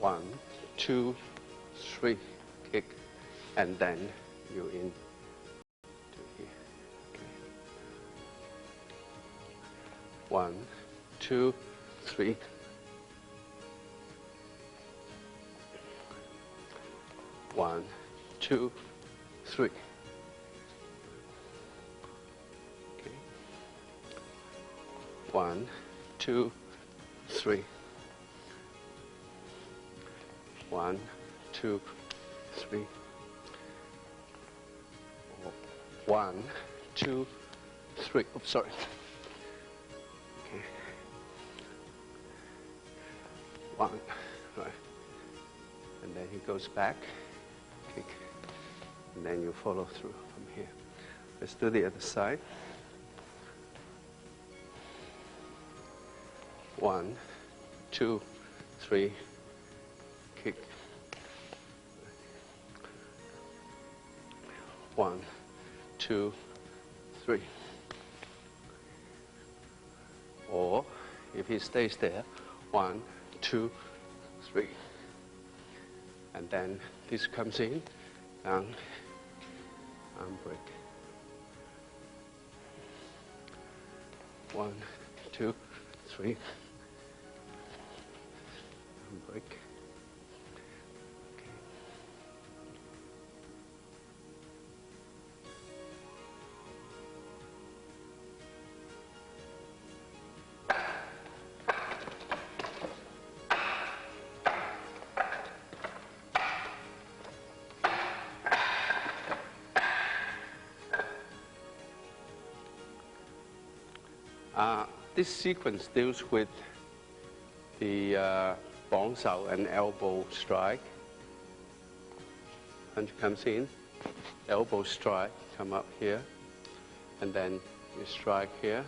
1, 2, 3, kick, and then you in to here. Okay. 1, 2, 3. 1, 2, 3. Okay. 1, 2, 3. 1, 2, 3. 1, 2, 3. Oh, sorry. Okay. 1, right. And then he goes back, kick, and then you follow through from here. Let's do the other side. 1, 2, 3. Kick. 1, 2, 3. Or if he stays there, 1, 2, 3. And then this comes in, down, arm break. 1, 2, 3. Arm break. This sequence deals with the bong sao and elbow strike. Punch comes in, elbow strike, come up here, and then you strike here,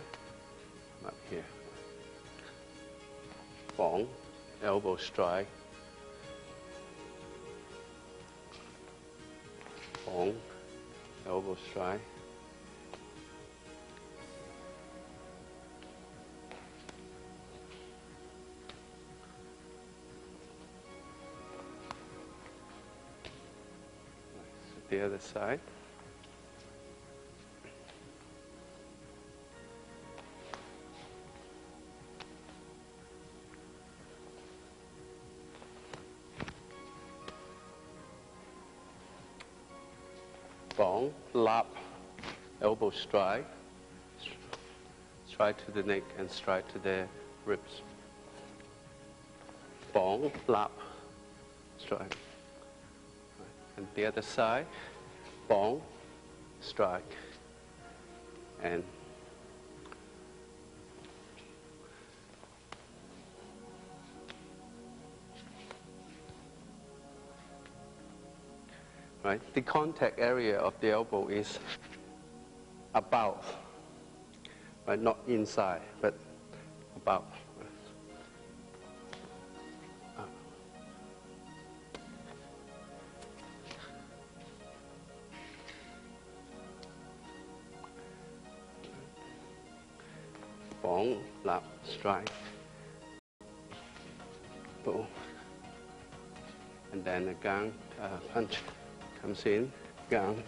come up here. Bong, elbow strike, bong, elbow strike. The other side. Bong, lap, elbow strike, strike to the neck and strike to the ribs. Bong, lap, strike. And the other side, bong, strike, and right? The contact area of the elbow is above, right? Not inside, but above. Bóng, lap, strike, pull, and then the gang punch comes in, gang,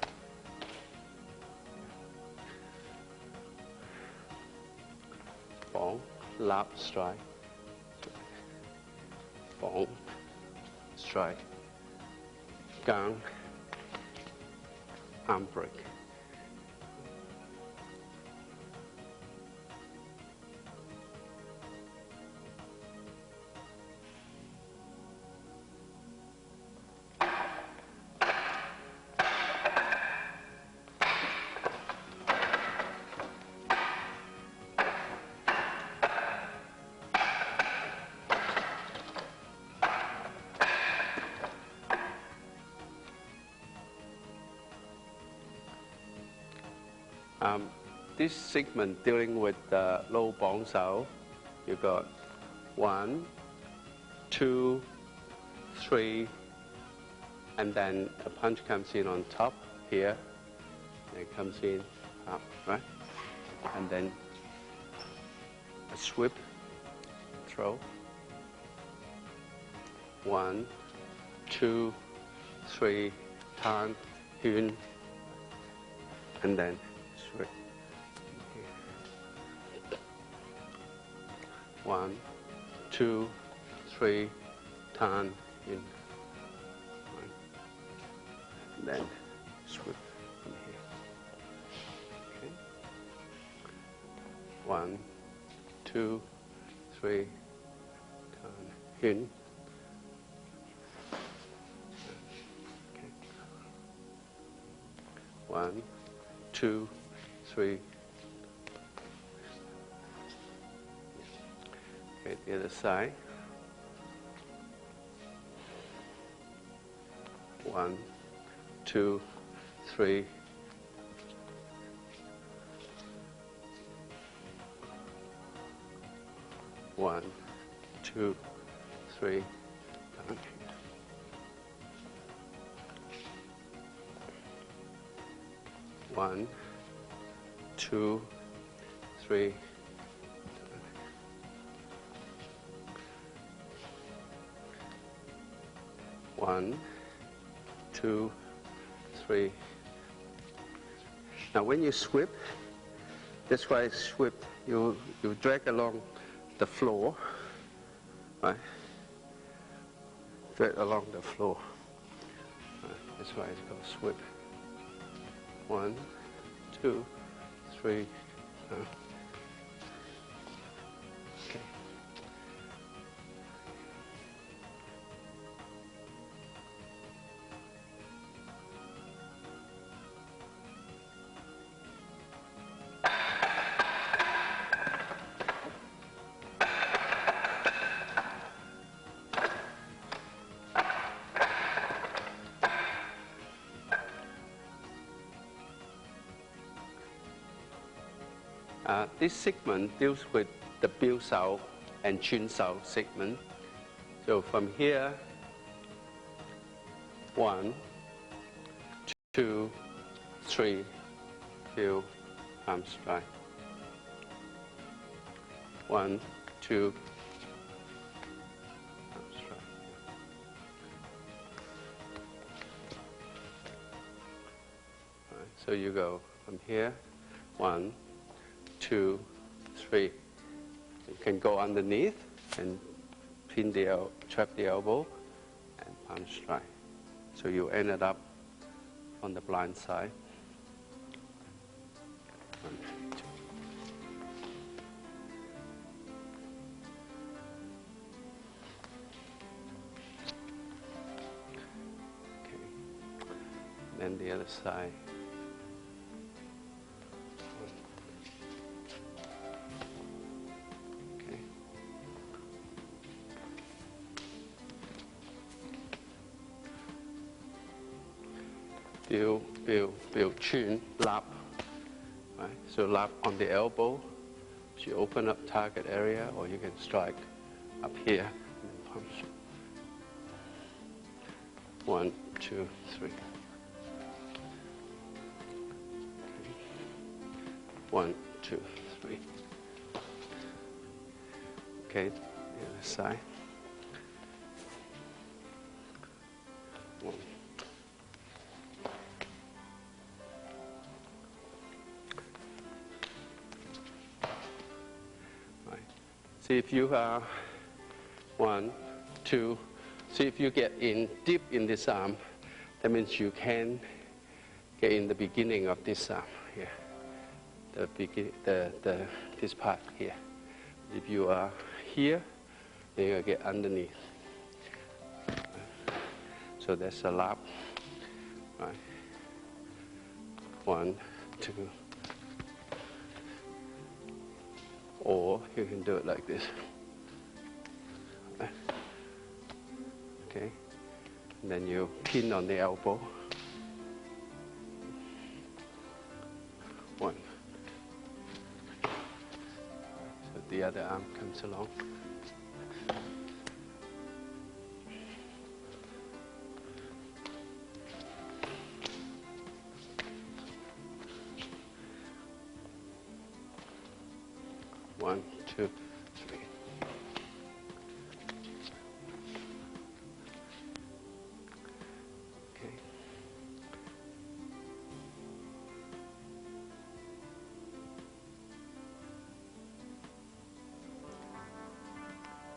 bóng, lap, strike, bóng, strike, gang, arm break. This segment dealing with the low bóng sao, you got 1, 2, 3, and then a punch comes in on top here, and it comes in up, right? And then a sweep, throw. 1, 2, 3, turn, hyun, and then sweep. 1, 2, 3, turn, in. And then sweep from here. Okay. 1, 2, 3, turn, in. Okay. 1, 2, 3. Okay, the other side. 1, 2, 3. 1, 2, 3. Okay. 1, 2, 3. 1, 2, 3. Now when you sweep, that's why sweep, you drag along the floor, right? Drag along the floor. That's why it's called sweep. 1, 2, 3. Okay. This segment deals with the bill sao and chin sao segment. So from here, 1, 2, 3, bill, arm strike. 1, 2, arm strike. Right, so you go from here, 1, 2, 3. You can go underneath and pin the trap the elbow and punch strike. So you ended up on the blind side. 1, 2. Okay. Then the other side. will chin, lap. Right? So lap on the elbow. So you open up target area, or you can strike up here. And punch. 1, 2, 3. 1, 2, 3. Okay, the other side. 1. Right. See if you are 1, 2. See if you get in deep in this arm. That means you can get in the beginning of this arm here. This part here. If you are here, then you get underneath. So that's a lap. Right. 1, 2. Or you can do it like this. Okay. And then you pin on the elbow. 1. So the other arm comes along. One, two, three. Okay.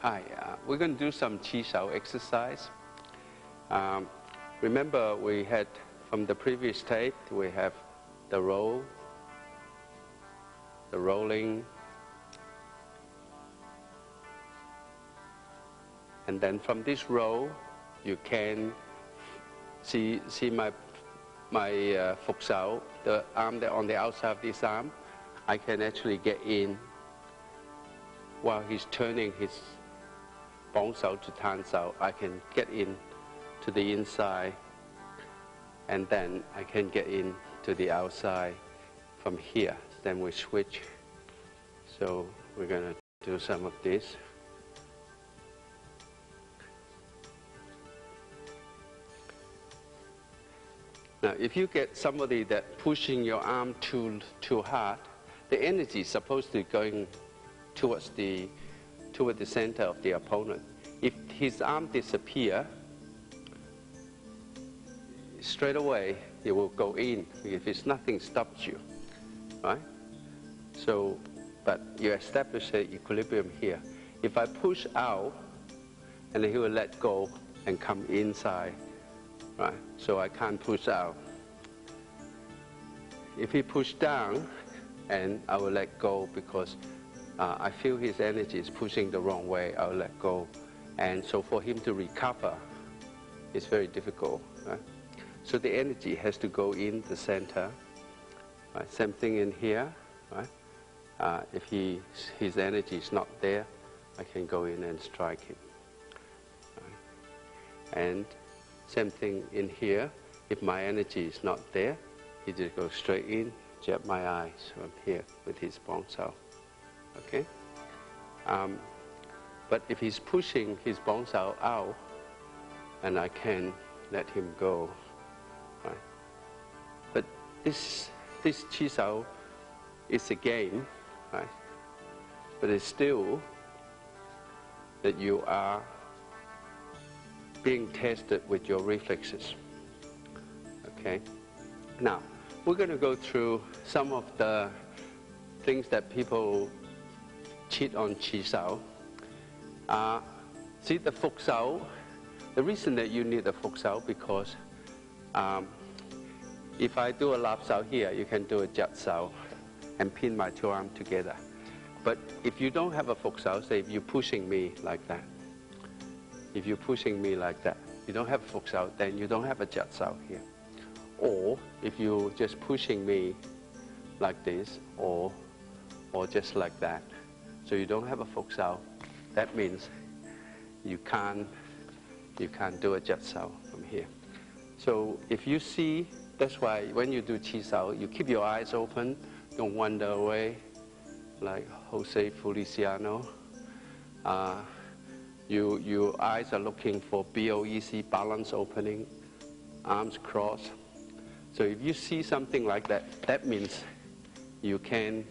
Hi, we're going to do some Qi Shao exercise. Remember we had, from the previous tape, we have the roll, the rolling, and then from this roll, you can see my Fuk Shao, the arm that on the outside of this arm. I can actually get in while he's turning his Bong Shao to Tan Shao. I can get in to the inside, and then I can get in to the outside from here. Then we switch. So we're going to do some of this. Now, if you get somebody that pushing your arm too hard, the energy is supposed to be going towards the center of the opponent. If his arm disappear, straight away it will go in. If nothing stops you, right? So, but you establish the equilibrium here. If I push out, and then he will let go and come inside. Right, so I can't push out. If he push down, and I will let go because I feel his energy is pushing the wrong way, I will let go. And so for him to recover, it's very difficult. Right? So the energy has to go in the center. Right? Same thing in here. Right? If his energy is not there, I can go in and strike him. Right? And same thing in here. If my energy is not there, he just goes straight in, jab my eyes from here with his Bong Shao. Okay? But if he's pushing his Bong Shao out, and I can let him go. Right? But this Qi Shao is a game, right? But it's still that you are being tested with your reflexes. Okay? Now, we're going to go through some of the things that people cheat on Qi Shao. See the Fuk Shao. The reason that you need the Fuk Shao because if I do a Lap Shao here, you can do a Jat Shao and pin my two arms together. But if you don't have a Fuk Shao, say if you're pushing me like that, if you're pushing me like that, you don't have a Fuk Shao, then you don't have a Jat Shao here. Or if you're just pushing me like this, or just like that, so you don't have a Fuk Shao, that means you can't do a Jat Shao from here. So if you see That's why when you do Qi Sao, you keep your eyes open, don't wander away, like Jose Feliciano. Your eyes are looking for BOEC, balance opening, arms crossed. So if you see something like that, that means you can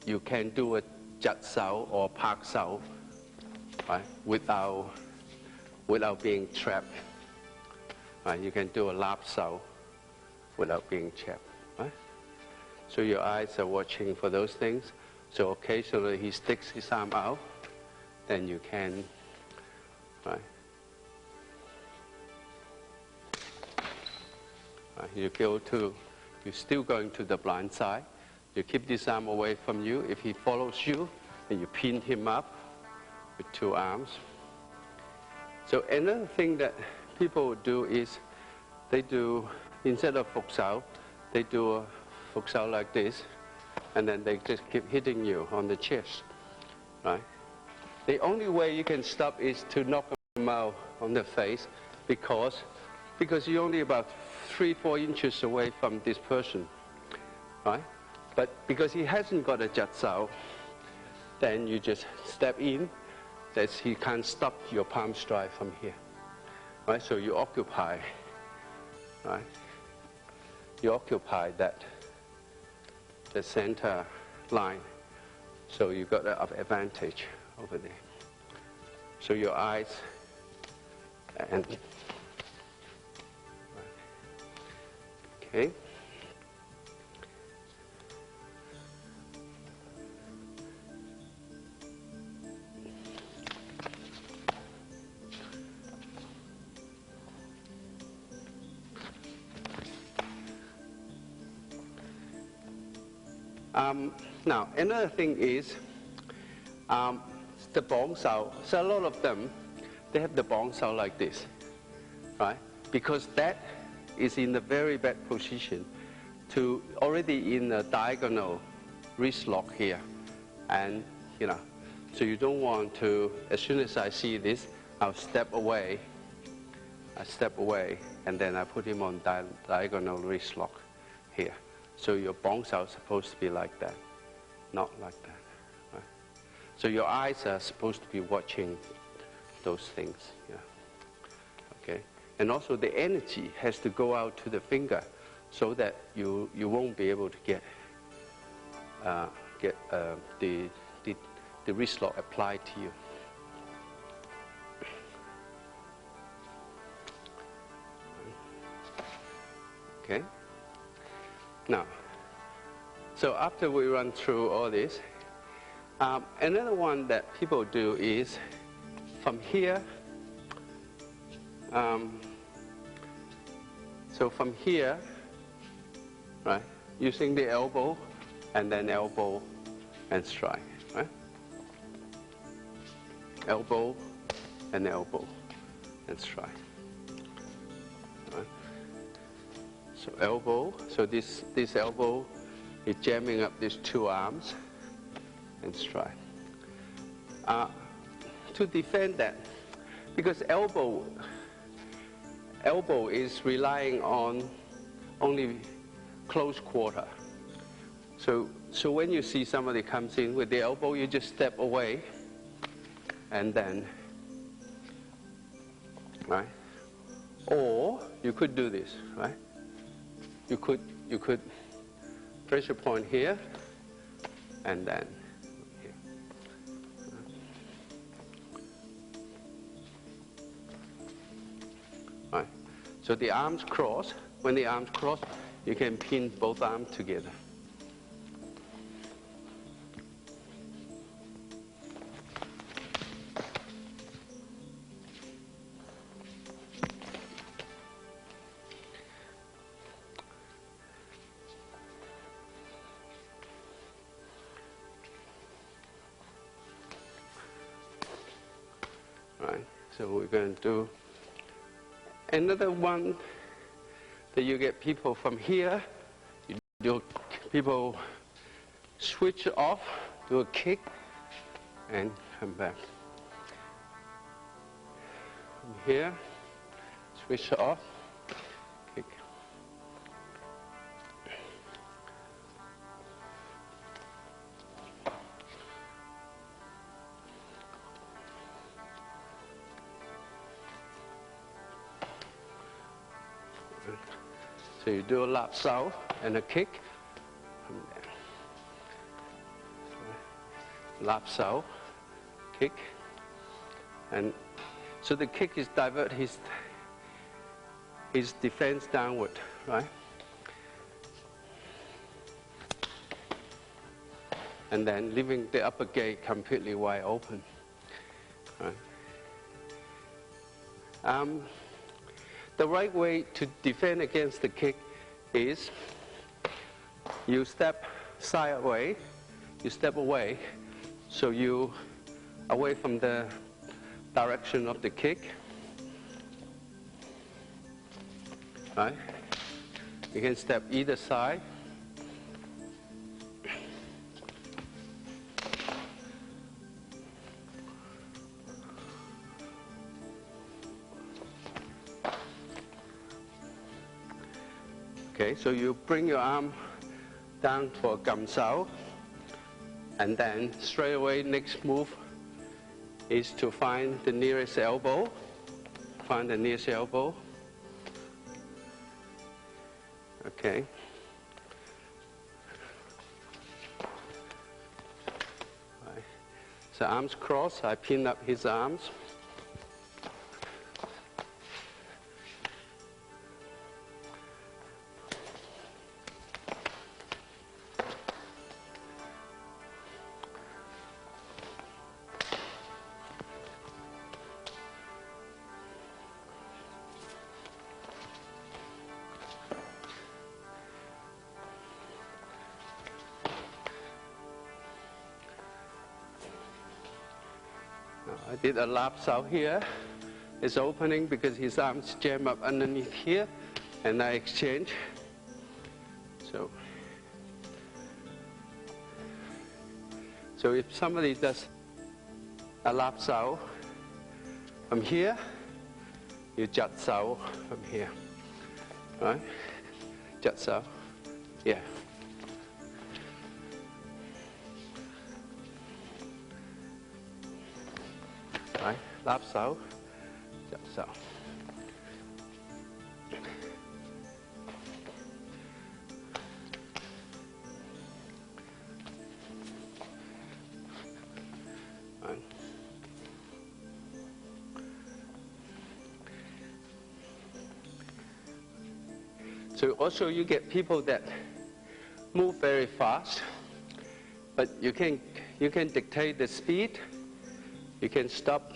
do a Jat Sao or Pak Sao, right, without being trapped. Right? You can do a Lap Sao without being trapped. Right? So your eyes are watching for those things. So occasionally he sticks his arm out, then you can, right? You're still going to the blind side. You keep this arm away from you. If he follows you, then you pin him up with two arms. So another thing that people do is they do, instead of Fuk Sao, they do a Fuk Sao like this, and then they just keep hitting you on the chest, right? The only way you can stop is to knock them out on the face because you're only about 3-4 inches away from this person, right? But because he hasn't got a Jat Sao, then you just step in, that he can't stop your palm strike from here, right? So you occupy, right? You occupy the center line, so you got an advantage over there. So your eyes and okay. Now, another thing is the bong sao. So a lot of them, they have the bong sao like this, right? Because that is in a very bad position to already in a diagonal wrist lock here. And, you know, so you don't want to, as soon as I see this, I'll step away. I step away, and then I put him on diagonal wrist lock here. So your bong sao is supposed to be like that, not like that. Right? So your eyes are supposed to be watching those things. Yeah. Okay. And also the energy has to go out to the finger, so that you won't be able to get the wrist lock applied to you. Okay. Now, so after we run through all this, another one that people do is from here. So from here, right, using the elbow, and then elbow and strike, right? Elbow and elbow and strike. Right? So elbow, so this elbow is jamming up these two arms and strike. To defend that, because elbow is relying on only close quarter. So when you see somebody comes in with the elbow, you just step away, and then, right? Or you could do this, right? You could pressure point here, and then here. Right. So the arms cross. When the arms cross, you can pin both arms together. Right. So we're going to do another one that you get people from here. You do people switch off, do a kick, and come back. From here, switch off, kick. So you do a lap sau and a kick. Lap sau, kick, and so the kick is divert his defense downward, right? And then leaving the upper gate completely wide open. Right? The right way to defend against the kick is you step sideways, you step away, so you away from the direction of the kick. Right? You can step either side. Okay, so you bring your arm down for gam sao, and then straight away next move is to find the nearest elbow. Find the nearest elbow. Okay. Right. So arms crossed, I pin up his arms. I did a lapse out here. It's opening because his arms jam up underneath here, and I exchange. So if somebody does a lapse out from here, you jut sao from here, right? Jut sao, yeah. Right, lap sao, jut sao. Right. So also you get people that move very fast, but you can dictate the speed. You can stop.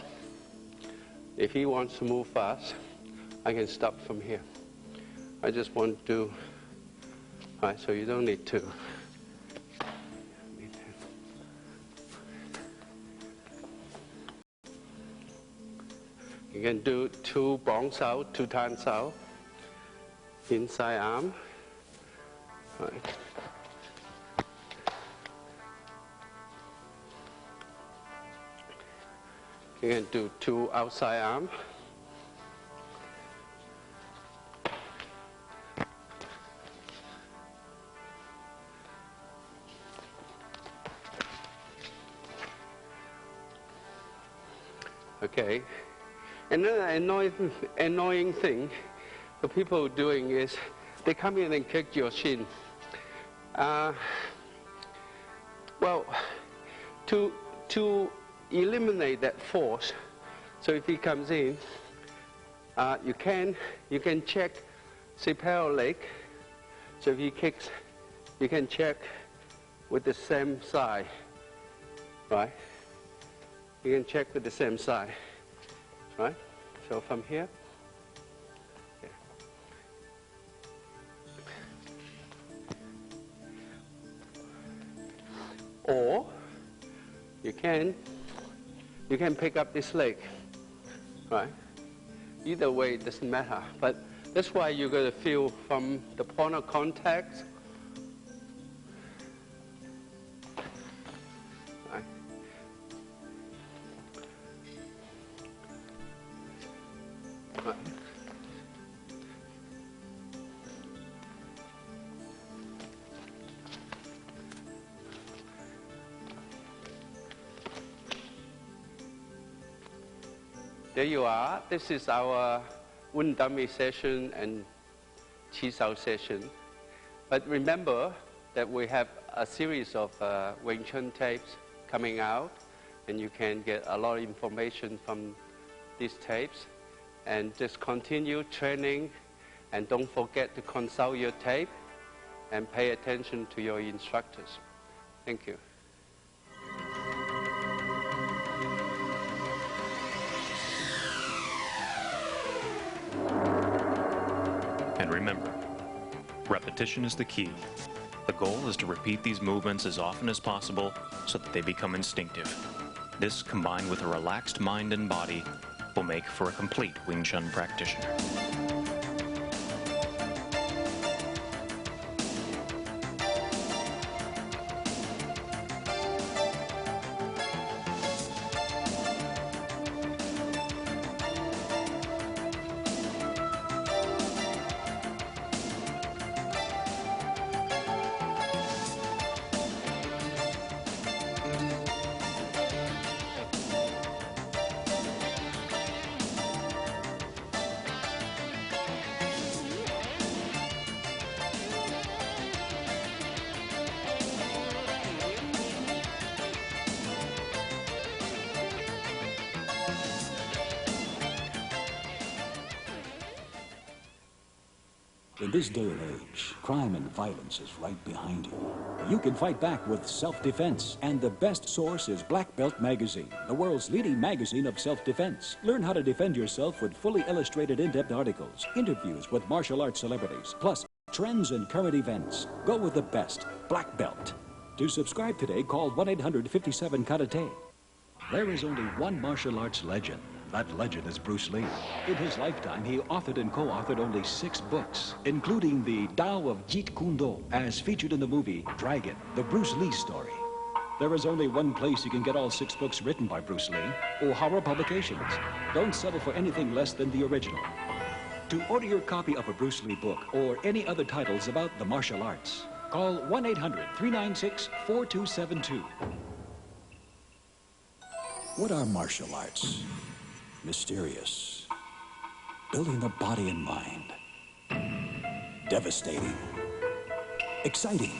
If he wants to move fast, I can stop from here. I just want to, all right, so you don't need to. You can do 2 bong sao, 2 tan sao, inside arm. Right. You can do 2 outside arm. Okay. Another annoying thing for people doing is they come in and kick your shin. Well, to eliminate that force, so if he comes in, you can check, say, parallel leg. So if he kicks, you can check with the same side, right? You can check with the same side, right? So from here, yeah. Or you can pick up this leg, right? Either way, it doesn't matter. But that's why you're going to feel from the point of contact. Right. Right. There you are. This is our Wound Dummy session and Chi Sao session. But remember that we have a series of Wing Chun tapes coming out, and you can get a lot of information from these tapes. And just continue training, and don't forget to consult your tape and pay attention to your instructors. Thank you. And remember, repetition is the key. The goal is to repeat these movements as often as possible so that they become instinctive. This, combined with a relaxed mind and body, will make for a complete Wing Chun practitioner. In this day and age, crime and violence is right behind you. You can fight back with self-defense, and the best source is Black Belt Magazine, the world's leading magazine of self-defense. Learn how to defend yourself with fully illustrated in-depth articles, interviews with martial arts celebrities, plus trends and current events. Go with the best, Black Belt. To subscribe today, call 1-800-57-KARATE. There is only one martial arts legend. That legend is Bruce Lee. In his lifetime, he authored and co-authored only 6 books, including the Tao of Jeet Kune Do, as featured in the movie Dragon, the Bruce Lee story. There is only one place you can get all 6 books written by Bruce Lee, O'Hara Publications. Don't settle for anything less than the original. To order your copy of a Bruce Lee book or any other titles about the martial arts, call 1-800-396-4272. What are martial arts? Mysterious, building the body and mind, devastating, exciting.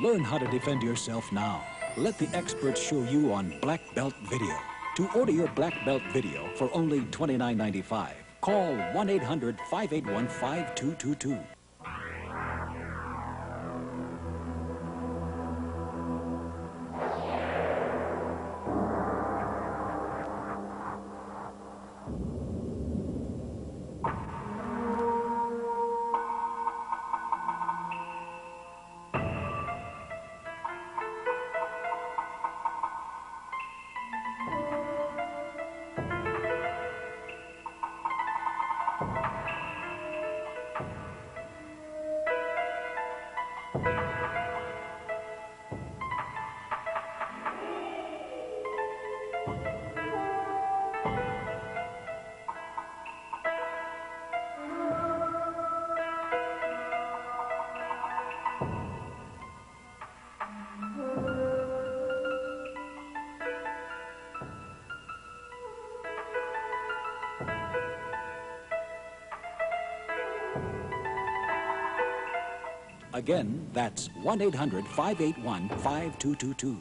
Learn how to defend yourself now. Let the experts show you on Black Belt Video. To order your Black Belt Video for only $29.95, call 1-800-581-5222. Again, that's 1-800-581-5222.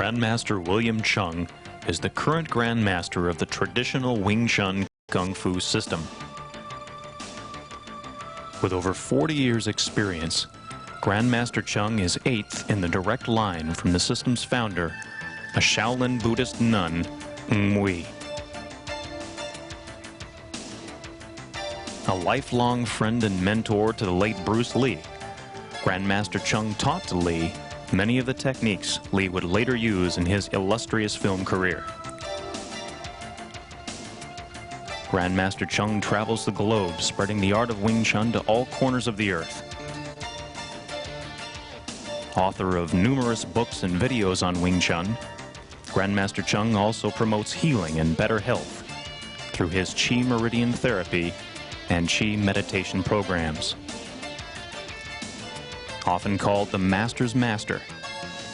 Grandmaster William Chung is the current Grandmaster of the traditional Wing Chun Kung Fu system. With over 40 years' experience, Grandmaster Chung is 8th in the direct line from the system's founder, a Shaolin Buddhist nun, Ngui. A lifelong friend and mentor to the late Bruce Lee, Grandmaster Chung taught to Lee many of the techniques Lee would later use in his illustrious film career. Grandmaster Chung travels the globe, spreading the art of Wing Chun to all corners of the earth. Author of numerous books and videos on Wing Chun, Grandmaster Chung also promotes healing and better health through his Chi Meridian Therapy and Chi meditation programs. Often called the Master's Master,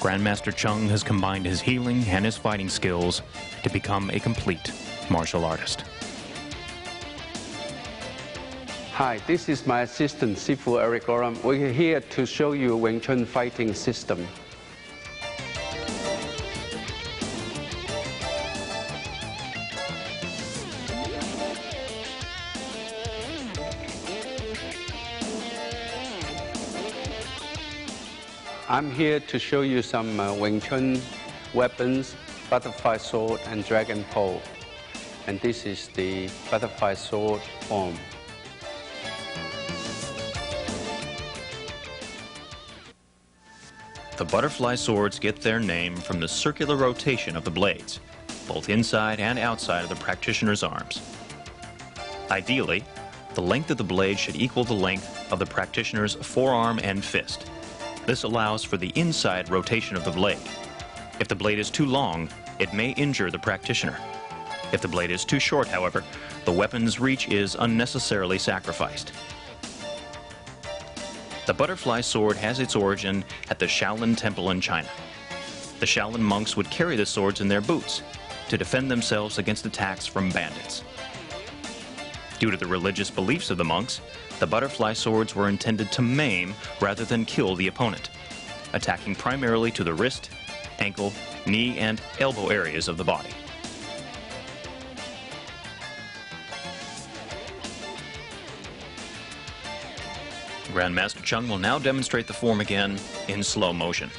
Grandmaster Chung has combined his healing and his fighting skills to become a complete martial artist. Hi, this is my assistant, Sifu Eric Oram. We're here to show you Wing Chun fighting system. I'm here to show you some Wing Chun weapons, butterfly sword and dragon pole. And this is the butterfly sword form. The butterfly swords get their name from the circular rotation of the blades, both inside and outside of the practitioner's arms. Ideally, the length of the blade should equal the length of the practitioner's forearm and fist. This allows for the inside rotation of the blade. If the blade is too long, it may injure the practitioner. If the blade is too short, however, the weapon's reach is unnecessarily sacrificed. The butterfly sword has its origin at the Shaolin Temple in China. The Shaolin monks would carry the swords in their boots to defend themselves against attacks from bandits. Due to the religious beliefs of the monks, the butterfly swords were intended to maim rather than kill the opponent, attacking primarily to the wrist, ankle, knee, and elbow areas of the body. Grandmaster Chung will now demonstrate the form again in slow motion.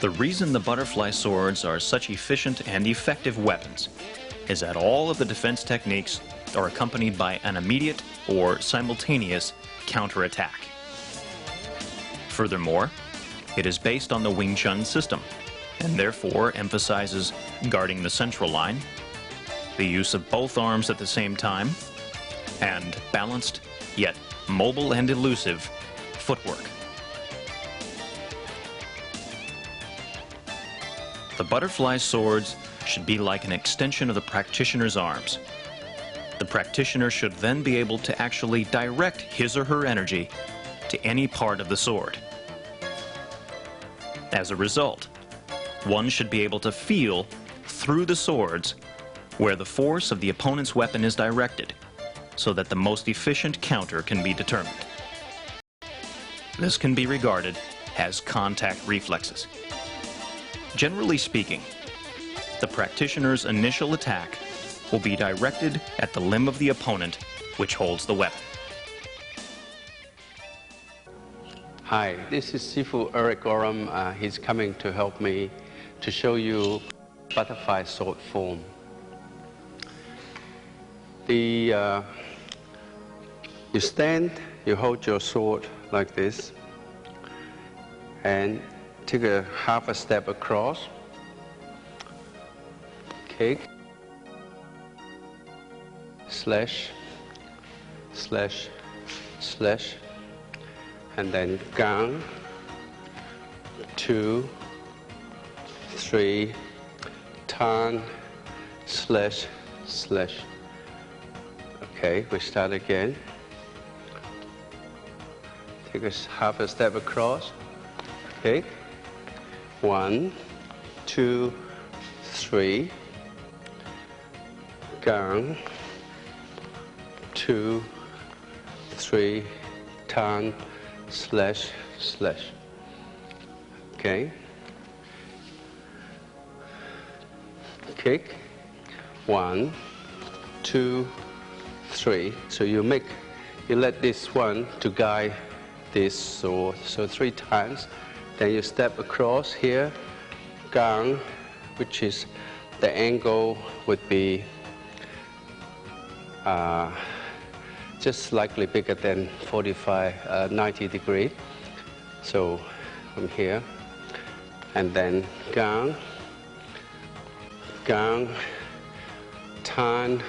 The reason the butterfly swords are such efficient and effective weapons is that all of the defense techniques are accompanied by an immediate or simultaneous counterattack. Furthermore, it is based on the Wing Chun system and therefore emphasizes guarding the central line, the use of both arms at the same time, and balanced yet mobile and elusive footwork. The butterfly swords should be like an extension of the practitioner's arms. The practitioner should then be able to actually direct his or her energy to any part of the sword. As a result, one should be able to feel through the swords where the force of the opponent's weapon is directed, so that the most efficient counter can be determined. This can be regarded as contact reflexes. Generally speaking, the practitioner's initial attack will be directed at the limb of the opponent which holds the weapon. Hi, this is Sifu Eric Oram. He's coming to help me to show you butterfly sword form. You stand, you hold your sword like this, and take a half a step across, kick, slash, slash, slash, and then gang, 2, 3, turn, slash, slash. Okay, we start again. Take a half a step across. Okay. 1, 2, 3. Gang. 2, 3. Turn. Slash. Slash. Okay. Kick. 1, 2, 3. So you let this one to guide this sword. So 3 times. Then you step across here. Gang, which is the angle would be just slightly bigger than 90 degrees. So from here, and then gang, turn,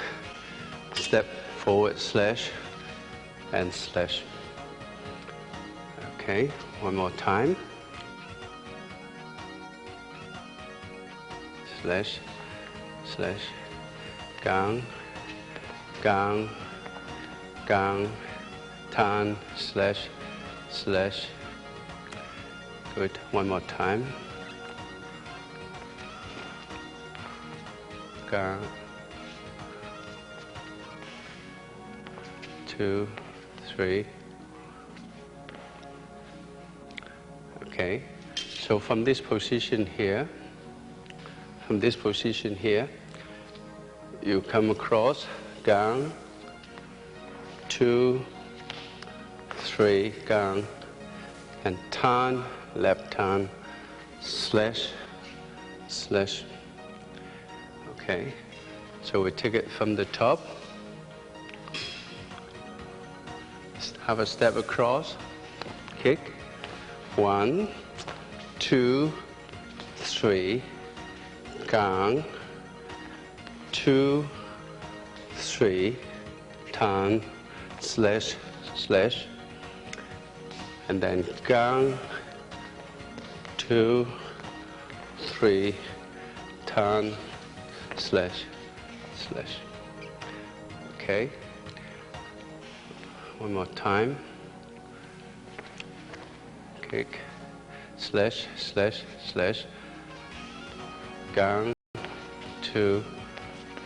step forward, slash, and slash. Okay, one more time. Slash, slash, gang, turn, slash, slash. Good, one more time. Gang, 2, 3. Okay, so from this position here, you come across, gang, 2, 3, gang, and turn, left turn, slash, slash. Okay, so we take it from the top, have a step across, kick, 1, 2, 3, gang, 2, 3, turn, slash, slash, and then gang, 2, 3, turn, slash, slash. Okay, one more time. Kick, slash, slash, slash, gang, 2,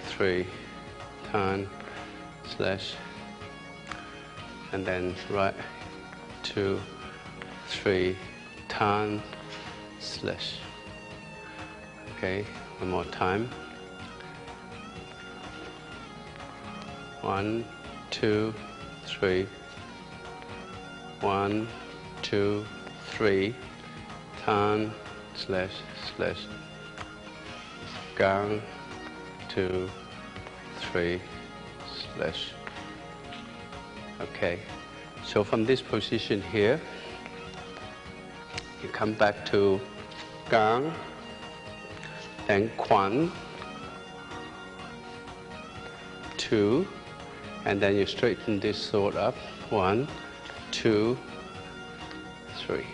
3, turn, slash, and then right, 2, 3, turn, slash. Okay, one more time. 1, 2, 3. 1, 2, 3. Turn, slash, slash. Gang, 2, 3, slash. Okay, so from this position here, you come back to gang, then quan, 2, and then you straighten this sword up. 1, 2, 3.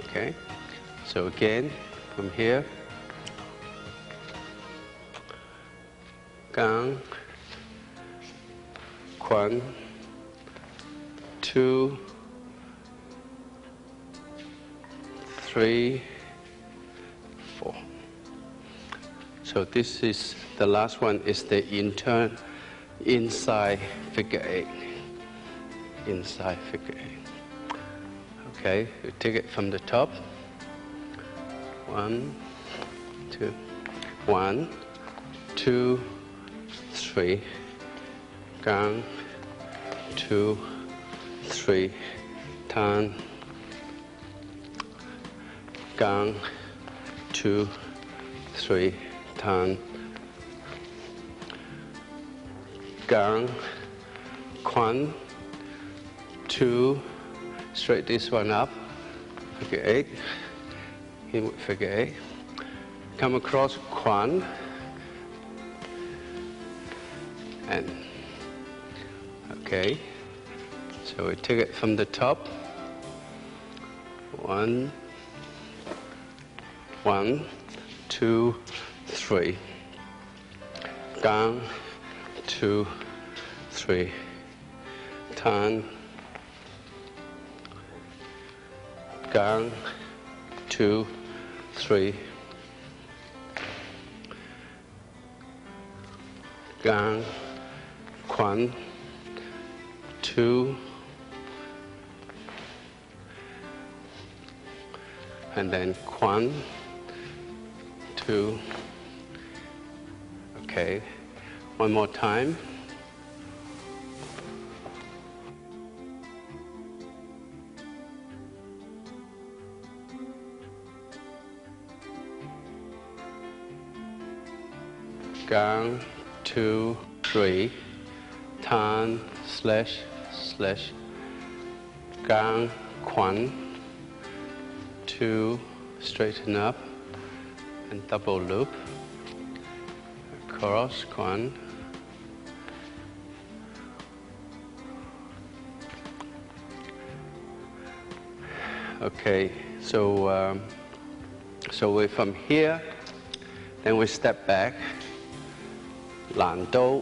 Okay, so again from here, gang, quan, 2, 3, 4. So this is the last one, is the inside figure 8. Inside figure 8. Okay, you take it from the top. 1, 2, 1, 2, 3. Gang, 2, 3. Turn. Gang, 2, 3. Turn. Gang, quan, 2, straight this one up, figure 8, in figure 8, come across quan, and, okay, so we take it from the top, 1, 2, 3, gang, 2, 3, turn, gang, 2, 3, gang, quan, 2, and then 1, 2. Okay, one more time. Gang, 2, 3, turn, slash, slash, gang, 1, 2, straighten up, and double loop, cross, 1, okay, so we from here, then we step back, 難刀,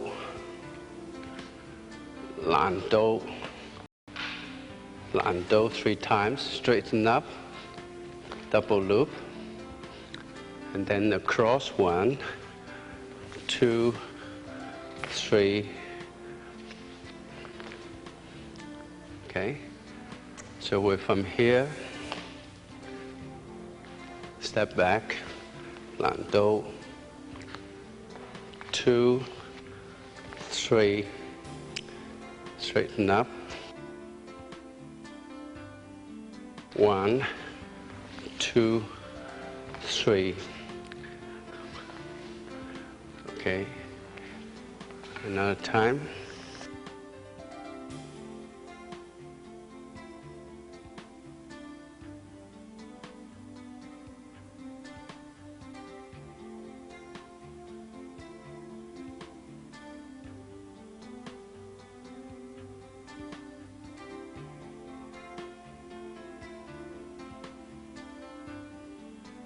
難刀, 難刀 3 times, straighten up, double loop, and then across 1, 2, 3. Okay, so we're from here, step back, 難刀, 2, 3, straighten up, 1, 2, 3. Okay, another time.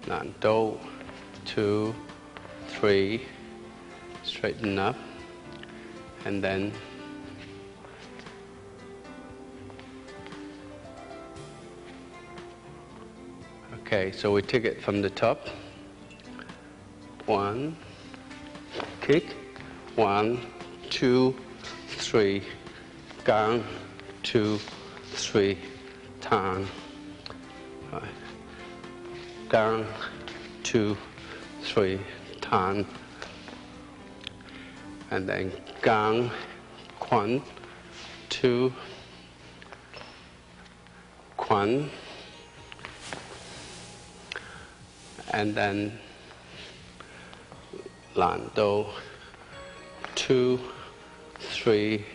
Nan do, 2, 3, straighten up, and then okay, so we take it from the top. 1, kick, 1, 2, 3, gang, 2, 3, turn. Gang, 2, 3, turn, and then gang, 1, 2, 1, and then 難刀, 2, 3,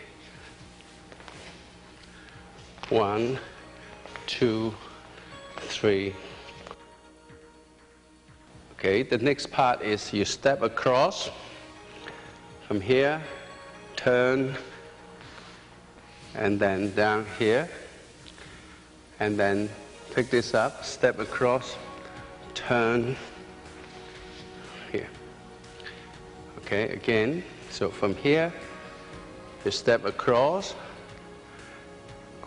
1, 2, 3. Okay, the next part is you step across from here, turn, and then down here, and then pick this up, step across, turn here. Okay, again, so from here, you step across,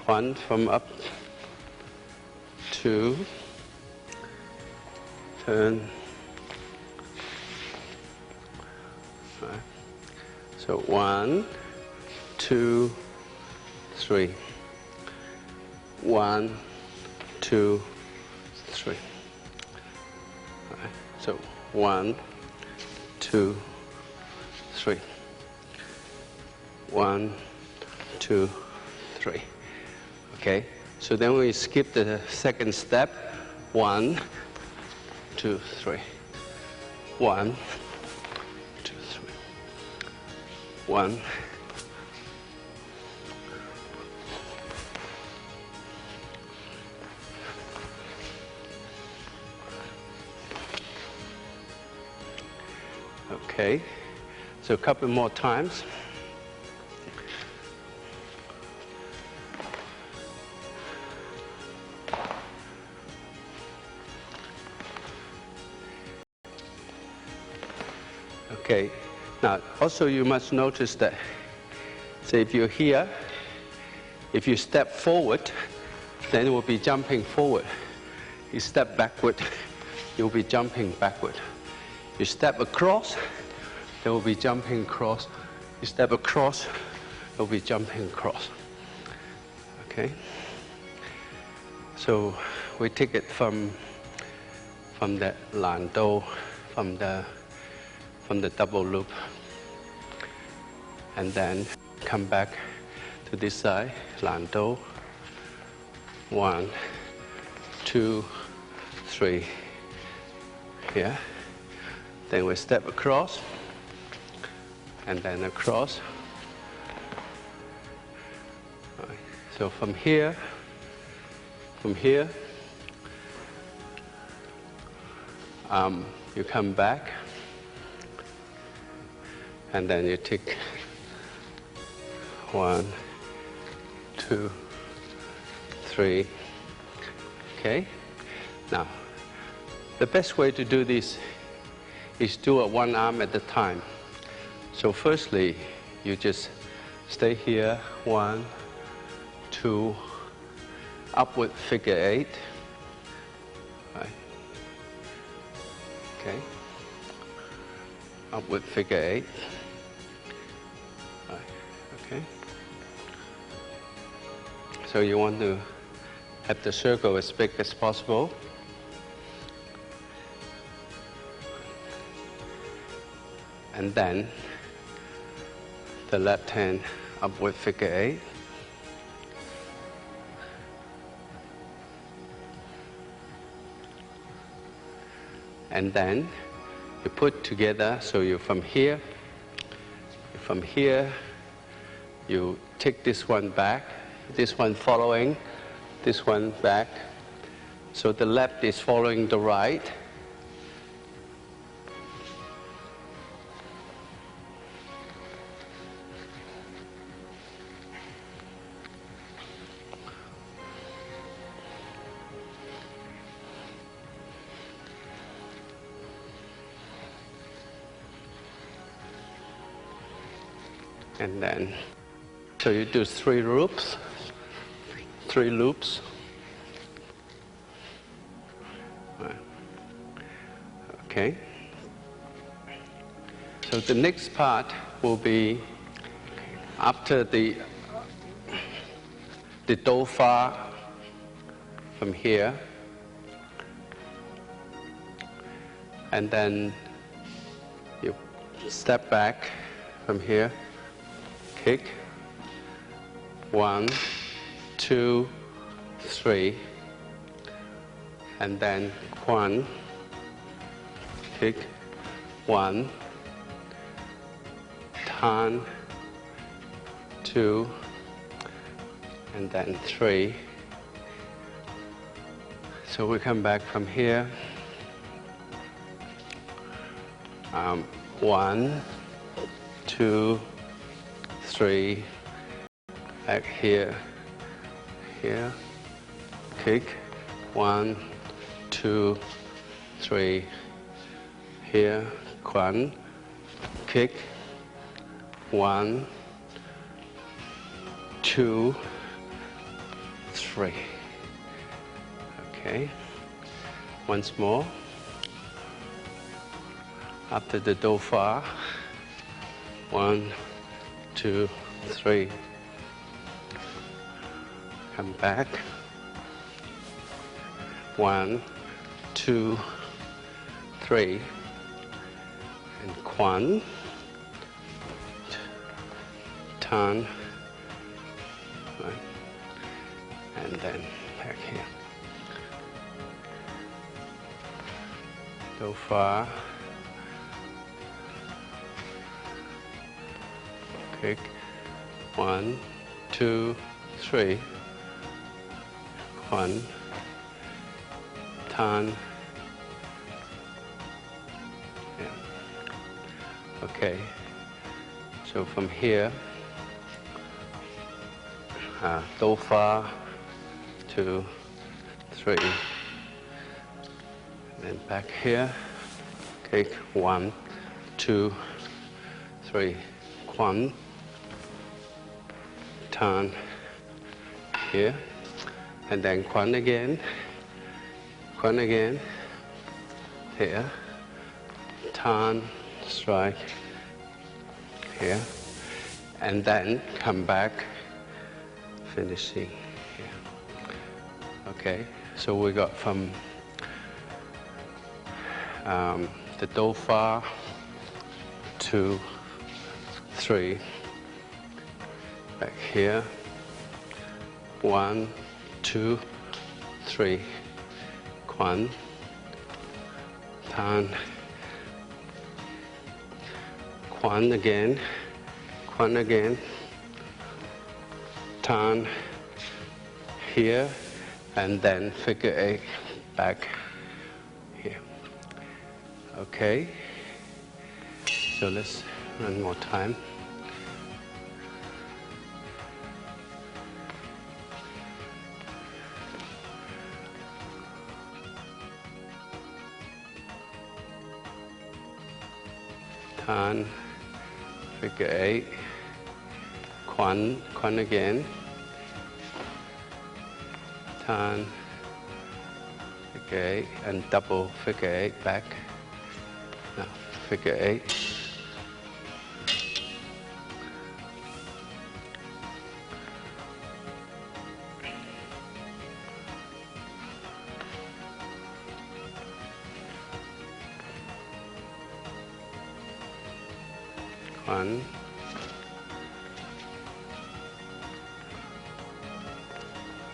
1 from up, 2, turn. So 1, 2, 3. 1, 2, 3. Right. So 1, 2, 3. 1, 2, 3. Okay. So then we skip the second step. 1, 2, 3. 1, 2, 3. 1. Okay, so a couple more times. Okay, now also you must notice that, say if you're here, if you step forward, then it will be jumping forward. You step backward, you'll be jumping backward. You step across, they will be jumping across. You step across, they'll be jumping across. Okay? So we take it from from the landau, from the double loop, and then come back to this side, landau, 1, 2, 3, here. Then we step across, and then across. Right. So from here, you come back, and then you take 1, 2, 3. Okay? Now, the best way to do this is do it one arm at a time. So firstly, you just stay here, 1, 2, upward figure 8. Right. Okay. Upward figure 8. Right. Okay. So you want to have the circle as big as possible. And then the left hand upward figure 8. And then you put together, so you from here, you take this one back, this one following, this one back. So the left is following the right. And then, so you do 3 loops, 3 loops. Okay. So the next part will be after the do fa from here, and then you step back from here. Kick, 1, 2, 3, and then Quan, kick, 1, Tan, 2, and then 3. So we come back from here, 1, 2, 3, back here, kick, 1, 2, 3, here, Quan, kick, 1, 2, 3. Okay, once more. After the do fa, 1, 2, 3. Come back. 1, 2, 3. And Quan. Tan. Right. And then back here. Do fa. Kick, 1, 2, 3, Quan, Tan. Yeah. Okay, so from here, do fa, 2, 3, then back here, kick, 1, 2, 3, Quan, Tan, here, and then Quan again, here, Tan, strike, here, and then come back, finishing here. Okay, so we got from the do fa, 2, 3, back here, 1, 2, 3, Kwan, Tan, Kwan again, Tan, here, and then figure 8 back here. Okay, so let's run more time. Tan, figure 8, Kwan again, Tan, figure 8, and double figure 8 back. Now, figure 8. Kwan,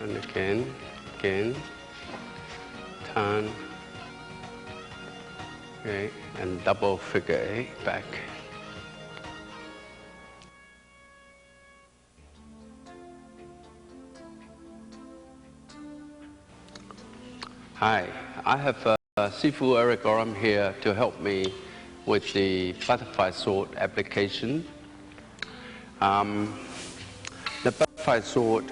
and again, Tan, okay, and double figure 8 back. Hi, I have Sifu Eric Oram here to help me with the butterfly sword application. The butterfly sword,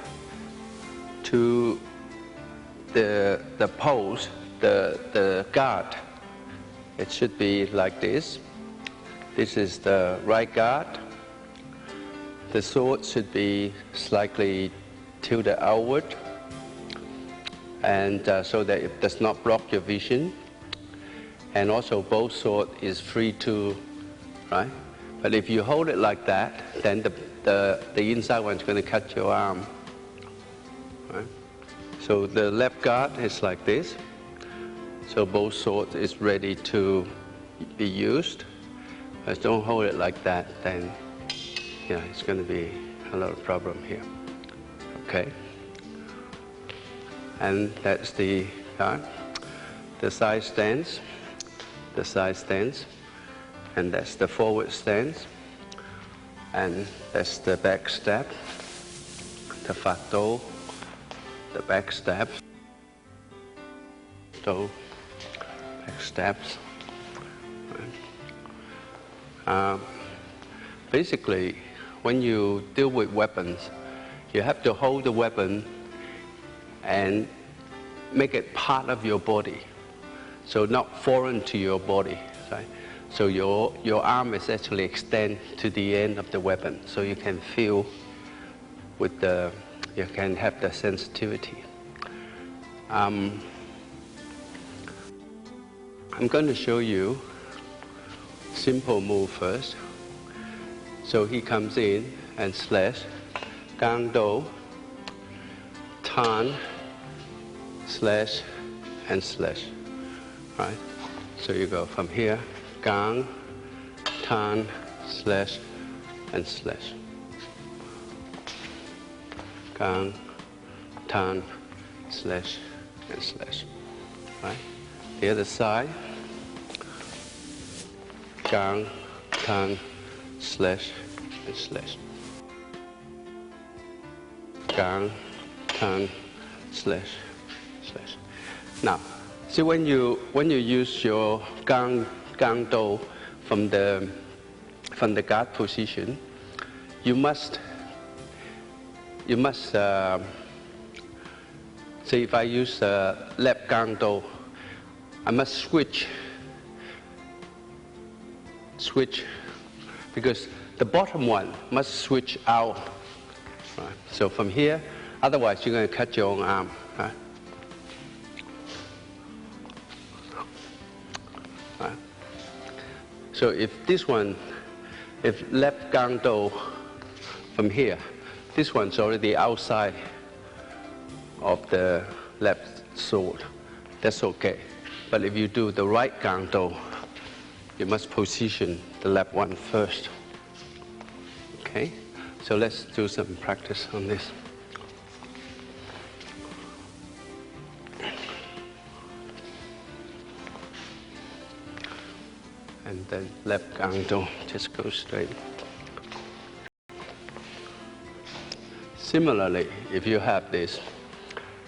to the pose, the guard, it should be like this. This is the right guard. The sword should be slightly tilted outward, and so that it does not block your vision. And also both sword is free to, right? But if you hold it like that, then the inside one is going to cut your arm, right? So the left guard is like this. So both swords is ready to be used. But don't hold it like that, then yeah, it's going to be a lot of problem here. Okay. And that's the guard. The side stance. The side stance, and that's the forward stance, and that's the back step, the fat toe, the back step, toe, back steps. Basically, when you deal with weapons, you have to hold the weapon and make it part of your body. So not foreign to your body, right? So your arm is actually extend to the end of the weapon, so you can feel with you can have the sensitivity. I'm going to show you simple move first. So he comes in and slash, gang do, tan, slash, and slash. Right? So you go from here, gang, tan, slash, and slash. Gang, tan, slash, and slash. Right? The other side, gang, tan, slash, and slash. Gang, tan, slash, slash. Now, see, when you use your gang do from the guard position, you must say if I use left gang do, I must switch because the bottom one must switch out. Right? So from here, otherwise you're going to cut your own arm. Right? So if this one, if left gang do from here, this one's already outside of the left sword, that's okay. But if you do the right gang do, you must position the left one first. Okay? So let's do some practice on this. And then left gang do, just go straight. Similarly, if you have this,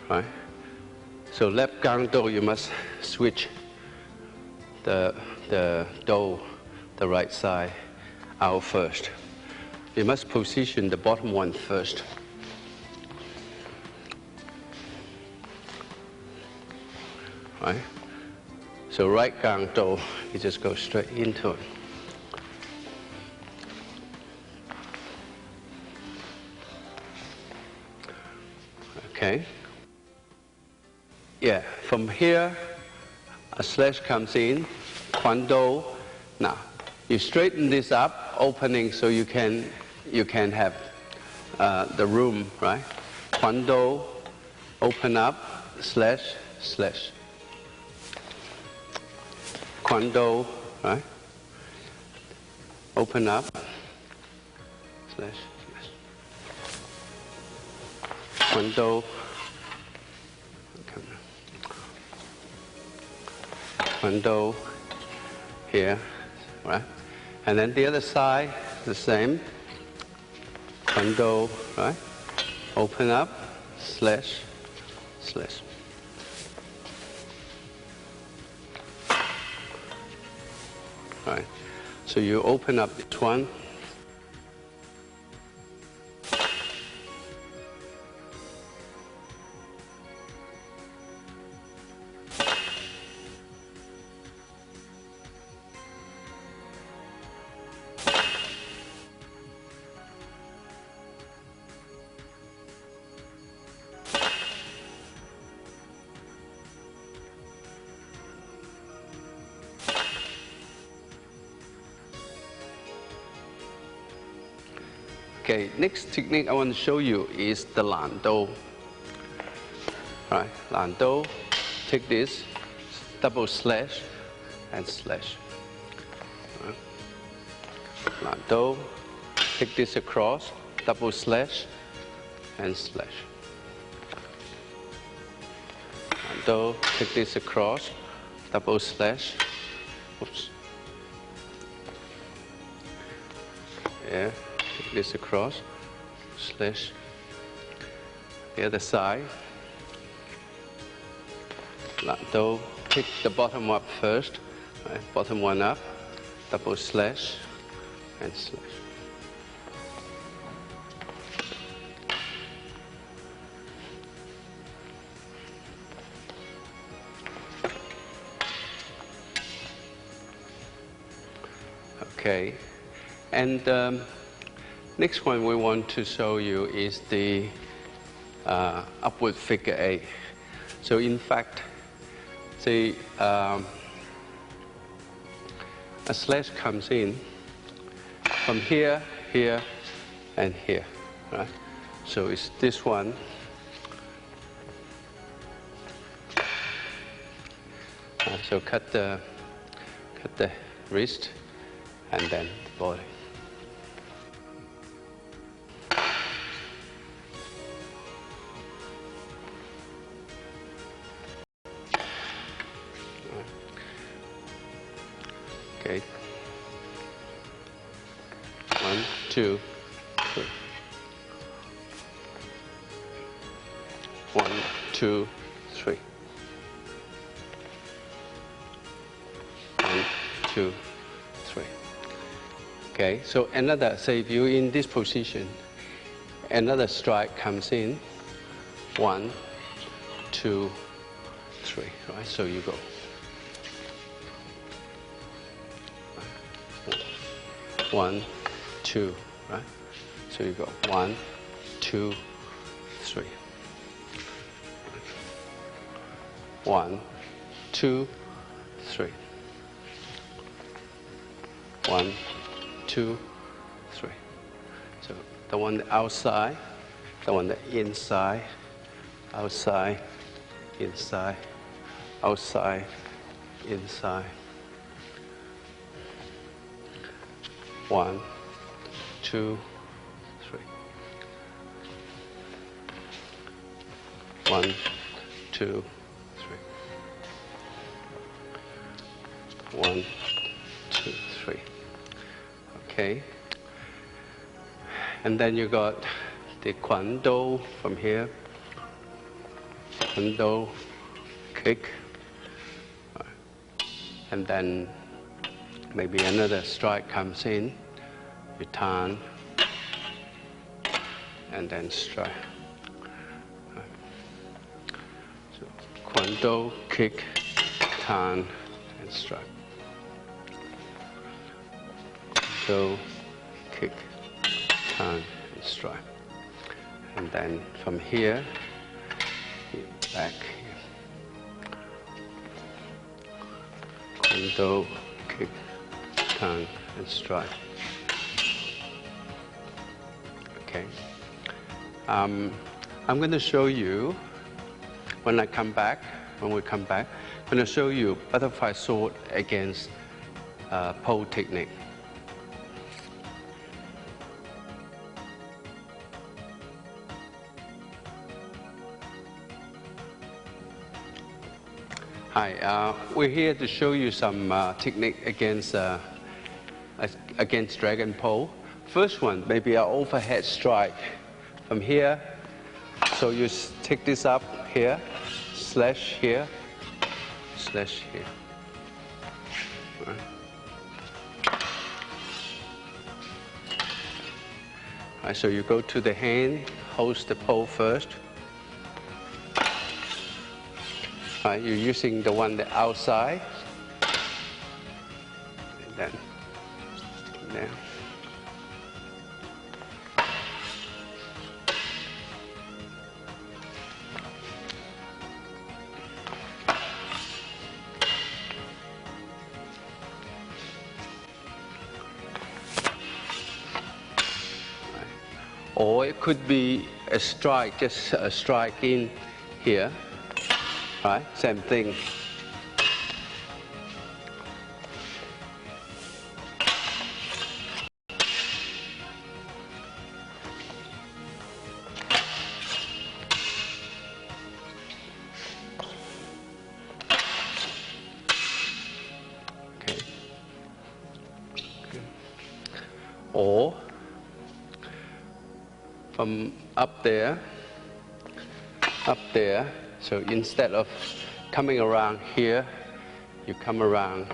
right? So left gang do, you must switch the do, the right side, out first. You must position the bottom one first. Right? So right gang do, you just go straight into it. Okay? Yeah, from here, a slash comes in, quan do. Now, you straighten this up, opening so you can have the room, right? Quan do, open up, slash, slash. Quan do, right? Open up, slash, slash. Quan do, quan do, here, right? And then the other side, the same. Quan do, right? Open up, slash, slash. Right. So you open up this one. Okay, next technique I want to show you is the lan do. Right, lan do, take this, double slash and slash. Right. Lan do, take this across, double slash and slash. Lan do, take this across, double slash. Oops. Yeah. Take this across, slash the other side. Lan do, pick the bottom up first, right? Bottom one up, double slash and slash. Okay, and next one we want to show you is the upward figure 8. So in fact, a slash comes in from here, here, and here. Right? So it's this one. So cut the wrist and then the body. Okay. 1, 2, 3. 1, 2, 3. 1, 2, 3. Okay, so another, say if you're in this position, another strike comes in. 1, 2, 3, right? So you go. 1, 2, right? So you go 1, 2, 3. 1, 2, 3. 1, 2, 3. So the one outside, the one inside, outside, inside, outside, inside. 1, 2, 3. 1, 2, 3. 1, 2, 3. Okay. And then you got the Quan Do from here. Quan Do, kick. And then maybe another strike comes in. You turn. And then strike. So Quan Do, kick, turn, and strike. Do, kick, turn, and strike. And then from here, back here. Quan Do, kick, turn, and strike. Okay. I'm going to show you when we come back, I'm going to show you butterfly sword against pole technique. Hi, we're here to show you some technique against dragon pole. First one, maybe an overhead strike from here. So you take this up here, slash here, slash here. Right. Right, so you go to the hand, hold the pole first. Right, you're using the one the outside, and then there. Or it could be a strike, just a strike in here. Right, same thing. Okay. Or from up there, so instead of coming around here, you come around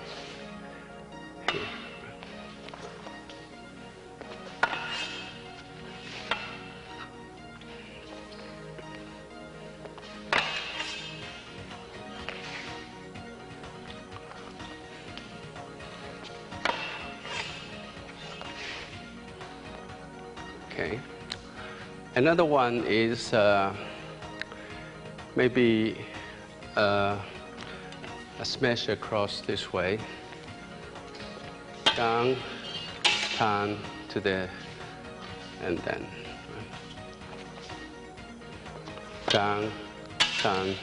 here. Okay. Another one is maybe a smash across this way. Down, turn to the, and then down, turn.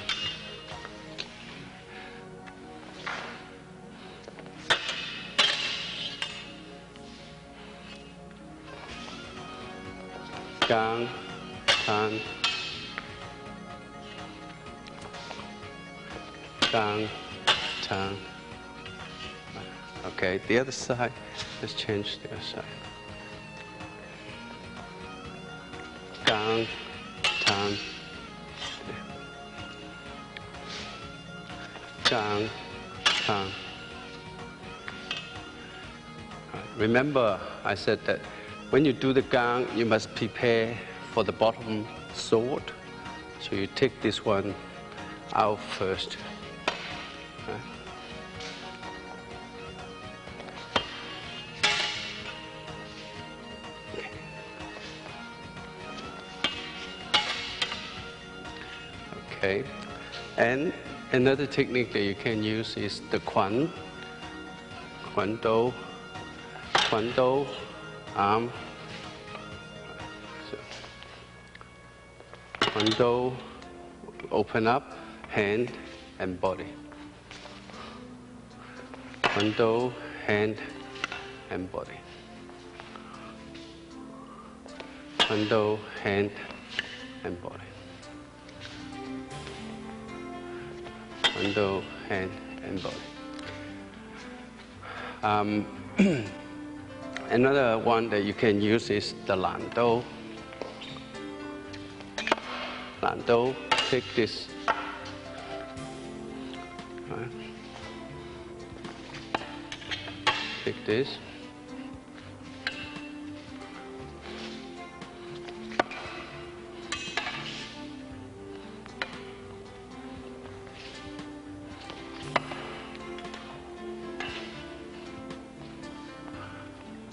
Down, turn. Down, turn. Okay, the other side, let's change the other side. Down, turn. Down, turn. Remember, I said that when you do the gang, you must prepare for the bottom sword. So you take this one out first. Okay, and another technique that you can use is the Quan Do, arm. So, Quan Do, open up, hand and body. Window, hand, and body. Window, hand, and body. Window, hand, and body. Another one that you can use is the landau. Landau, take this. Right. Take this.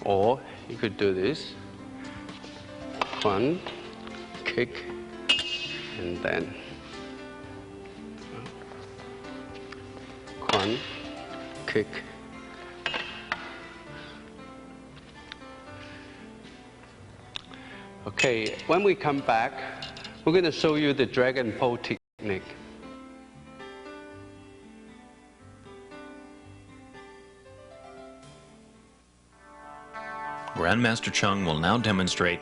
Or you could do this. One, kick, and then one, kick. Okay, when we come back, we're going to show you the dragon pole technique. Grandmaster Chung will now demonstrate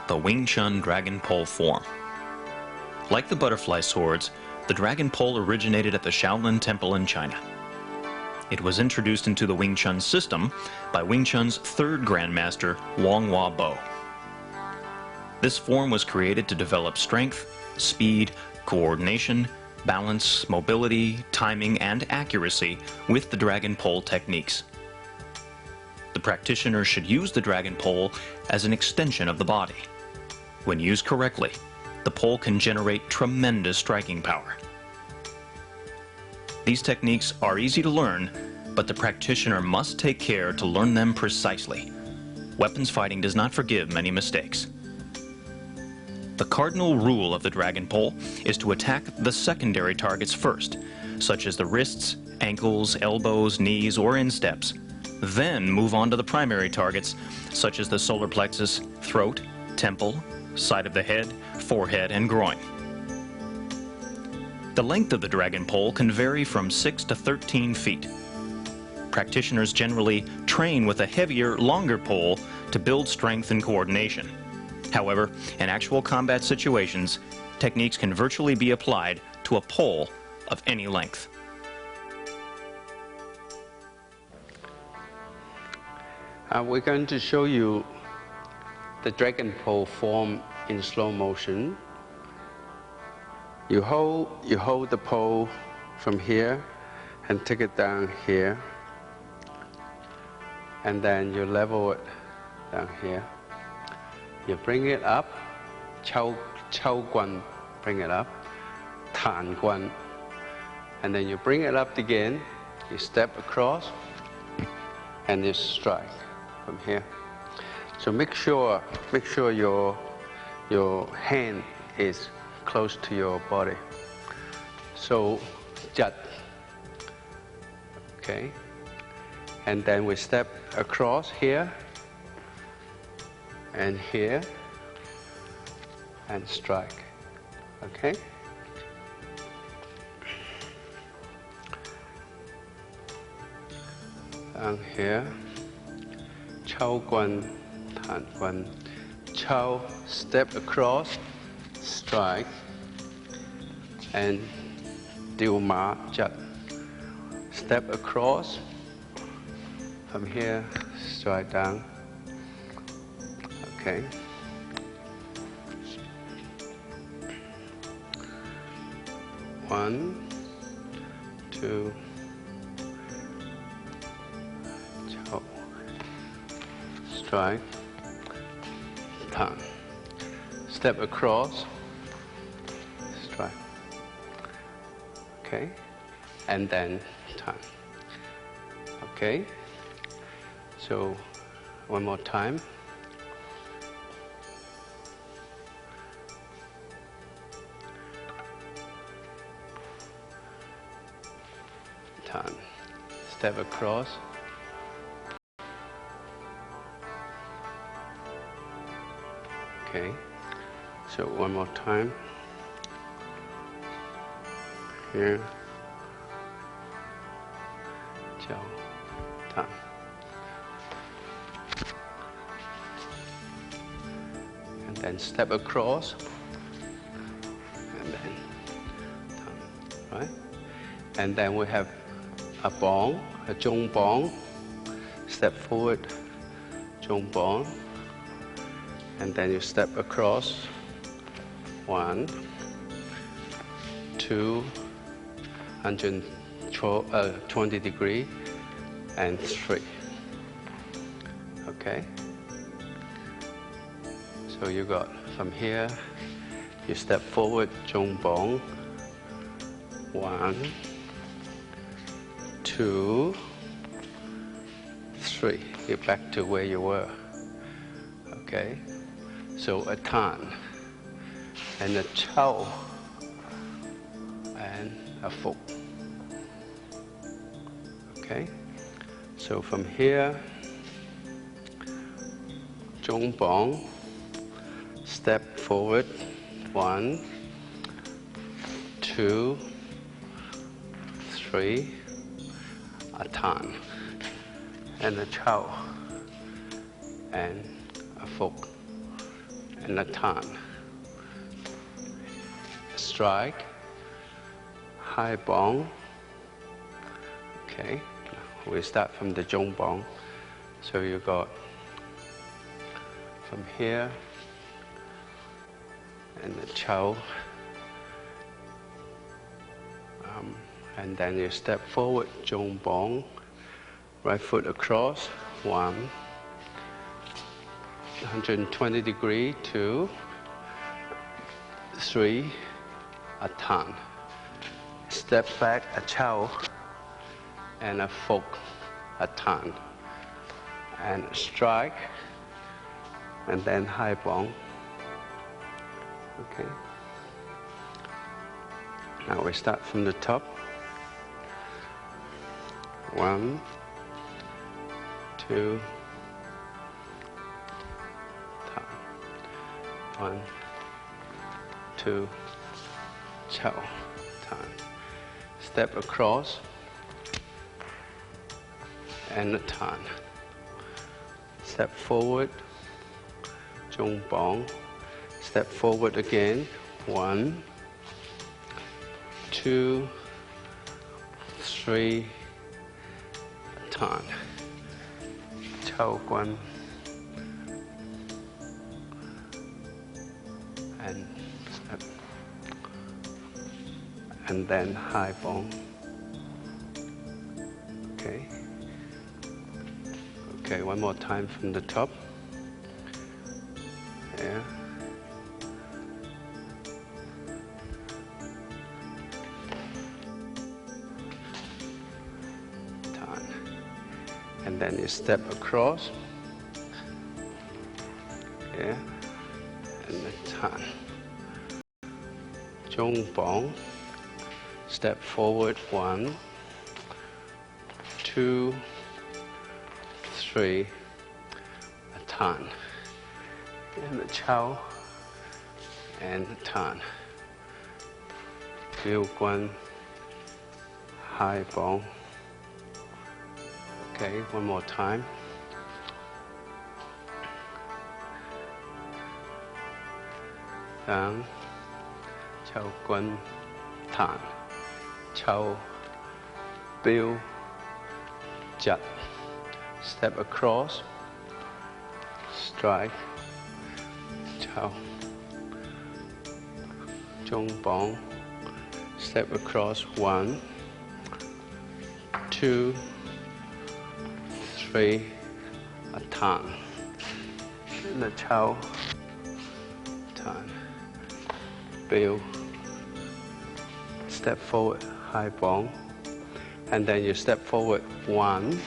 the Wing Chun dragon pole form. Like the butterfly swords, the dragon pole originated at the Shaolin Temple in China. It was introduced into the Wing Chun system by Wing Chun's third grandmaster, Wong Hua Bo. This form was created to develop strength, speed, coordination, balance, mobility, timing, and accuracy with the dragon pole techniques. The practitioner should use the dragon pole as an extension of the body. When used correctly, the pole can generate tremendous striking power. These techniques are easy to learn, but the practitioner must take care to learn them precisely. Weapons fighting does not forgive many mistakes. The cardinal rule of the dragon pole is to attack the secondary targets first, such as the wrists, ankles, elbows, knees, or insteps. Then move on to the primary targets, such as the solar plexus, throat, temple, side of the head, forehead, and groin. The length of the dragon pole can vary from 6 to 13 feet. Practitioners generally train with a heavier, longer pole to build strength and coordination. However, in actual combat situations, techniques can virtually be applied to a pole of any length. We're going to show you the dragon pole form in slow motion. You hold the pole from here and take it down here, and then you level it down here. You bring it up, chao guan, bring it up, tan guan, and then you bring it up again. You step across, and you strike from here. So make sure your hand is close to your body. So jat, okay, and then we step across here and here and strike, okay. Down here, chao guan, tan guan, chao, step across, strike, and diu ma jat, step across, from here, strike down, okay. One, two, chao, strike, tan, step across, strike, okay, and then tan, okay. So one more time. Tan, step across, okay. So one more time. Here, chao, turn. And then step across, and then turn, right? And then we have a bong, a zhong bong. Step forward, zhong bong, and then you step across. 1, 2, 120 degree, and 3. Okay? So you got from here, you step forward, zhong bong. 1, 2, 3. Get back to where you were. Okay? So a turn, and a chow, and a foot. Okay? So from here, zhong bong, step forward, 1, 2, 3, a turn, and a chow, and a fork, and a turn. Strike, high bong. Okay, we start from the zhong bong. So you got from here, and the chow, and then you step forward, zhong bong, right foot across, 1, 120 degree, 2, 3, a turn. Step back, a chow, and a fork, a turn, and a strike, and then high bong. Okay. Now we start from the top. 1, 2, turn. 1, 2, chow, turn. Step across, and a turn. Step forward, zhong bong. Step forward again, 1, 2, 3, turn. Chow guan, and step, and then high bong. Okay. Okay, one more time from the top. There. Turn. And then you step across. There. And then turn. Zhong bong. Step forward, 1, 2, 3, a turn, and a chow, and a turn. Liu guan, high bong. Okay, one more time. Down, chow guan, turn. Chow, bill, jut. Step across, strike, chow, zhong bong. Step across, 1, 2, 3, a turn. And the chow, turn, bill. Step forward, high bong, and then you step forward, 1,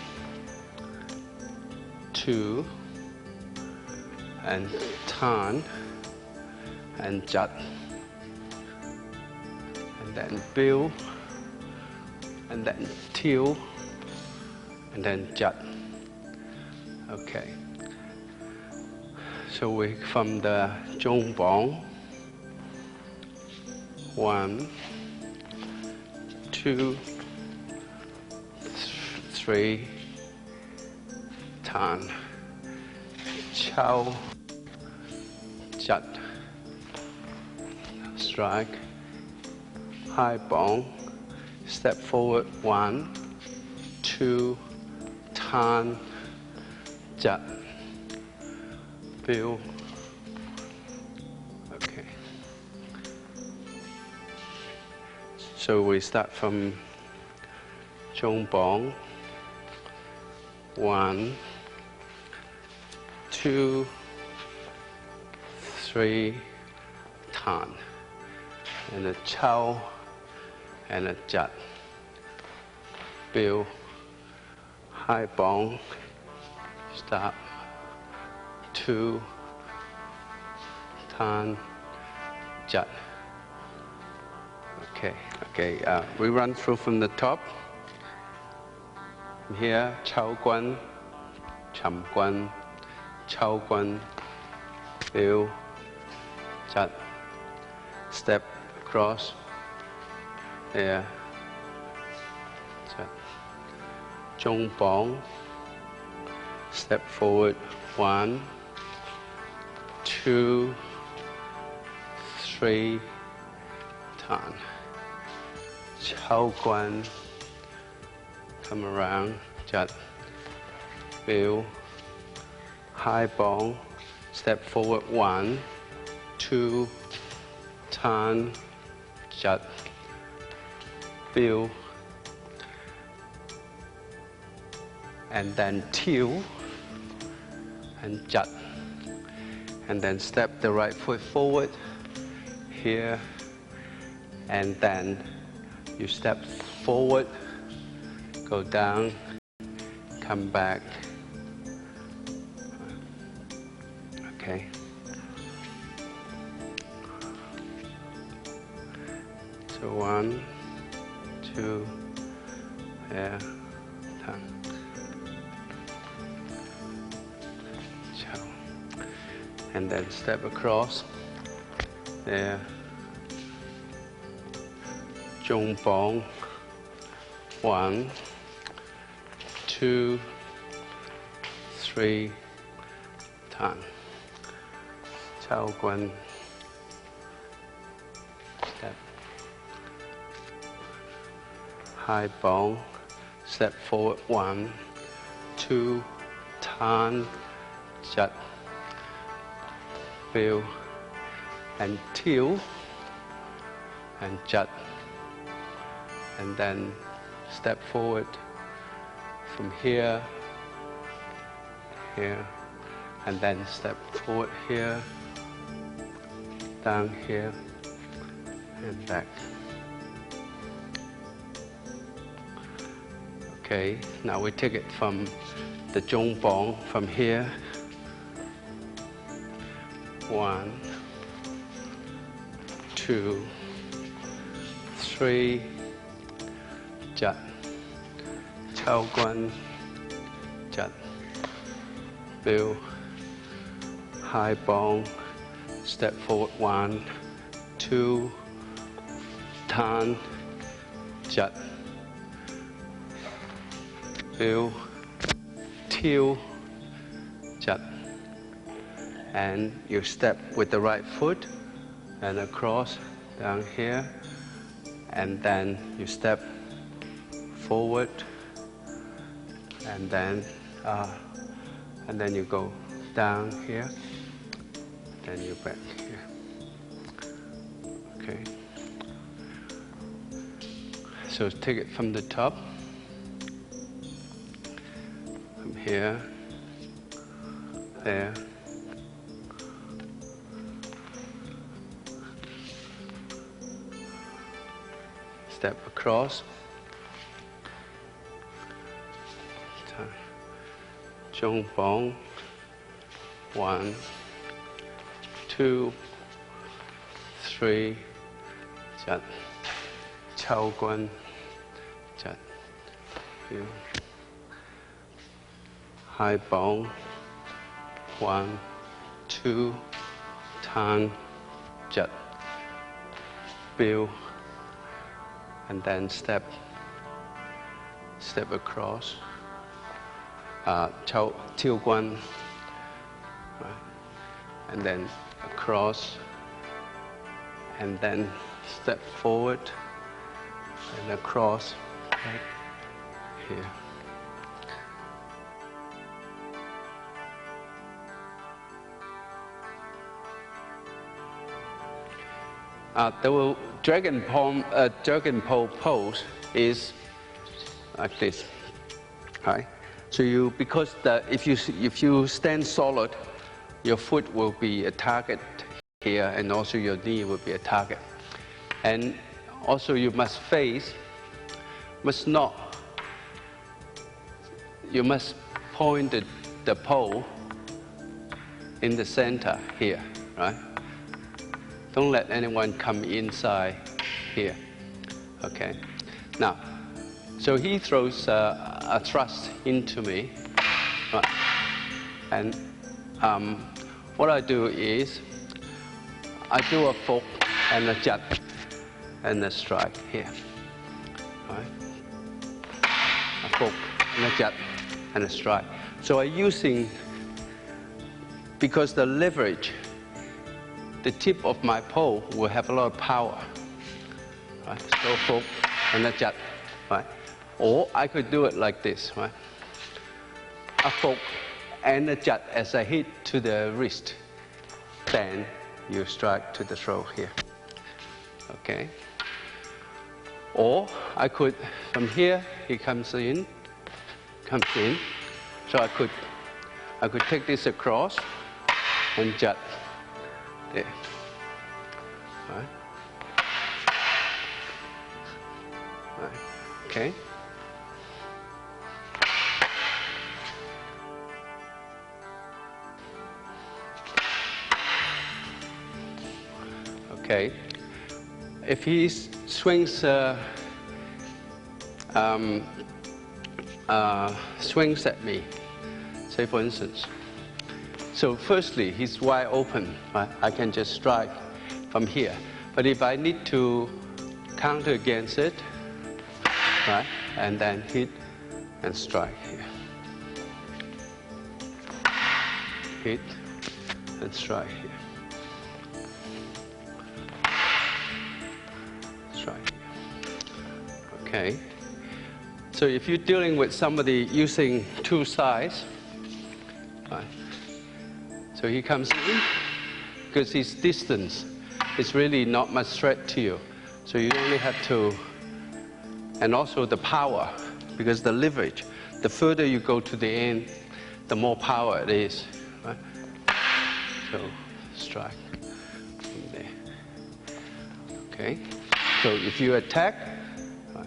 2, and turn, and jut, and then bill, and then till, and then jut. Okay. So we from the zhong bong, 1, 2, 3, Tan, Chow, Jut, strike, high bong, step forward, 1, 2, Tan, Jut, Bill. Okay. So we start from Chong Bong, 1, 2, 3, Tan, and a Chow, and a Jut, Bill, high bong, stop, 2, Tan, Jut. Okay, we run through from the top. From here, Chow Guan, Cham Guan, Chow Guan, Bill, Jut, step across, there, Jut, Chong Bong, step forward, 1, 2, 3, Tan, Chow Guan, come around, Jut, Bill, high bong, step forward, 1, 2, Tan, Jut, Bill, and then Teal, and Jut, and then step the right foot forward, here, and then you step forward, go down, come back. Okay. So 1, 2, there, Tan, Chow, and then step across, there, Chong Bong, 1, 2, 3, Tan, Chow Guan, step, high bong, step forward, 1, 2, Tan, Jut, Bill, and Teal, and Jut, and then step forward from here, here, and then step forward here, down here, and back. Okay, now we take it from the Chong Bong, from here, 1, 2, 3, Jut, Chow Guan, Jut, Bill, high bong, step forward, 1, 2, Tan, Jut, Bill, Teal, Jut, and you step with the right foot and across down here, and then you step forward, and then you go down here, then you're back here. Okay. So take it from the top, from here, there, step across, Chong Bong, 1, 2, 3, Jut, Chow Guan, Jut, Bill, high bong, 1, 2, Tan, Jut, Bill, and then step across, Tiao Guan, right? And then across, and then step forward, and across, right here. The dragon pole pose is like this, right? So because if you stand solid, your foot will be a target here, and also your knee will be a target. And also you must point the pole in the center here, right? Don't let anyone come inside here, okay? Now, so he throws a thrust into me, right? And what I do is, I do a fork and a jut and a strike here, right? A fork and a jut and a strike. So I'm using, because the leverage, the tip of my pole will have a lot of power, right? So fork and a jut, right? Or I could do it like this, right? A fork and a jut as I hit to the wrist. Then you strike to the throat here, okay? Or I could, from here, he comes in. So I could take this across and jut there, right? Right. Okay. Okay. If he swings swings at me, say for instance. So firstly, he's wide open, right? I can just strike from here. But if I need to counter against it, right? And then hit and strike here. Hit and strike here. Strike here. Okay. So if you're dealing with somebody using two sides, right? So he comes in, because his distance is really not much threat to you. So you only have to, and also the power, because the leverage, the further you go to the end, the more power it is, right? So strike from there. Okay. So if you attack, right,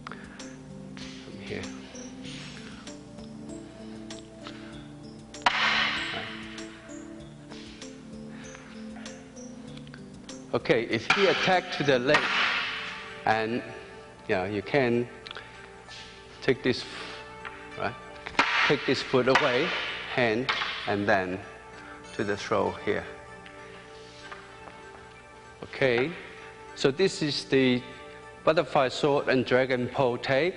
from here. Okay, if he attacked to the leg, and you can take this, right? Take this foot away, hand, and then to the throat here. Okay, so this is the butterfly sword and dragon pole tape.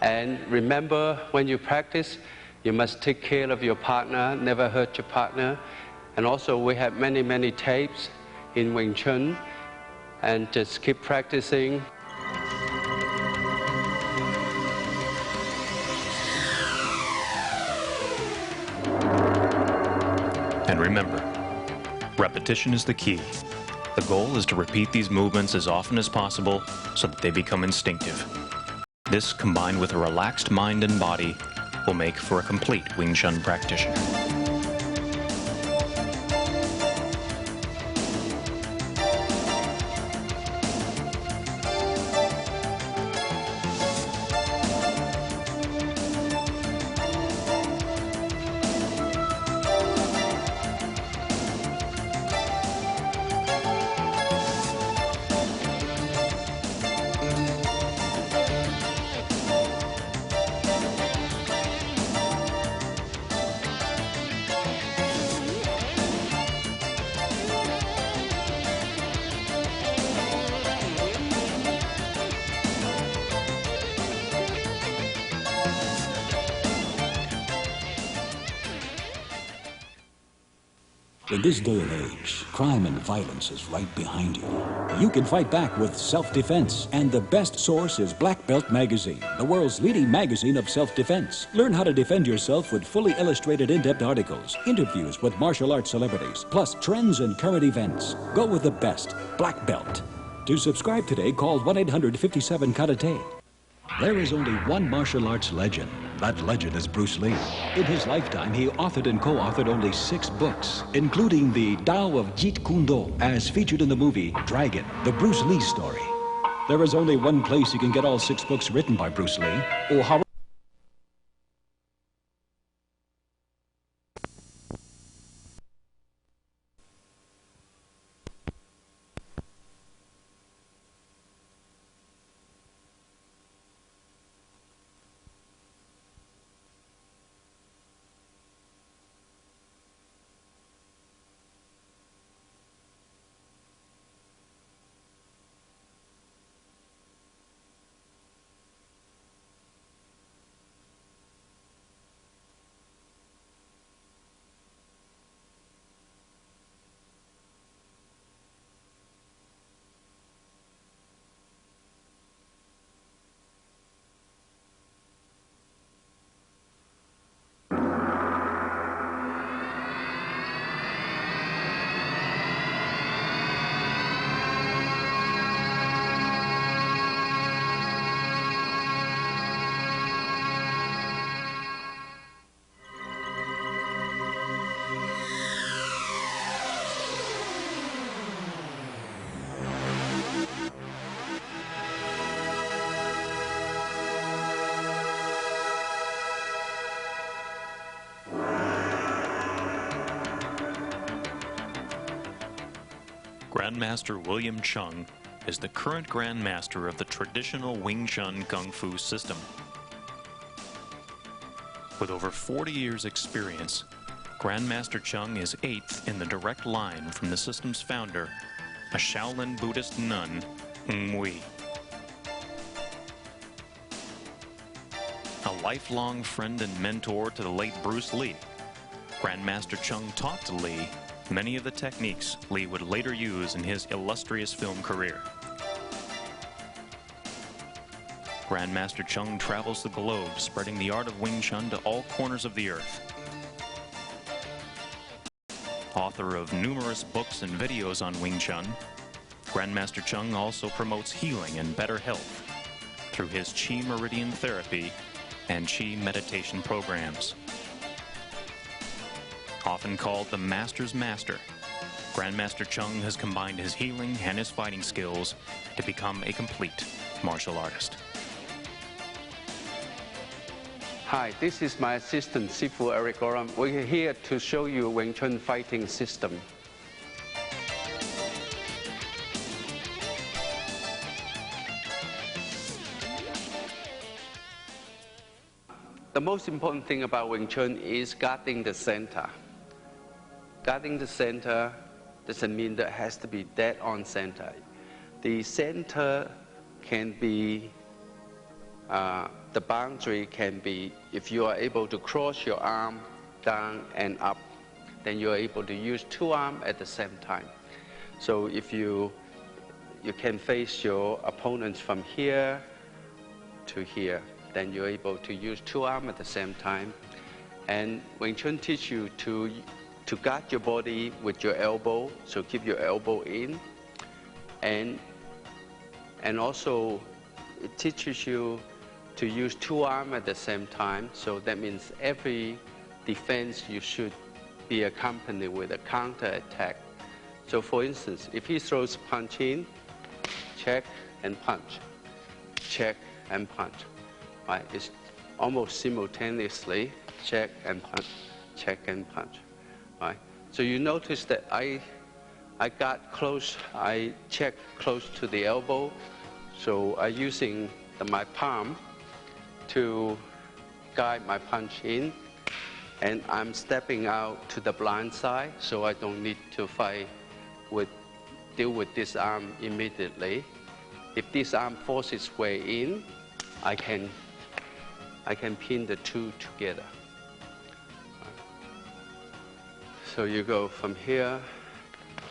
And remember, when you practice, you must take care of your partner, never hurt your partner. And also, we have many, many tapes in Wing Chun, and just keep practicing. And remember, repetition is the key. The goal is to repeat these movements as often as possible so that they become instinctive. This, combined with a relaxed mind and body, will make for a complete Wing Chun practitioner. In this day and age, crime and violence is right behind you. You can fight back with self-defense, and the best source is Black Belt Magazine, the world's leading magazine of self-defense. Learn how to defend yourself with fully illustrated in-depth articles, interviews with martial arts celebrities, plus trends and current events. Go with the best, Black Belt. To subscribe today, call 1-800-57-KARATE. There is only one martial arts legend. That legend is Bruce Lee. In his lifetime, he authored and co-authored only 6 books, including the Tao of Jeet Kune Do, as featured in the movie Dragon, the Bruce Lee story. There is only one place you can get all 6 books written by Bruce Lee, or how Grandmaster William Chung is the current Grandmaster of the traditional Wing Chun Kung Fu system. With over 40 years' experience, Grandmaster Chung is 8th in the direct line from the system's founder, a Shaolin Buddhist nun, Wi. A lifelong friend and mentor to the late Bruce Lee, Grandmaster Chung taught to Lee many of the techniques Lee would later use in his illustrious film career. Grandmaster Chung travels the globe, spreading the art of Wing Chun to all corners of the earth. Author of numerous books and videos on Wing Chun, Grandmaster Chung also promotes healing and better health through his Chi Meridian Therapy and Chi meditation programs. Often called the Master's Master, Grandmaster Chung has combined his healing and his fighting skills to become a complete martial artist. Hi, this is my assistant, Sifu Eric Goram. We're here to show you Wing Chun fighting system. The most important thing about Wing Chun is guarding the center. Guarding the center doesn't mean that it has to be dead on center. The center can be, the boundary can be, if you are able to cross your arm down and up, then you're able to use 2 arms at the same time. So if you can face your opponents from here to here, then you're able to use 2 arms at the same time. And Wing Chun teaches you to guard your body with your elbow, so keep your elbow in. And also, it teaches you to use 2 arms at the same time, so that means every defense you should be accompanied with a counter attack. So for instance, if he throws punch in, check and punch, check and punch. Right? It's almost simultaneously check and punch, check and punch. Right? So you notice that I got close, I checked close to the elbow, so I'm using my palm to guide my punch in, and I'm stepping out to the blind side, so I don't need to deal with this arm immediately. If this arm forces its way in, I can pin the 2 together. So you go from here,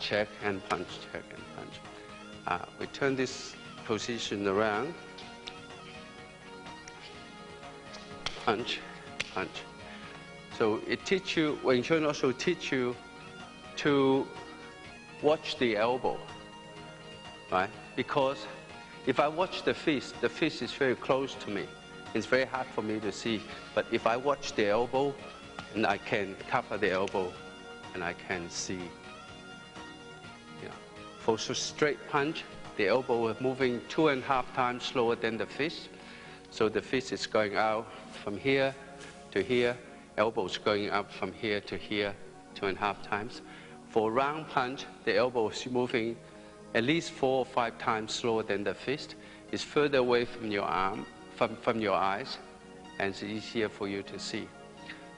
check and punch, check and punch. We turn this position around, punch, punch. So it teaches you, Wing Chun also teach you to watch the elbow, right? Because if I watch the fist is very close to me. It's very hard for me to see. But if I watch the elbow, and I can cover the elbow, and I can see. You know, for a straight punch, the elbow is moving 2.5 times slower than the fist. So the fist is going out from here to here. Elbow is going up from here to here 2.5 times. For round punch, the elbow is moving at least 4 or 5 times slower than the fist. It's further away from your arm, from your eyes, and it's easier for you to see.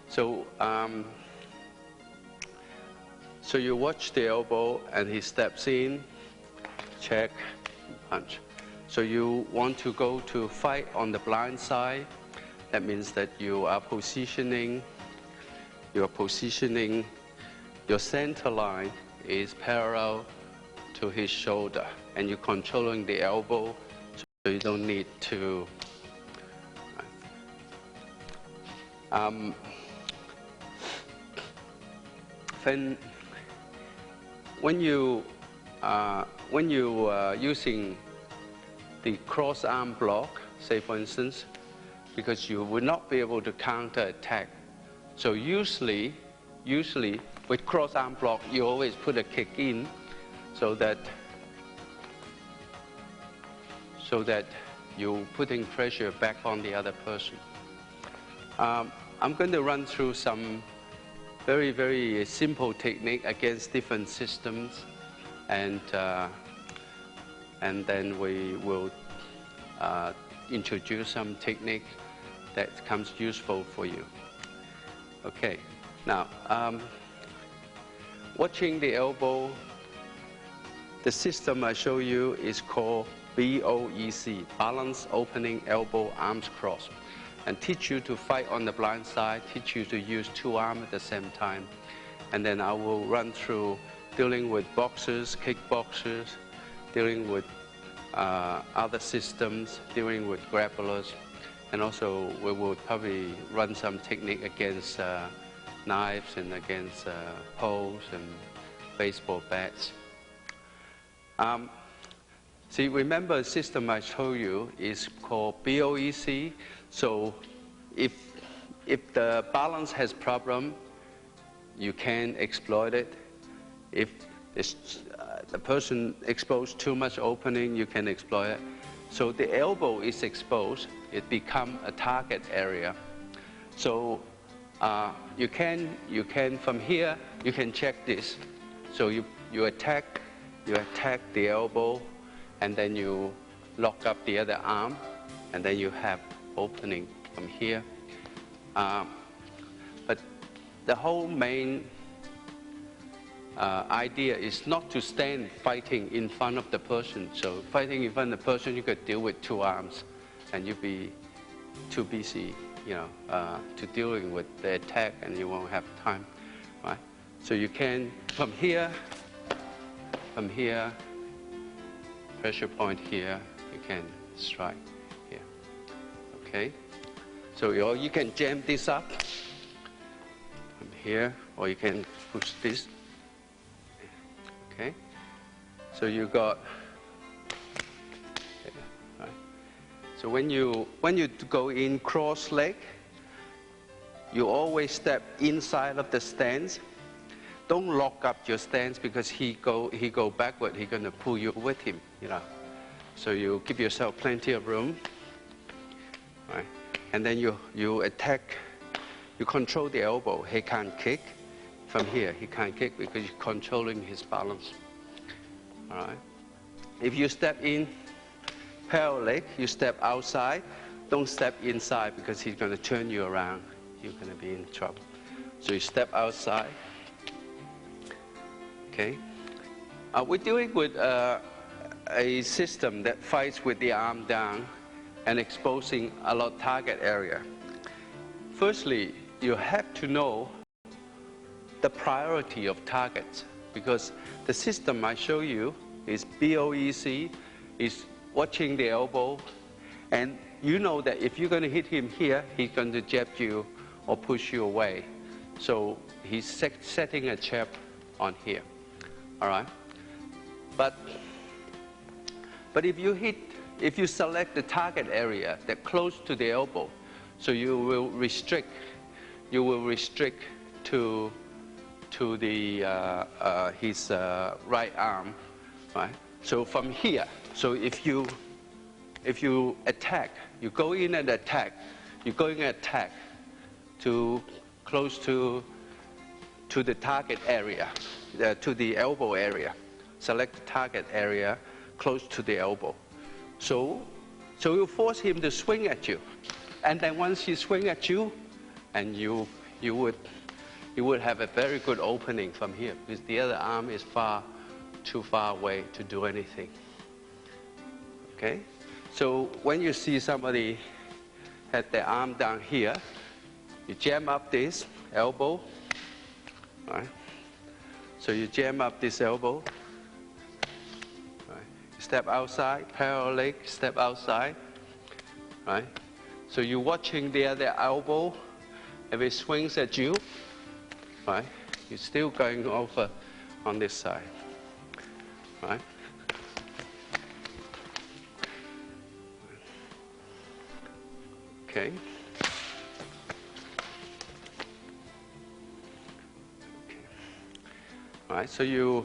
So, so you watch the elbow, and he steps in, check, punch. So you want to go to fight on the blind side. That means that you are positioning your center line is parallel to his shoulder, and you're controlling the elbow, so you don't need to. When you using the cross arm block, say for instance, because you would not be able to counter attack. So usually with cross arm block, you always put a kick in, so that you're putting pressure back on the other person. I'm going to run through some very, very simple technique against different systems, and then we will introduce some technique that comes useful for you. Okay, now watching the elbow, the system I show you is called BOEC, Balance Opening Elbow Arms Cross, and teach you to fight on the blind side, teach you to use 2 arms at the same time. And then I will run through dealing with boxers, kickboxers, dealing with other systems, dealing with grapplers, and also we will probably run some technique against knives and against poles and baseball bats. See, remember the system I showed you is called BOEC. So if the balance has problem, you can exploit it. If the person exposed too much opening, you can exploit it. So the elbow is exposed, it becomes a target area. So you can from here, you can check this. So you attack the elbow, and then you lock up the other arm, and then you have opening from here. But the whole main idea is not to stand fighting in front of the person. So fighting in front of the person, you could deal with 2 arms, and you'd be too busy, you know, to dealing with the attack, and you won't have time, right? So you can from here, pressure point here, you can strike here. Okay, so you can jam this up from here, or you can push this. Okay, so you got. Okay, right. So when you go in cross leg, you always step inside of the stance. Don't lock up your stance, because he go backward, he's gonna pull you with him, you know. So you give yourself plenty of room, right? And then you attack, you control the elbow. He can't kick from here. He can't kick because you're controlling his balance. All right. If you step in parallel leg, you step outside. Don't step inside, because he's gonna turn you around. You're gonna be in trouble. So you step outside. Okay, we're dealing with a system that fights with the arm down and exposing a lot of target area. Firstly, you have to know the priority of targets, because the system I show you is BOEC, is watching the elbow, and you know that if you're going to hit him here, he's going to jab you or push you away. So he's setting a jab on here, all right? But if you select the target area that close to the elbow, so you will restrict to the his right arm, right? So from here, so if you attack, you go in and attack, you're going to attack to close to the target area, to the elbow area. Select the target area close to the elbow. So you force him to swing at you, and then once he swing at you, and you would have a very good opening from here, because the other arm is too far away to do anything. Okay, so when you see somebody had their arm down here, you jam up this elbow, right? So you jam up this elbow, right? Step outside, parallel leg, step outside, right? So you're watching the other elbow. If it swings at you, right, you're still going over on this side, right? Okay. All right, so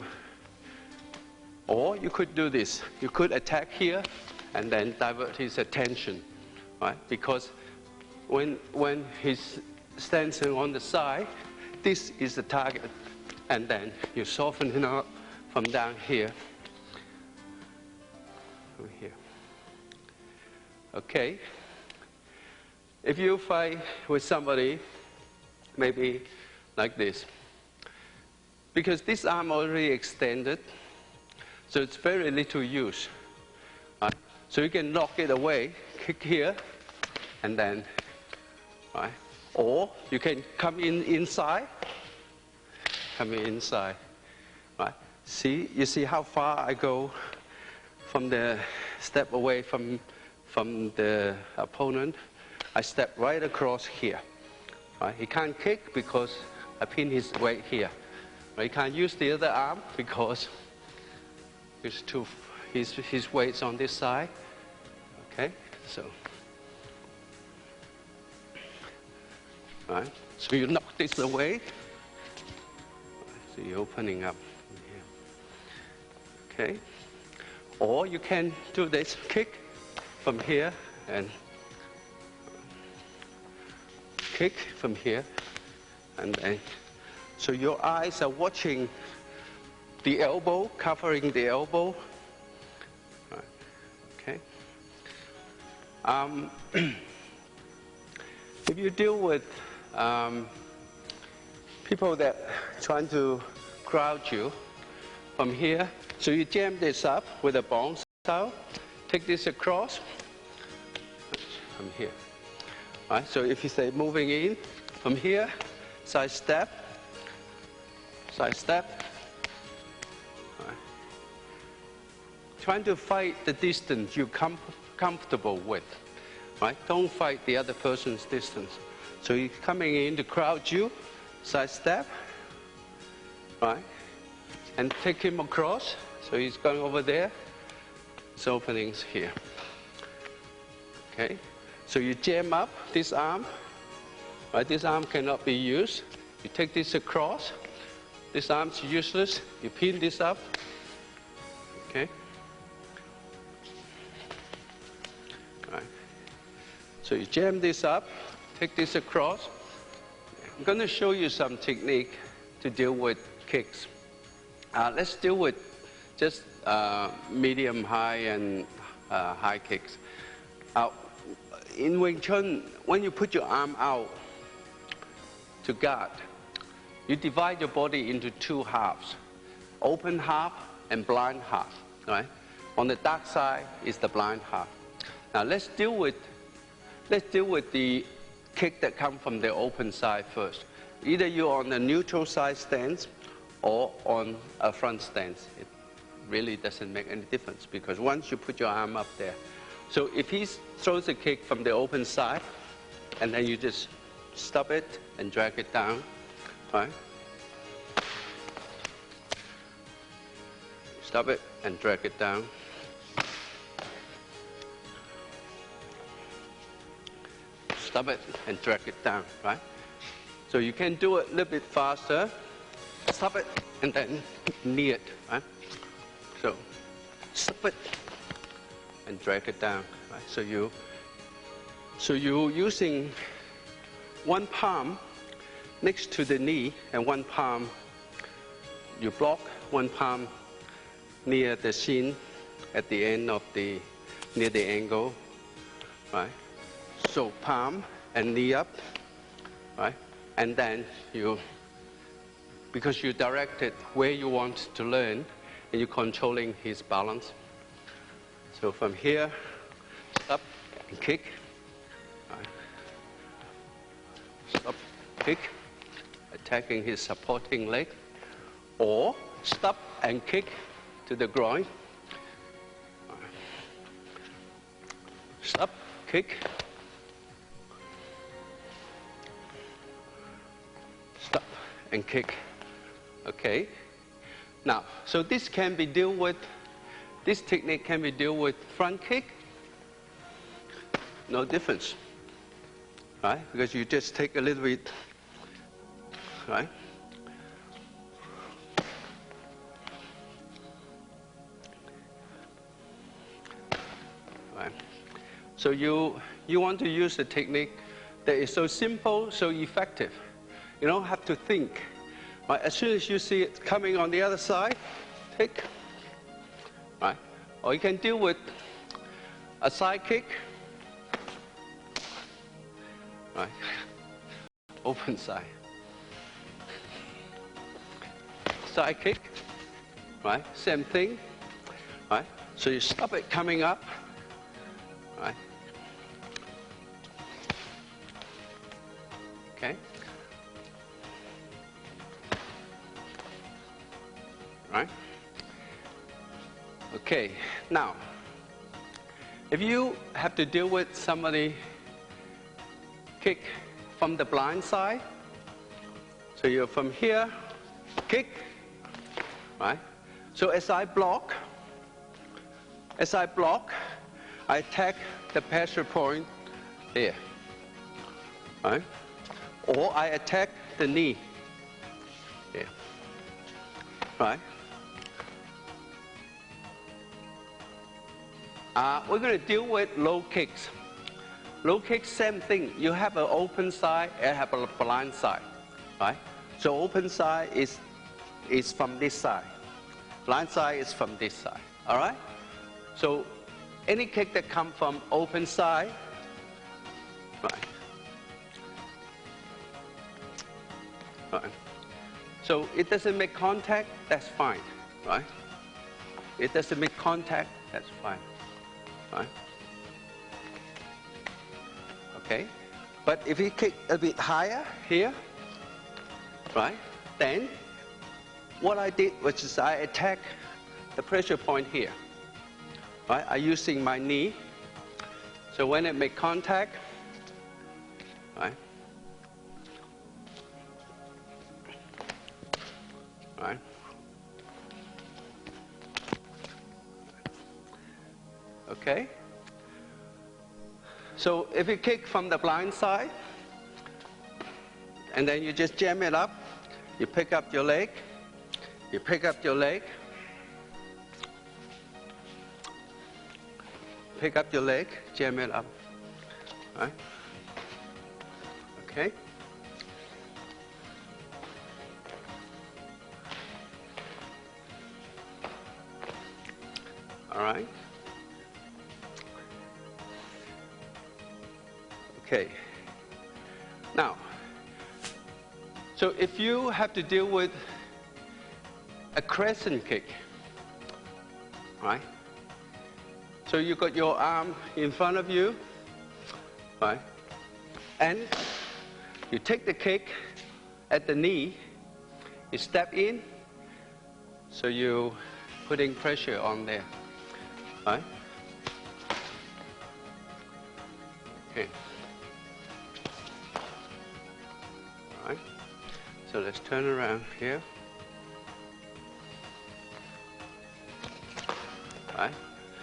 or you could do this. You could attack here and then divert his attention, right? Because when he's standing on the side, this is the target, and then you soften him up from down here, from here. Okay. If you fight with somebody, maybe like this, because this arm already extended, so it's very little use. Right? So you can knock it away, kick here, and then, right? Or you can come inside, right? You see how far I go from the step away from the opponent? I step right across here. Right? He can't kick because I pin his weight here. Right? He can't use the other arm because his weight's on this side. Okay, so. Right? So you knock this away. So you're opening up here. Okay. Or you can do this kick from here and kick from here, and then so your eyes are watching the elbow, covering the elbow. Right. Okay. If you deal with people that trying to crowd you from here, so you jam this up with a bong style, take this across from here. Right, so if you say moving in from here, side step, right. Trying to fight the distance you're comfortable with, right? Don't fight the other person's distance. So he's coming in to crowd you, side step, right? And take him across. So he's going over there. His opening's here. Okay. So you jam up this arm, right? This arm cannot be used. You take this across. This arm's useless. You pin this up. Okay. Right. So you jam this up, take this across. I'm going to show you some technique to deal with kicks. Let's deal with just medium, high, and high kicks. In Wing Chun, when you put your arm out to guard, you divide your body into two halves, open half and blind half, right? On the dark side is the blind half. Now let's deal with the kick that comes from the open side first. Either you're on a neutral side stance or on a front stance. It really doesn't make any difference because once you put your arm up there. So if he throws a kick from the open side, and then you just stop it and drag it down, right? Stop it and drag it down. Stop it and drag it down, right? So you can do it a little bit faster. Stop it and then knee it, right? So stop it and drag it down, right? So you're using one palm next to the knee and one palm you block, one palm near the shin at the end of near the angle, right? So palm and knee up, right? And then because you direct it where you want to learn, and you're controlling his balance. So from here, stop and kick, right? Stop, kick, attacking his supporting leg, or stop and kick to the groin. Stop, kick. Stop and kick. Okay. Now, so this can be dealt with, this technique can be dealt with front kick. No difference, right? Because you just take a little bit, right? Right. So you want to use a technique that is so simple, so effective. You don't have to think. Right? As soon as you see it coming on the other side, kick. Right? Or you can deal with a side kick. Right? Open side. Side kick. Right? Same thing. Right? So you stop it coming up. Right? Okay? Right? Okay, now, if you have to deal with somebody kick from the blind side, so you're from here, kick, right? So as I block, I attack the pressure point there, right? Or I attack the knee there, right? We're going to deal with low kicks. Low kicks, same thing. You have an open side and have a blind side, right? So open side is from this side. Blind side is from this side, all right? So any kick that comes from open side, right? Right. So it doesn't make contact, that's fine, right? It doesn't make contact, that's fine. Right? Okay, but if you kick a bit higher here, right, then what I did was just I attack the pressure point here, right? I'm using my knee, so when it make contact, right, right, okay? So if you kick from the blind side, and then you just jam it up, you pick up your leg, you pick up your leg, pick up your leg, jam it up, right? Okay? All right? Okay. Now, so if you have to deal with a crescent kick, right? So you got your arm in front of you, right? And you take the kick at the knee. You step in, so you putting pressure on there, right? Okay. All right. So let's turn around here. All right.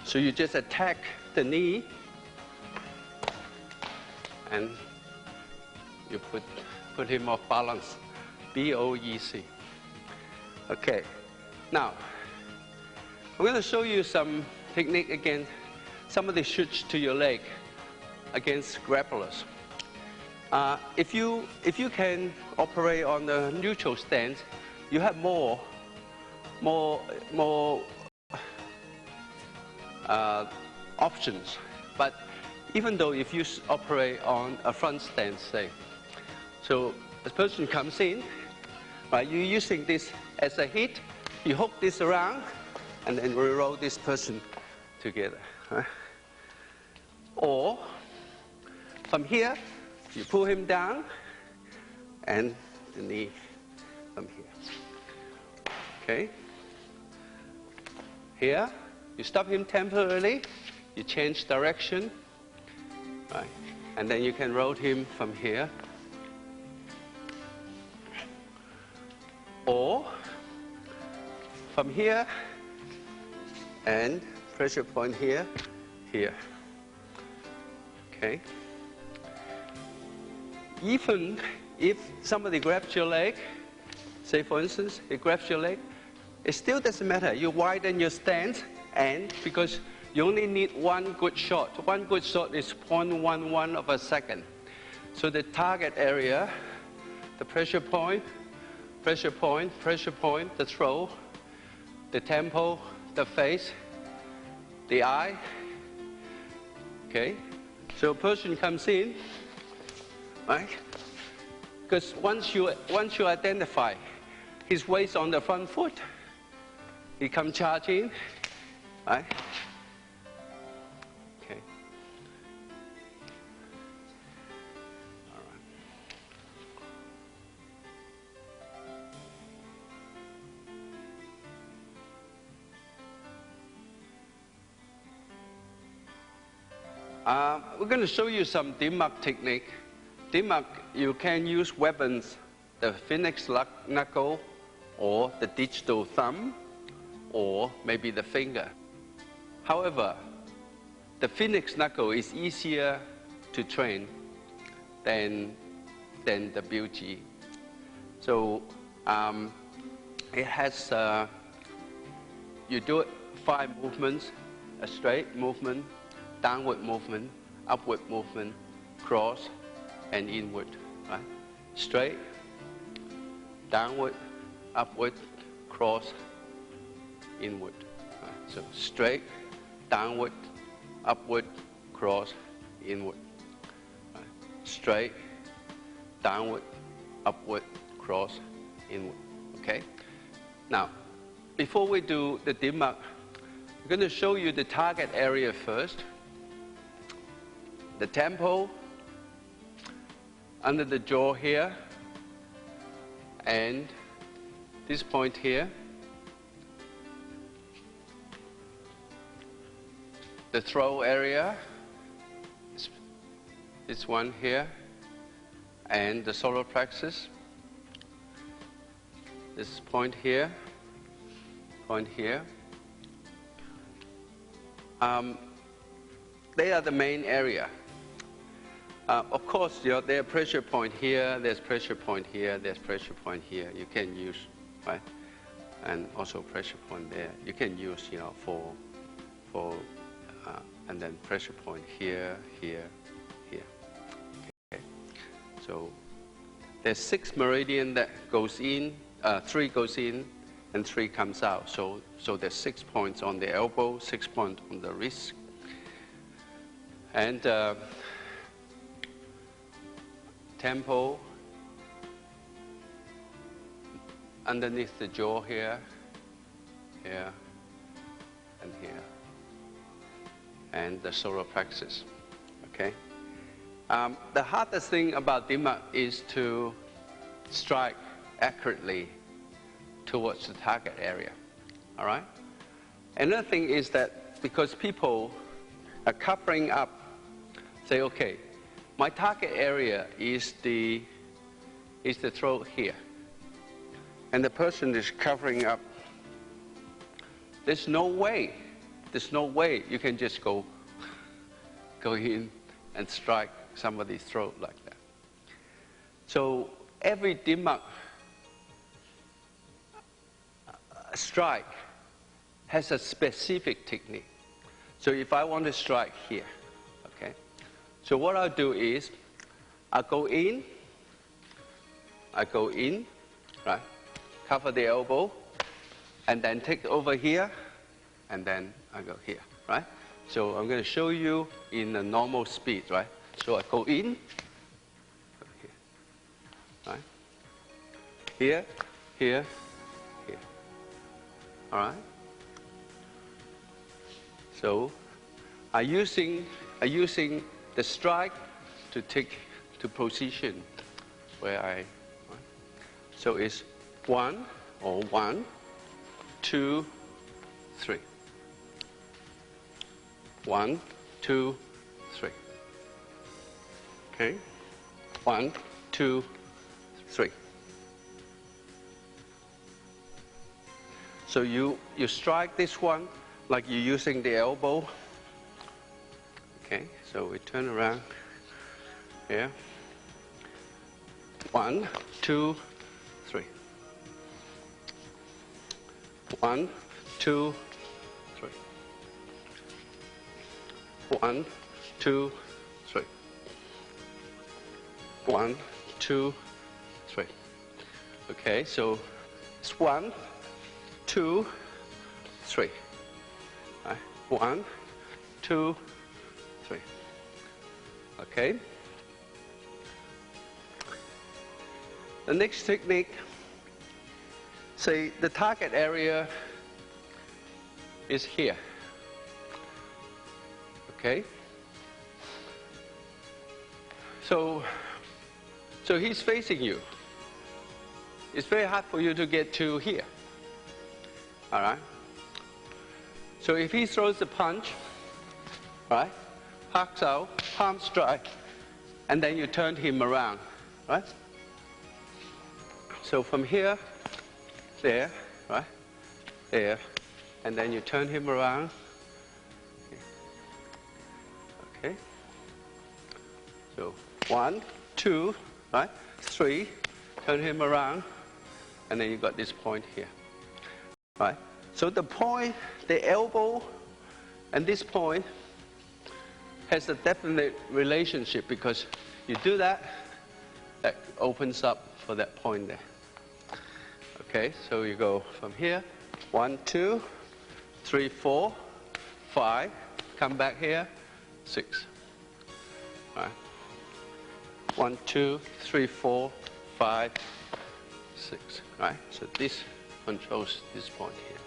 So you just attack the knee, and you put him off balance. B-O-E-C. Okay. Now, I'm going to show you some technique against some of the shoots to your leg against grapplers. If you can operate on the neutral stance, you have more options. But even though if you operate on a front stance, say, so a person comes in, right? You're using this as a hit. You hook this around, and then we roll this person together. Right? Or from here, you pull him down, and the knee from here. Okay. Here, you stop him temporarily. You change direction, right? And then you can roll him from here. Or from here, and pressure point here, here. Okay. Even if somebody grabs your leg, say for instance, he grabs your leg, it still doesn't matter. You widen your stance, and because you only need one good shot. One good shot is 0.11 of a second. So the target area, the pressure point, the throw, the tempo, the face, the eye. Okay? So a person comes in, right? Because once you identify his waist on the front foot, he comes charging, right? Okay. All right. We're going to show you some Dim-mak technique. Dim-mak, you can use weapons, the phoenix knuckle, or the digital thumb, or maybe the finger. However, the phoenix knuckle is easier to train than the BG. So it has, you do it 5 movements: a straight movement, downward movement, upward movement, cross, and inward. Right? Straight, downward, upward, cross, inward. Right? So straight, downward, upward, cross, inward. Right? Straight, downward, upward, cross, inward. Okay? Now, before we do the Dim-mak, I'm going to show you the target area first. The tempo under the jaw here, and this point here. The throw area, this one here, and the solar plexus. This point here, point here. They are the main area. Of course, there's pressure point here, there's pressure point here, there's pressure point here. You can use, right? And also pressure point there. You can use, and then pressure point here, here, here. Okay. So there's 6 meridian that goes in, 3 goes in, and 3 comes out. So there's 6 points on the elbow, 6 points on the wrist, and tempo underneath the jaw here, here, and here, and the solar plexus. Okay. The hardest thing about Dim-mak is to strike accurately towards the target area. All right? Another thing is that because people are covering up, say, okay, my target area is the throat here. And the person is covering up. There's no way you can just go in and strike somebody's throat like that. So every dimmak strike has a specific technique. So if I want to strike here, okay, so what I'll do is I go in, right, cover the elbow, and then take over here, and then I go here, right? So I'm going to show you in a normal speed, right? So I go in, go here, right? Here, here, here. All right? So I'm using the strike to take to position where I, right? So it's 1 or 1, 2, 3. 1, 2, 3. Okay? 1, 2, 3. So you strike this one like you're using the elbow. Okay, so we turn around here. 1, 2, 3. 1, 2, 3. 1, 2, 3. 1, 2, 3. Okay, so it's 1, 2, 3. 1, 2, 3. Okay. The next technique, say the target area is here. Okay. So he's facing you. It's very hard for you to get to here. All right. So if he throws a punch, right, hacks out, palm strike, and then you turn him around, right? So from here, there, right, there, and then you turn him around. Okay. So 1, 2, right, 3, turn him around, and then you got this point here, right? So the point, the elbow, and this point has a definite relationship because you do that, that opens up for that point there. Okay, so you go from here, 1, 2, 3, 4, 5, come back here, 6. All right. 1, 2, 3, 4, 5, 6. Right? So this controls this point here.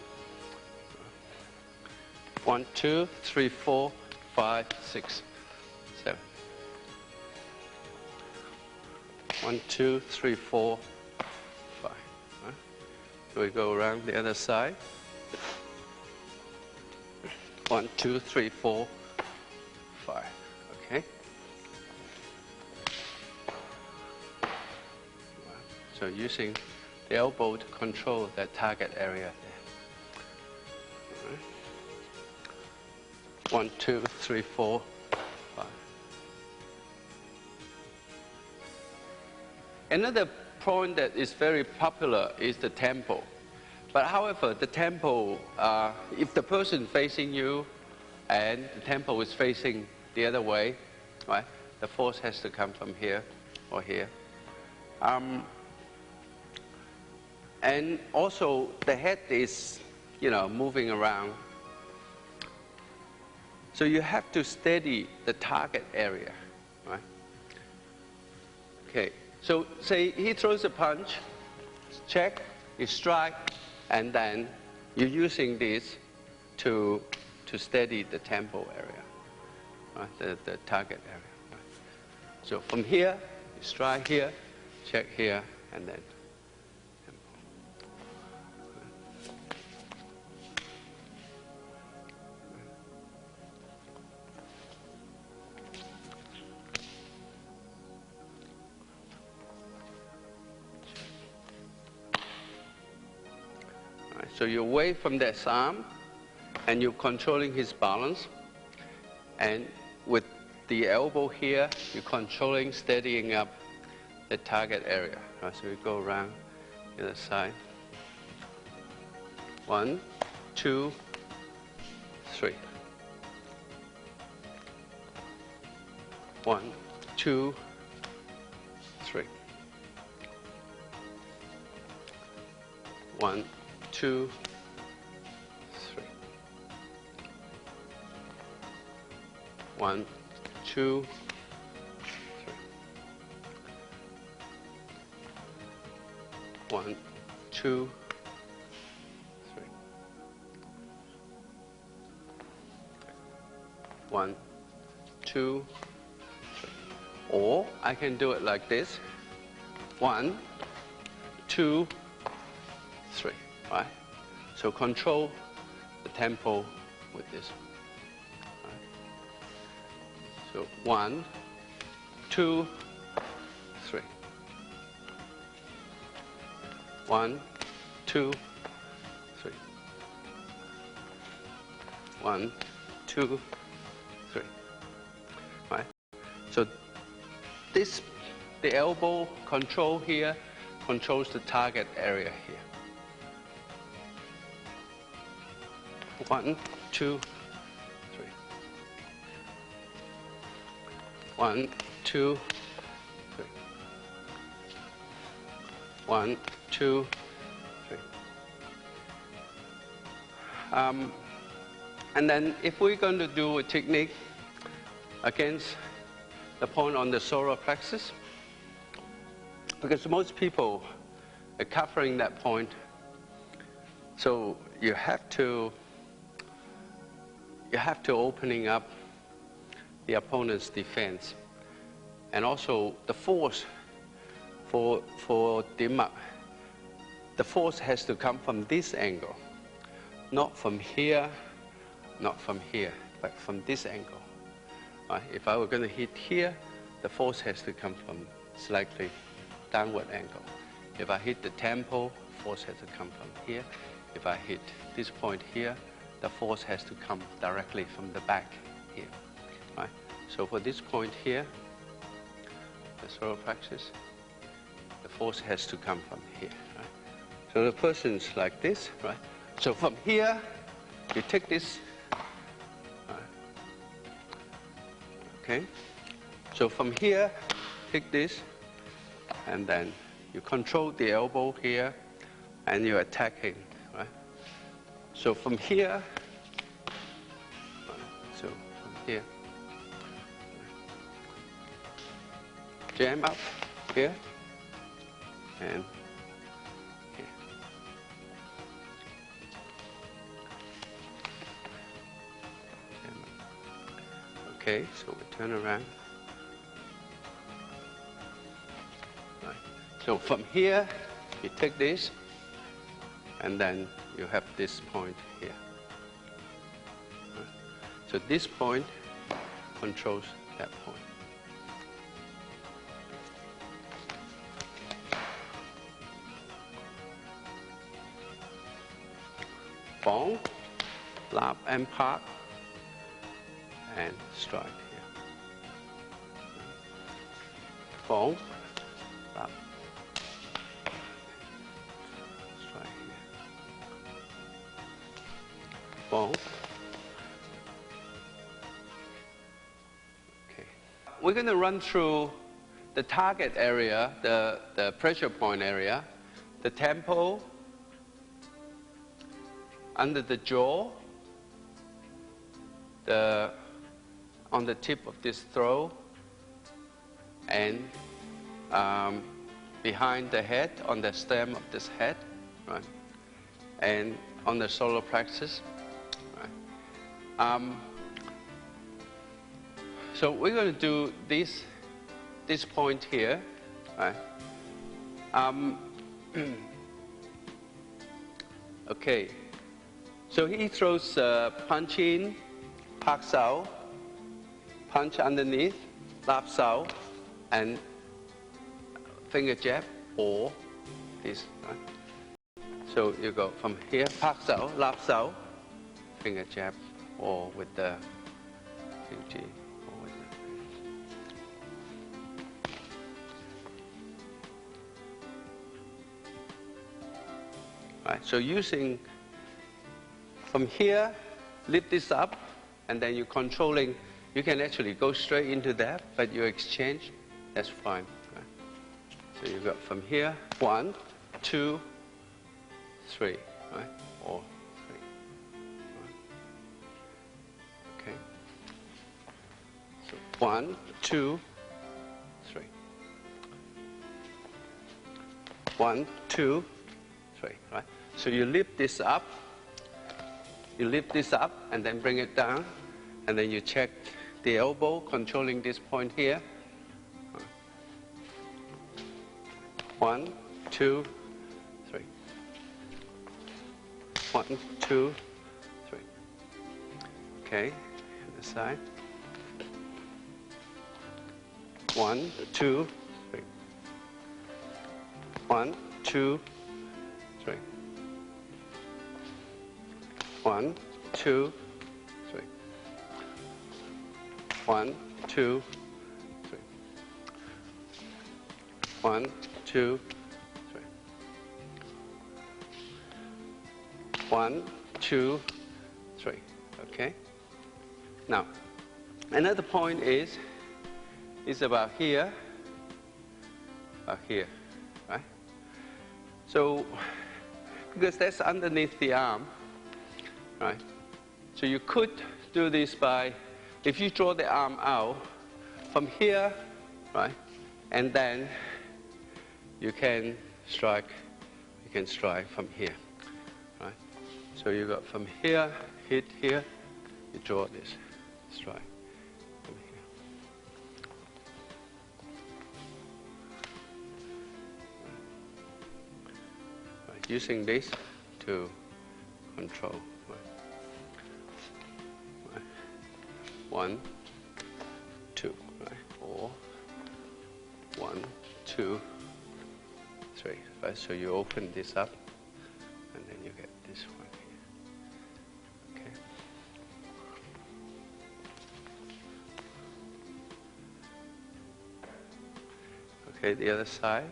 1, 2, 3, 4, 5, 6, 7. 1, 2, 3, 4, 5. Right? So we go around the other side. 1, 2, 3, 4, 5. Okay. So using the elbow to control that target area there. 1, 2, 3, 4, 5. Another point that is very popular is the tempo. But however, the tempo, if the person facing you and the tempo is facing the other way, right, the force has to come from here or here. And also the head is, moving around. So you have to steady the target area, right? Okay, so say he throws a punch, check, you strike, and then you're using this to steady the tempo area, right? The target area. Right? So from here, you strike here, check here, and then so you're away from this arm, and you're controlling his balance. And with the elbow here, you're controlling, steadying up the target area. Right, so we go around the other side. 1, 2, 3. 1, 2, 3. 1, 2, 3. 1, 2, 3. 1, 2, 3. 1, 2, 3. Or I can do it like this. 1, 2, 3. Right? So control the tempo with this. Right? So 1, 2, 3. 1, 2, 3. 1, 2, 3. Right? So this, the elbow control here controls the target area here. 1, 2, 3. 1, 2, 3. 1, 2, 3. And then if we're going to do a technique against the point on the solar plexus, because most people are covering that point, so you have to opening up the opponent's defense, and also the force for the force has to come from this angle, not from here, not from here, but from this angle. If I were going to hit here, the force has to come from slightly downward angle. If I hit the temple, force has to come from here. If I hit this point here, the force has to come directly from the back here. Right? So for this point here, the solar plexus, the force has to come from here. Right? So the person's like this, right? So from here, you take this. Right? Okay? So from here, take this, and then you control the elbow here, and you're attacking. Right? So from here, so from here, jam up here, and here. Jam up. Okay, so we turn around. Right. So from here, you take this, and then you have this point here. Right. So this point controls that point. Bong, lap and park, and strike here. Bong, lap, strike here. Bong. Okay. We're going to run through the target area, the pressure point area, the tempo, under the jaw, on the tip of this throw, and behind the head, on the stem of this head, right? And on the solar plexus, right? So we're going to do this point here, right? Okay, so he throws punch in, parks out, punch underneath, laps out, and finger jab or this. Right? So you go from here, parks out, laps out, finger jab, or with the G. Right, so using from here, lift this up, and then you're controlling. You can actually go straight into that, but you exchange, that's fine. Right? So you got from here, 1, 2, 3, right? Or 3. Right? Okay. So 1, 2, 3. 1, 2, 3. Right? So you lift this up. You lift this up and then bring it down, and then you check the elbow, controlling this point here. 1, 2, 3. 1, 2, 3. Okay, the side. 1, 2, 3. 1, 2, 3. 1, 2, 3. 1, 2, 3. 1, 2, 3. 1, 2, 3. Okay. Now, another point is about here, right? So, because that's underneath the arm. Right? So you could do this by, if you draw the arm out from here, right? And then you can strike from here, right? So you got from here, hit here, you draw this, strike from here. Right. Using this to control. 1, 2, right? Or 1, 2, 3. Right? So you open this up, and then you get this one here. Okay. Okay, the other side.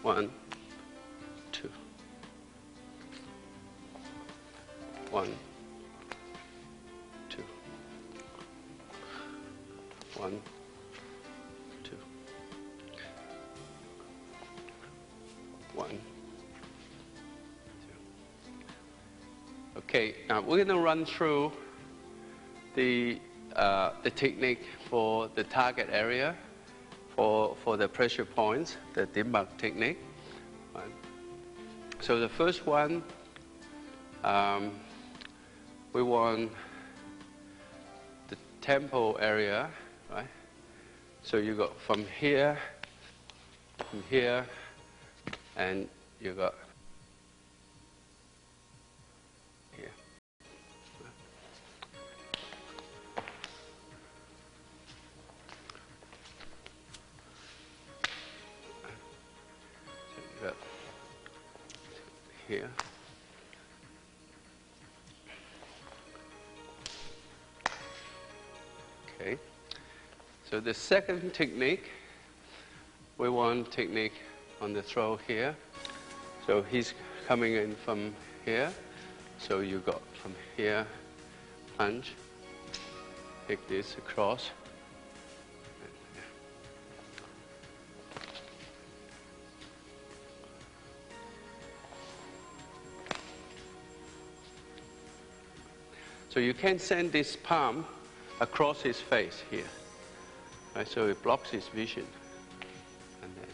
1, 2. 1, 2. 1, 2. 1, 2. Okay, now we're going to run through the technique for the target area for the pressure points, the dim mark technique. Right. So the first one, we want the temple area, right? So you got from here, and you got here. So you got here. Okay. So the second technique, we want technique on the throw here. So he's coming in from here. So you got from here, punch, take this across. So you can send this palm across his face here, right? So it blocks his vision. And then,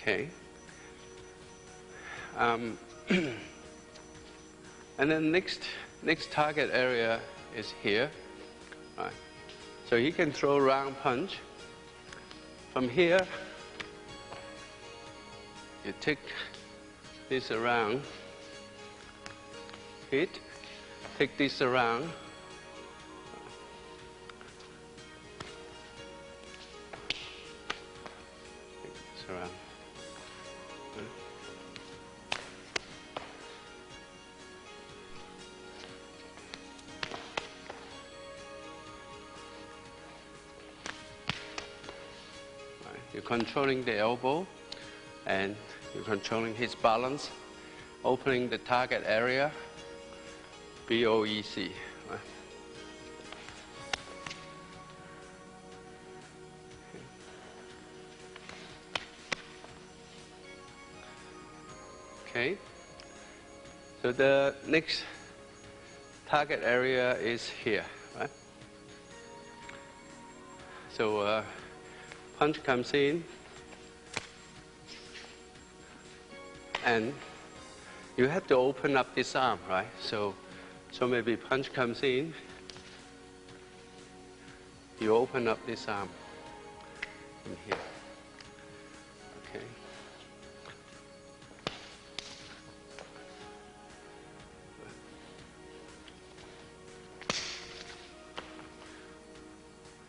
Okay. And then next target area is here. Right. So he can throw round punch. From here, you take this around, hit, take this around, take this around. You're controlling the elbow, and you're controlling his balance, opening the target area, BOEC. Right? Okay. So the next target area is here, right? So punch comes in, and you have to open up this arm, right? So maybe punch comes in, you open up this arm from here. Okay.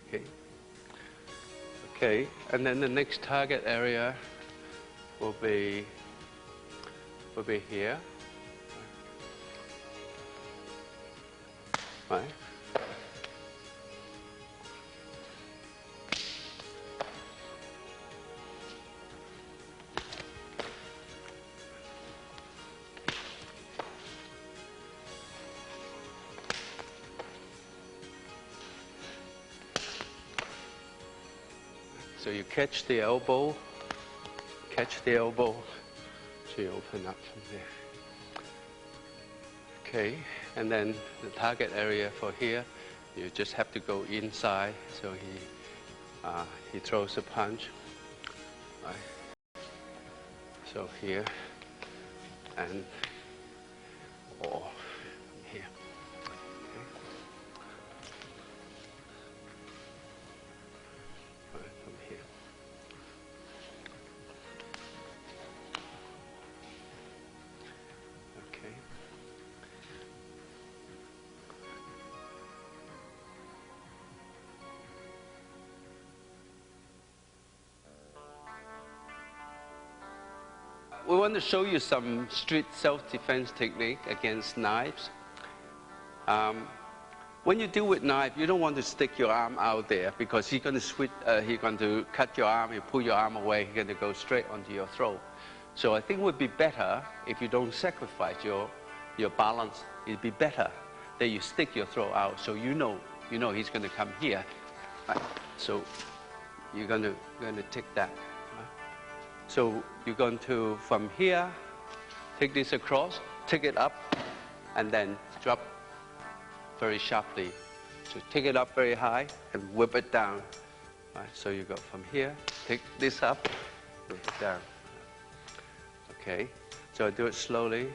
Okay. Okay, and then the next target area will be here. Right. So you catch the elbow, so you open up from there. Okay, and then the target area for here, you just have to go inside, so he throws a punch. Right. So here, and or here. We want to show you some street self-defense technique against knives. When you deal with knife, you don't want to stick your arm out there because he's going to switch. He's going to cut your arm. You pull your arm away. He's going to go straight onto your throat. So I think it would be better if you don't sacrifice your balance. It'd be better that you stick your throat out, so you know he's going to come here. Right? So you're going to take that. So you're going to, from here, take this across, take it up, and then drop very sharply. So take it up very high and whip it down. Right, so you go from here, take this up, whip it down. Okay, so I do it slowly.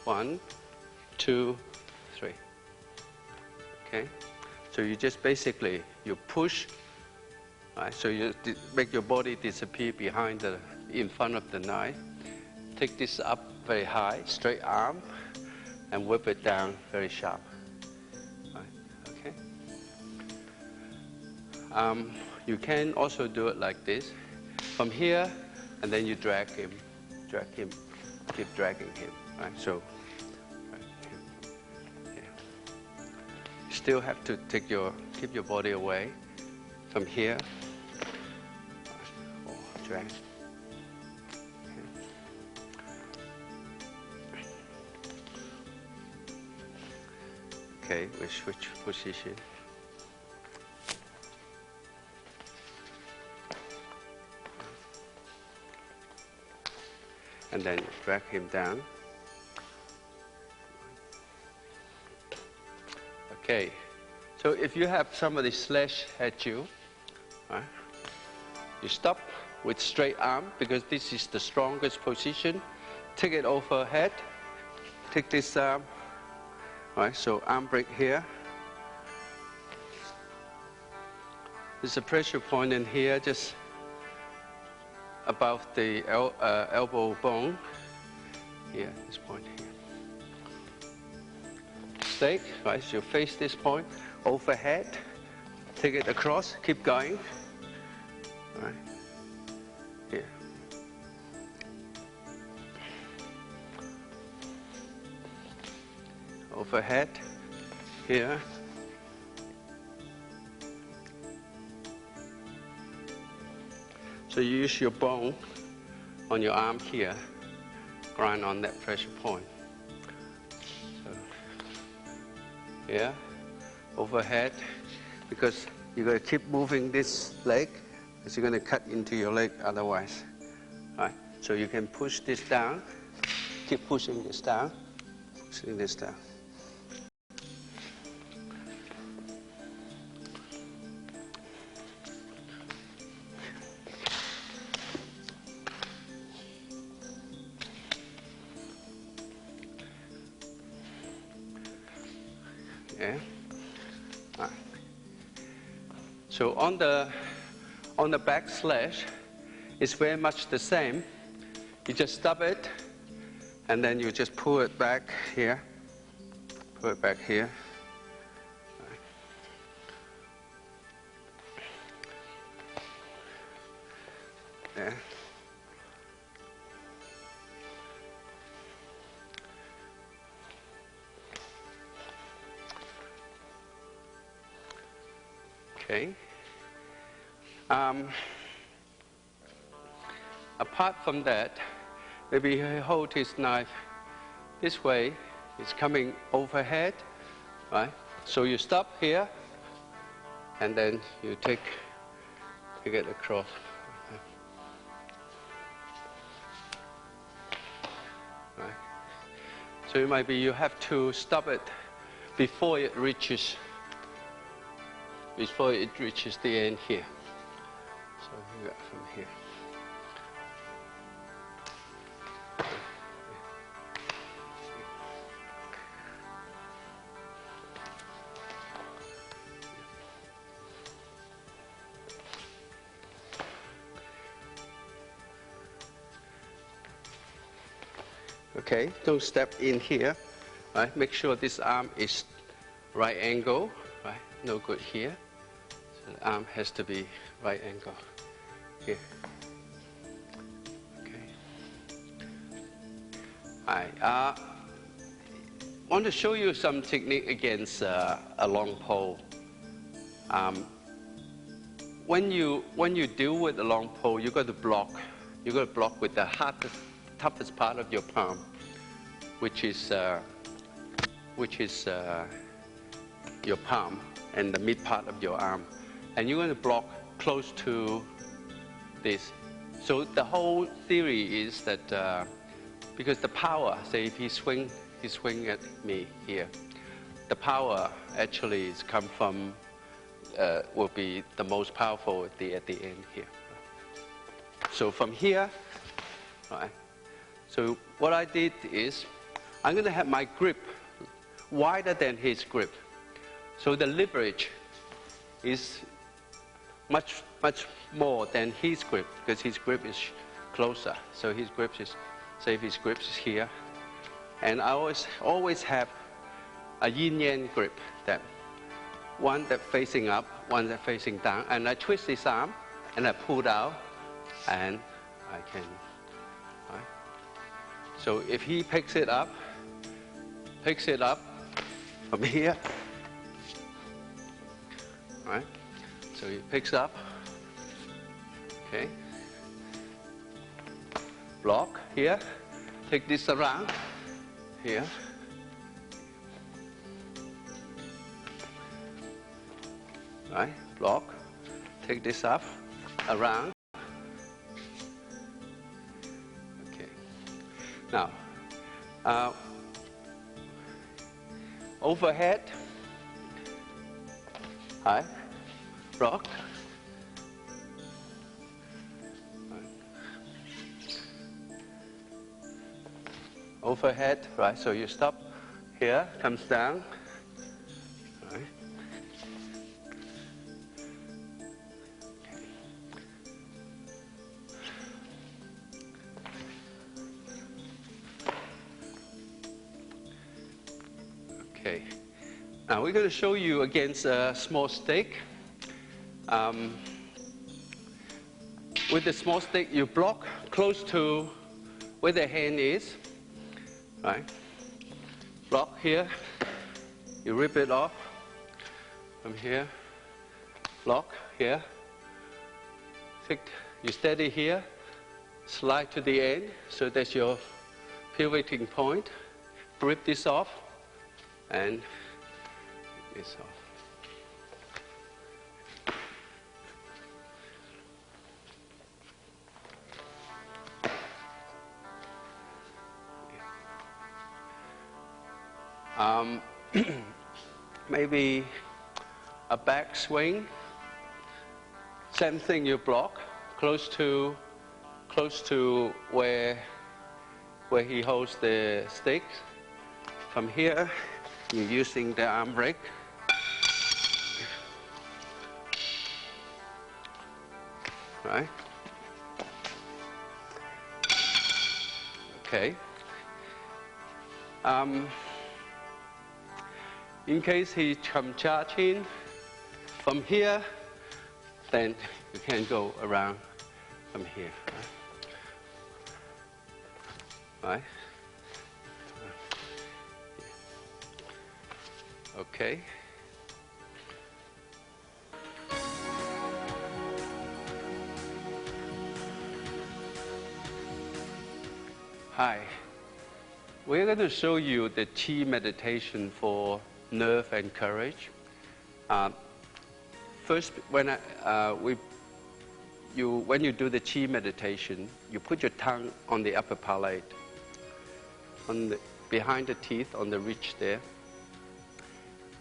1, 2, 3. Okay, so you just basically, you push. Right, so you make your body disappear in front of the knife. Take this up very high, straight arm, and whip it down very sharp. Right, okay. You can also do it like this, from here, and then you drag him, keep dragging him. Right, so yeah. You still have to keep your body away from here. Drag. Okay, we switch position. And then drag him down. Okay, so if you have somebody slash at you, right, you stop, with straight arm because this is the strongest position. Take it overhead. Take this arm. All right, so arm break here. There's a pressure point in here, just above the elbow bone. Here, this point here. Stake, right, so face this point, overhead. Take it across, keep going. All right, here. Overhead, here. So you use your bone on your arm here, grind on that pressure point. So here, overhead, because you're going to keep moving this leg, because you're going to cut into your leg otherwise. Right? So you can push this down, keep pushing this down, pushing this down. Yeah. Right. So on the back slash, it's very much the same. You just stop it, and then you just pull it back here. Pull it back here. Right. Yeah. Okay. Apart from that, maybe you hold his knife this way. It's coming overhead, right? So you stop here, and then you take it across. Right. So it might be you have to stop it before it reaches the end here. So you got from here. Okay, don't step in here. Right, make sure this arm is right angle. Right, no good here. So the arm has to be right angle here. Okay. I want to show you some technique against a long pole. When you deal with a long pole, you got to block. You got to block with the toughest part of your palm, which is your palm and the mid part of your arm, and you're going to block close to this. So the whole theory is that because the power, say if he swing at me here, the power actually is come from will be the most powerful at the end here. So from here, right. So what I did is, I'm going to have my grip wider than his grip. So the leverage is much more than his grip, because his grip is closer. So his grip is, say if his grip is here, and I always have a yin-yang grip, that one that facing up, one that facing down, and I twist this arm and I pull down, and I can. Right? So if he picks it up from here, right? So he picks up, okay? Block here, take this around here. Right, block, take this up, around. Okay. Now, overhead, high, block. overhead, right? So you stop here, comes down, right? Okay. Now we're going to show you against a small stick. With the small stick, you block close to where the hand is, right? Block here, you rip it off from here, block here, you steady here, slide to the end, so that's your pivoting point, rip this off, and this off. Maybe a back swing. Same thing, you block close to where he holds the stick. From here, you're using the arm brake. Right? Okay. In case he come charging from here, then you can go around from here. Right? Okay. Hi. We're going to show you the Qi meditation for nerve and courage. First, when you do the Qi meditation, you put your tongue on the upper palate, behind the teeth, on the ridge there.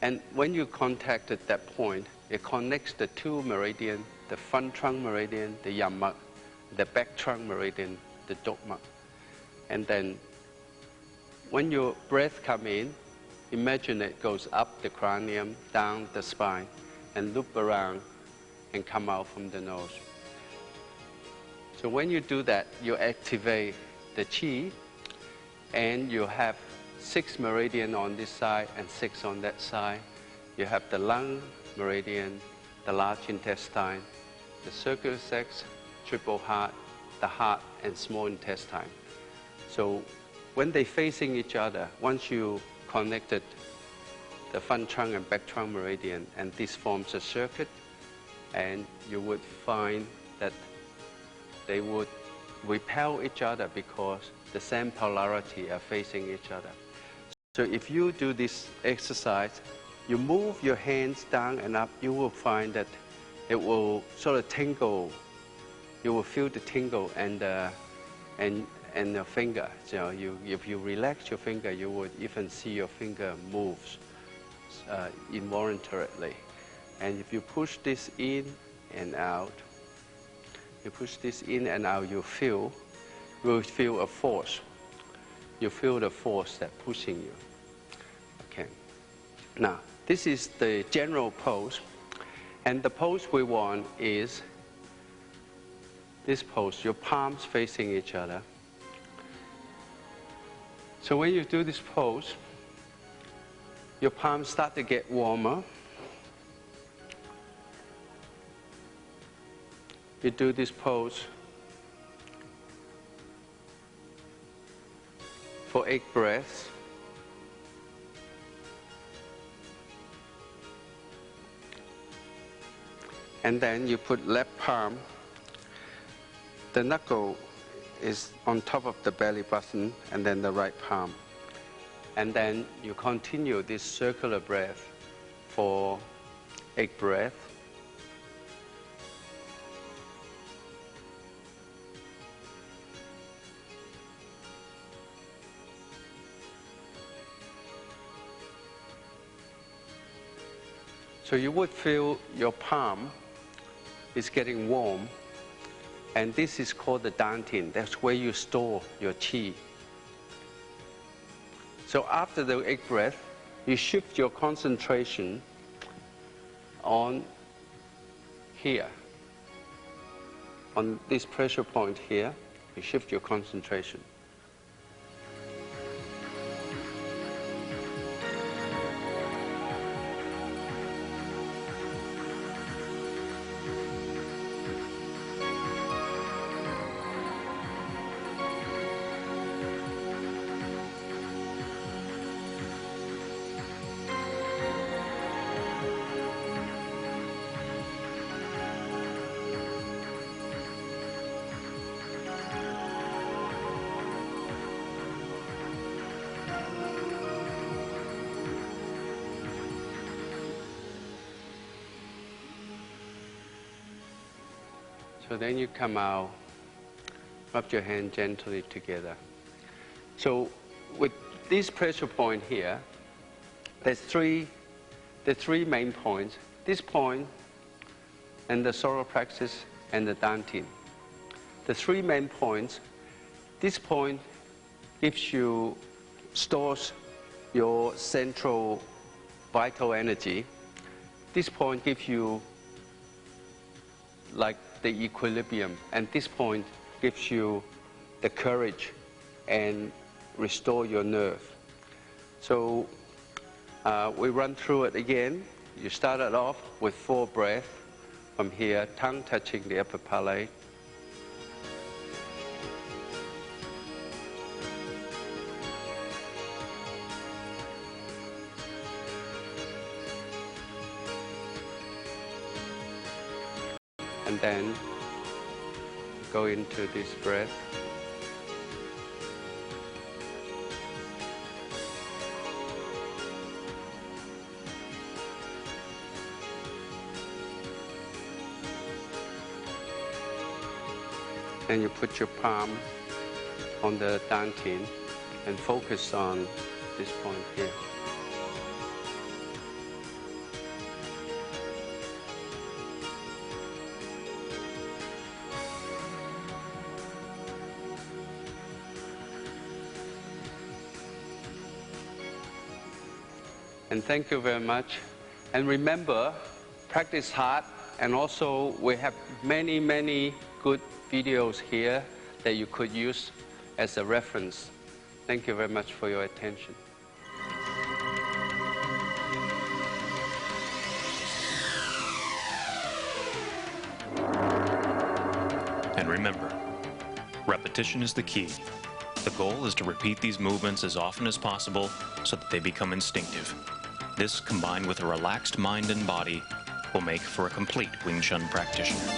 And when you contact at that point, it connects the two meridians, the front trunk meridian, the yammak, the back trunk meridian, the dokmak. And then when your breath comes in, imagine it goes up the cranium, down the spine, and loop around and come out from the nose. So when you do that, you activate the Qi, and you have 6 meridians on this side and 6 on that side. You have the lung meridian, the large intestine, the circular sacs, triple heart, the heart, and small intestine. So when they're facing each other, once you connected the front trunk and back trunk meridian, and this forms a circuit, and you would find that they would repel each other because the same polarity are facing each other. So if you do this exercise, you move your hands down and up, you will find that it will sort of tingle. You will feel the tingle and your finger. So if you relax your finger, you would even see your finger moves involuntarily. And if you push this in and out, you will feel a force. You feel the force that's pushing you. Okay. Now, this is the general pose. And the pose we want is this pose, your palms facing each other. So when you do this pose, your palms start to get warmer. You do this pose for 8 breaths. And then you put left palm, the knuckle is on top of the belly button, and then the right palm. And then you continue this circular breath for 8 breaths. So you would feel your palm is getting warm, and this is called the dantian. That's where you store your qi. So after the 8 breath, you shift your concentration on here. On this pressure point here, you shift your concentration. So then you come out, rub your hand gently together. So with this pressure point here, there's three main points. This point and the solar plexus and the dantian. The 3 main points, this point stores your central vital energy. This point gives you like the equilibrium, and this point gives you the courage and restore your nerve. So we run through it again. You started off with 4 breaths from here, tongue touching the upper palate. And then go into this breath. And you put your palm on the dantian and focus on this point here. And thank you very much. And remember, practice hard. And also, we have many, many good videos here that you could use as a reference. Thank you very much for your attention. And remember, repetition is the key. The goal is to repeat these movements as often as possible so that they become instinctive. This, combined with a relaxed mind and body, will make for a complete Wing Chun practitioner.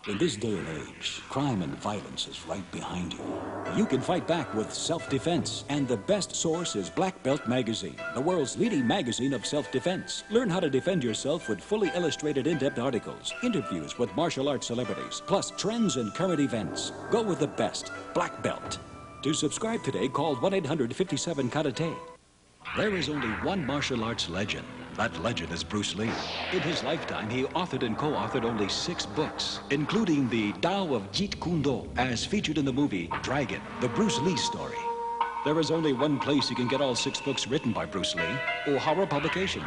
In this day and age, crime and violence is right behind you. You can fight back with self-defense, and the best source is Black Belt Magazine, the world's leading magazine of self-defense. Learn how to defend yourself with fully illustrated in-depth articles, interviews with martial arts celebrities, plus trends and current events. Go with the best, Black Belt. To subscribe today, call 1-800-57-KARATE. There is only one martial arts legend. That legend is Bruce Lee. In his lifetime, he authored and co-authored only 6 books, including the Tao of Jeet Kune Do, as featured in the movie Dragon, the Bruce Lee story. There is only one place you can get all 6 books written by Bruce Lee, O'Hara Publications.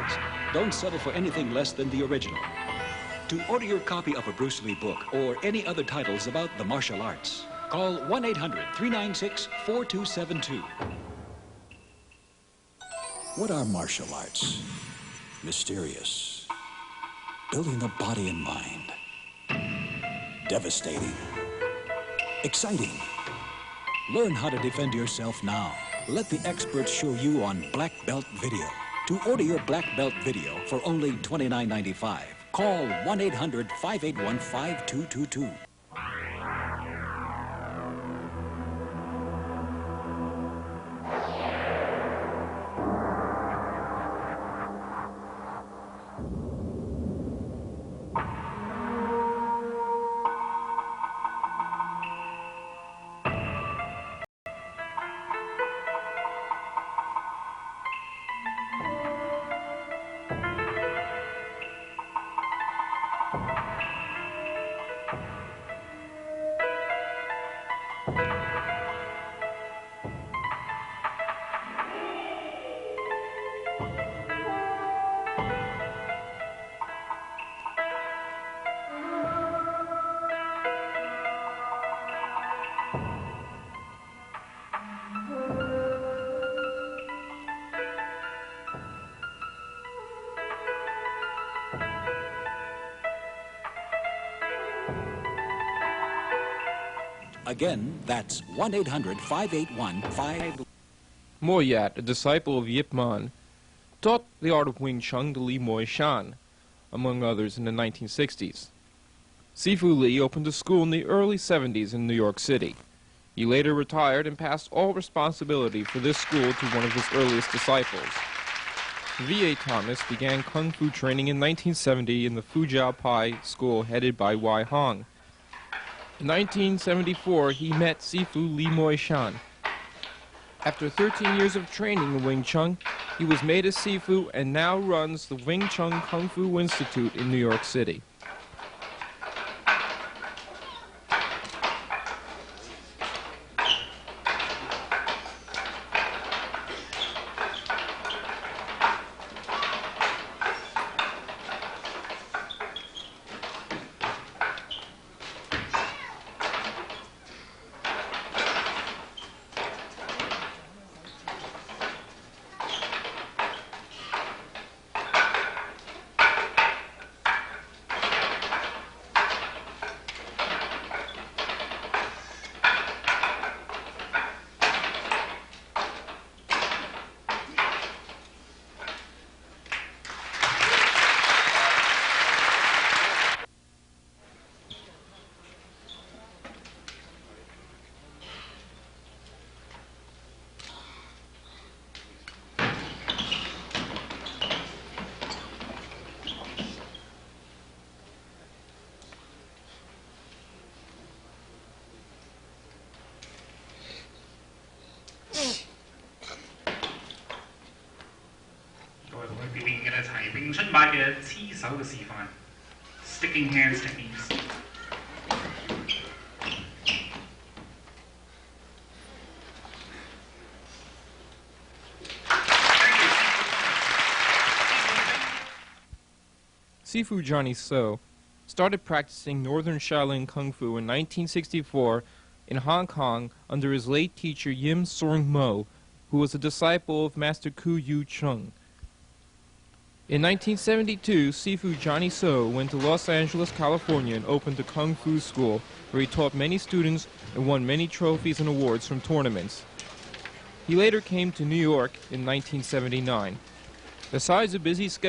Don't settle for anything less than the original. To order your copy of a Bruce Lee book or any other titles about the martial arts, call 1-800-396-4272. What are martial arts? Mysterious, building the body and mind, devastating, exciting, Learn how to defend yourself now. Let the experts show you on Black Belt Video. To order your Black Belt Video for only $29.95, call 1-800-581-5222. Again, that's 1-800-581-5... Moyat, a disciple of Yip Man, taught the art of Wing Chun to Li Moy Shan, among others, in the 1960s. Sifu Li opened a school in the early 70s in New York City. He later retired and passed all responsibility for this school to one of his earliest disciples. V.A. Thomas began Kung Fu training in 1970 in the Fujiao Pai school headed by Wai Hong. In 1974, he met Sifu Li Moy Shan. After 13 years of training in Wing Chun, he was made a Sifu and now runs the Wing Chun Kung Fu Institute in New York City. Sticking hands techniques. Sifu Johnny So started practicing Northern Shaolin Kung Fu in 1964 in Hong Kong under his late teacher Yim Sorng Mo, who was a disciple of Master Ku Yu Chung. In 1972, Sifu Johnny So went to Los Angeles, California and opened a Kung Fu school where he taught many students and won many trophies and awards from tournaments. He later came to New York in 1979. Besides a busy schedule,